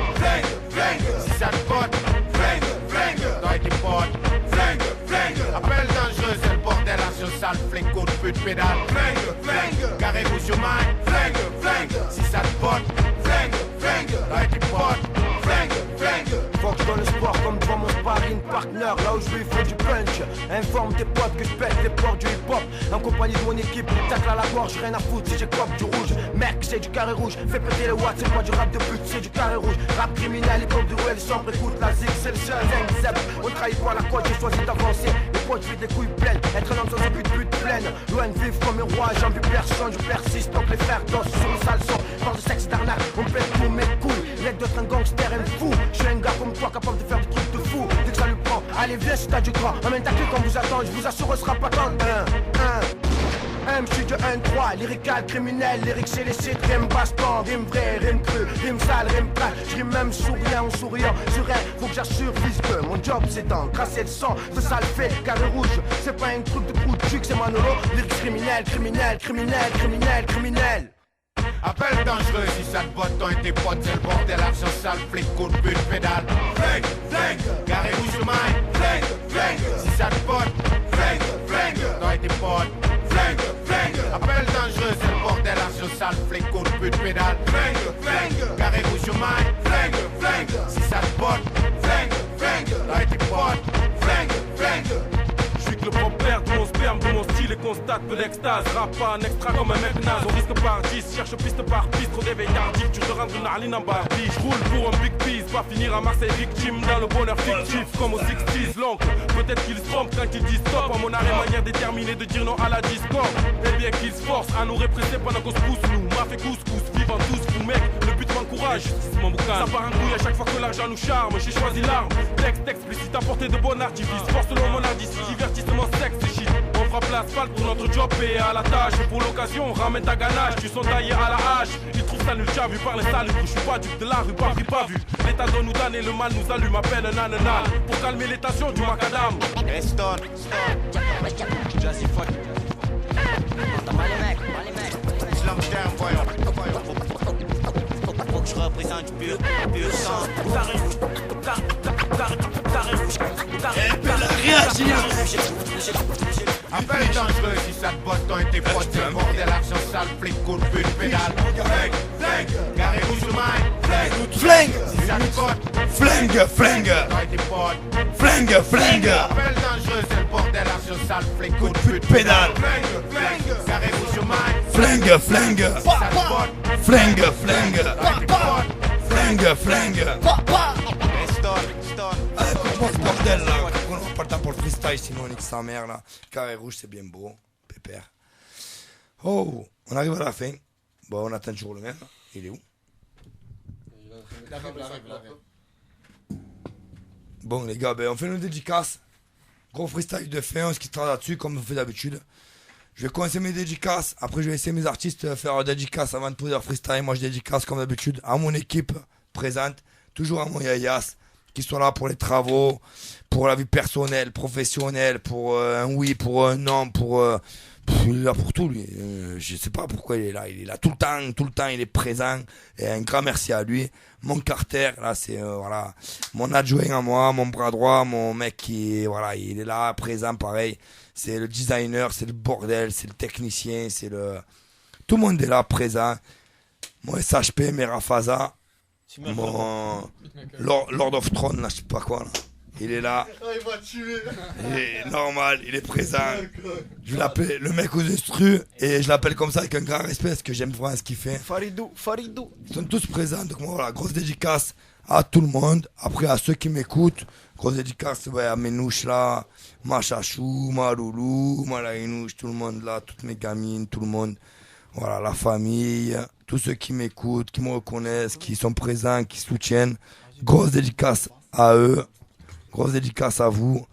Flingue, si ça te botte. Flingue, toi et tes potes. Flingue, appelle dangereux, c'est le bordel, argent sale, flic, coup de pute, pédale. Flingue, carré rouge au mind. Flingue, si ça te botte. Flingue, toi et tes potes. Flingue. Faut que je donne le sport comme devant mon sparring partner. Là où je lui fais du punch. Informe tes potes que je pète les portes du hip-hop. En compagnie de mon équipe, tacle à la gorge, rien à foutre si j'ai cop du rouge. Mec, c'est du carré rouge. Fais péter les watts, c'est pas du rap de pute, c'est du carré rouge. Rap criminel, hip-hop du well, sombre, écoute la zig, c'est le seul zep. On trahit pas la côte, j'ai choisi d'avancer. Les potes, je des couilles pleines. Être un homme sans but pleine. Loin de vivre comme un roi, j'en vu personne, je persiste. Donc les frères dansent sur le sale son. Parle de sexe d'arnaque, on pète tous mes couilles. L'aide d'être un gangster, elle fou. Je suis un gars comme toi capable de faire des trucs de fou. Dès que ça lui prend, allez viens si t'as du gras. Amène ta clé quand vous attend, je vous assure, sera pas tant. Je suis de 1-3, lyrical, criminel, lyrique c'est les sites, rime baston, rime vrai, rime cru, rime sale, rime plate, je rime même souriant en souriant, sur rien, faut que j'assure, fils que mon job c'est d'encrasser le sang, de ça le fait, carré rouge, c'est pas un truc de trou de cul, c'est Manolo, lyrique criminel. Appelle dangereux si ça te botte, toi et tes potes, c'est le bordel, argent sale, flic, coup de pute, pédale. Flingue, carré rouge au mind. Flingue, si ça te botte. Flingue, toi et tes potes. Flingue, appelle dangereux, c'est le bordel, argent sale, flic, coup de pute, pédale. Flingue, carré rouge au mind. Flingue, si ça te botte. Flingue, toi et tes potes. Flingue. Je suis que le grand-père de mon sperme, de mon style et constate peu d'extase. Rap pas un extra comme un mec naze. On risque par 10, cherche piste par piste. Trop d'éveil tardif, tu te rends une narline en Barbie. Je roule pour un big piece, pas finir à Marseille victime dans le bonheur fictif. Comme aux 60s, l'oncle, peut-être qu'il se trompe quand il dit stop. À mon arrêt, manière déterminée de dire non à la discorde. Et bien qu'il se force à nous répresser pendant qu'on se pousse. Nous, m'a fait couscous, vivant tous, fous mec. Le but m'encourage, mon boucan. Ça part en couille à chaque fois que l'argent nous charme. J'ai choisi l'arme, texte explicite à portée de bon artifice. Force selon mon indice, divertissement, sexe et shit. On frappe l'asphalte pour notre job et à la tâche. Pour l'occasion, on ramène ta ganache. Tu sont taillés à la hache. Ils trouvent ça nul, vu par les salubres. Je suis pas dupe de la rue, pas pris, pas vu. L'état donne nous donne et le mal nous allume. Appelle un ananas pour calmer les tensions du macadam. Stone. Jazzy fuck. T'as mal les mecs. Slam down, voyons. Faut que je représente du pur sang. Appelle dangereux si ça te botte, toi et tes potes, c'est le bordel, argent sale, flic, coup de pute, pédale. Flingue, carré rouge au mind. Flingue, si ça te botte. Flingue, toi et tes potes. Flingue. Appelle dangereux, c'est le bordel, argent sale, flic, coup de pute, pédale. Flingue, carré rouge au mind. Flingue. Si ça te botte. Flingue. toi et tes potes. Flingue. Stone. Comment ce bordel là? On n'a pas le temps pour le freestyle, sinon on nique sa mère là. Carré rouge, c'est bien beau, pépère. Oh, on arrive à la fin. Bon, on attend toujours le même. Il est où? Il arrive. Bon les gars, on fait nos dédicaces. Gros freestyle de fin, on se quittera là-dessus comme on fait d'habitude. Je vais commencer mes dédicaces. Après, je vais laisser mes artistes faire leur dédicace avant de poser leur freestyle. Moi, je dédicace comme d'habitude à mon équipe présente. Toujours à mon Yayas, qui sont là pour les travaux, pour la vie personnelle, professionnelle, pour un oui, pour un non, il est là pour tout lui. Je sais pas pourquoi il est là tout le temps, il est présent. Et un grand merci à lui. Mon Carter, là c'est voilà, mon adjoint à moi, mon bras droit, mon mec qui voilà, il est là présent pareil. C'est le designer, c'est le bordel, c'est le technicien, tout le monde est là présent. Mon SHP, mes Rafaza. Mon Lord of Throne, là, je sais pas quoi, là. Il est là. Il va tuer. Il est normal, il est présent. Je l'appelle le mec aux instrus et je l'appelle comme ça avec un grand respect parce que j'aime vraiment ce qu'il fait. Faridou. Ils sont tous présents, donc moi voilà, grosse dédicace à tout le monde. Après à ceux qui m'écoutent, grosse dédicace à Ménouche là, ma chachou, ma loulou, ma laïnouche, tout le monde là, toutes mes gamines, tout le monde. Voilà, la famille, tous ceux qui m'écoutent, qui me reconnaissent, qui sont présents, qui soutiennent. Grosse dédicace à eux. Grosse dédicace à vous.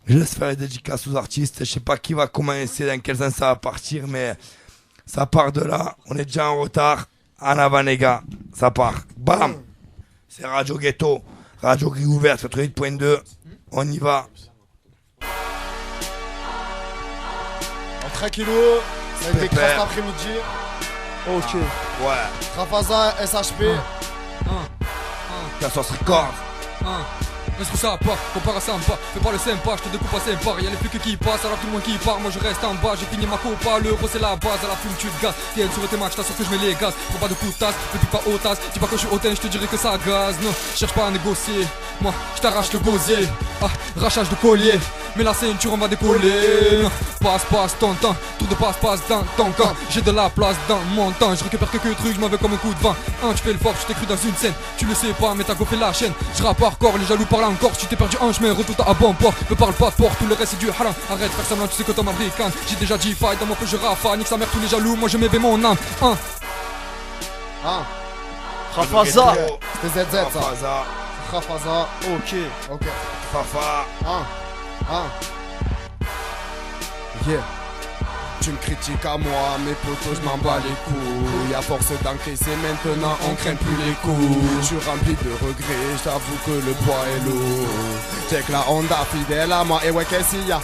Je laisse faire les dédicaces aux artistes. Je sais pas qui va commencer, dans quel sens ça va partir, mais ça part de là. On est déjà en retard. En avant les gars. Ça part. Bam. C'est Radio Ghetto. Radio Grille Ouverte, 88.2. On y va. Tranquillou. Ça a été crasse cet après-midi. Ok. Ouais. Rafaza, SHP. Cassos Records. Est-ce que ça part, compare à sympa, fais pas le sympa, je te découpe à sympa, y'a les plus que qui passent, alors tout le monde qui part, moi je reste en bas, j'ai fini ma copa, l'euro c'est la base, à la fume tu te gaz, tiens sur tes matchs, t'assures que je mets les gaz, prends pas de coups de tasse, ne pique pas aux tasses, dis pas que je suis hautain, je te dirais que ça gaz, non, cherche pas à négocier, moi je t'arrache le gosier, rachage de collier, mais la ceinture on va décoller, passe ton temps, tour de passe dans ton camp, j'ai de la place dans mon temps, je récupère quelques trucs, je m'en vais comme un coup de vent, tu fais le fort, je t'ai cru dans une scène, tu le sais pas mais t'as goffé la chaîne, je rappe hardcore, les jaloux parlent encore, si tu t'es perdu en chemin, retourne à bon port, me parle pas fort, tout le reste c'est du haram, arrête faire semblant, tu sais que t'en m'as bricane, j'ai déjà dit fight, dans mon feu je rafale, nique sa mère tous les jaloux, moi je m'éveille mon âme, Rafaza. C'était ZZ ça. Rafaza. Ok. Fafa. Yeah. Tu me critiques à moi, mes potos, je m'en bats les couilles. À force d'encaisser, maintenant on craint plus les coups. Je suis rempli de regrets, j'avoue que le poids est lourd. Check la Honda fidèle à moi, et ouais qu'est-ce qu'il y a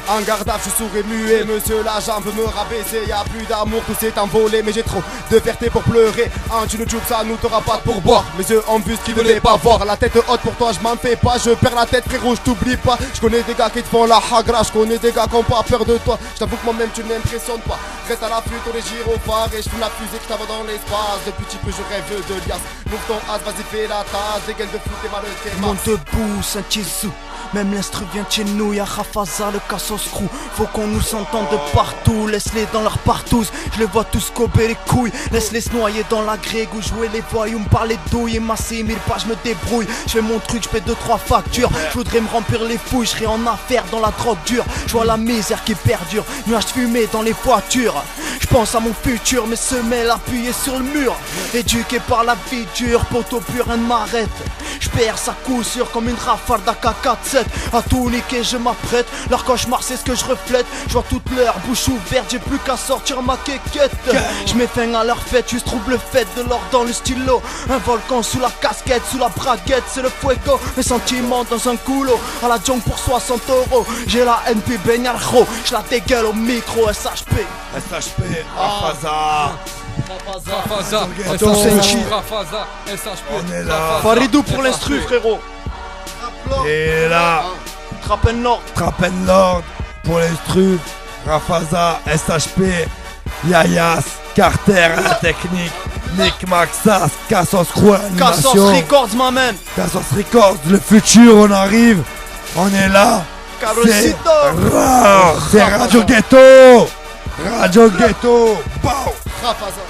en garde à vue, je suis sourd et muet, monsieur l'agent veut me rabaisser. Y'a plus d'amour, tout s'est envolé, mais j'ai trop de fierté pour pleurer. Tu ne joues ça, nous t'auras pas de pourboire. Mes yeux en bus qui veulent pas voir. La tête haute pour toi, je m'en fais pas. Je perds la tête, frérot, je t'oublie pas. Je connais des gars qui te font la hagra. Je connais des gars qui ont pas peur de toi. Je t'avoue que moi-même tu ne m'impressionnes pas. Reste à l'affût, on les gyrophares. Et je fume la fusée qui t'envoie dans l'espace. Depuis petit peu, je rêve de liasse. Move ton as, vas-y, fais la tasse. Des gueules de fou, t'es mal de tes Monte debout, Saint-Jésus. Même l'instru vient de chez nous, y'a Rafaza, le Cassos Crew. Faut qu'on nous entende de partout, laisse-les dans leur partouze. Je les vois tous gober les couilles, laisse-les se noyer dans la grègue ou jouer les voyous, me parler de douille et masser 1000 pas, je me débrouille. Je fais mon truc, je fais 2-3 factures. Je voudrais me remplir les fouilles, je serais en affaire dans la drogue dure. Je vois la misère qui perdure, nuages de fumée dans les voitures. Je pense à mon futur, mes semelles appuyées sur le mur. Éduqué par la vie dure, poteau plus rien ne m'arrête. Je perce à coup sûr comme une rafale d'AK-47. À tout niquer je m'apprête, leur cauchemar c'est ce que je reflète. Je vois toute leur bouche ouverte, j'ai plus qu'à sortir ma quéquette. Je m'éfeigne à leur fête, juste trouve le fait de l'or dans le stylo. Un volcan sous la casquette, sous la braguette, c'est le fuego. Mes sentiments dans un couloir, à la jungle pour 60 €. J'ai la haine puis Benyarro, je la dégueule au micro SHP. Rafaza. Rafaza, SHP, on est là. Faridou pour l'instru, frérot. Et là. Trap and Lord pour l'instru. Rafaza, SHP, Yayas, Carter, la technique, Nick Maxas, Cassos Crew, l'animation. Cassos Records, ma man. Cassos Records, le futur, on arrive. On est là. C'est Radio Ghetto. Radio Ghetto. Bow. Rafaza.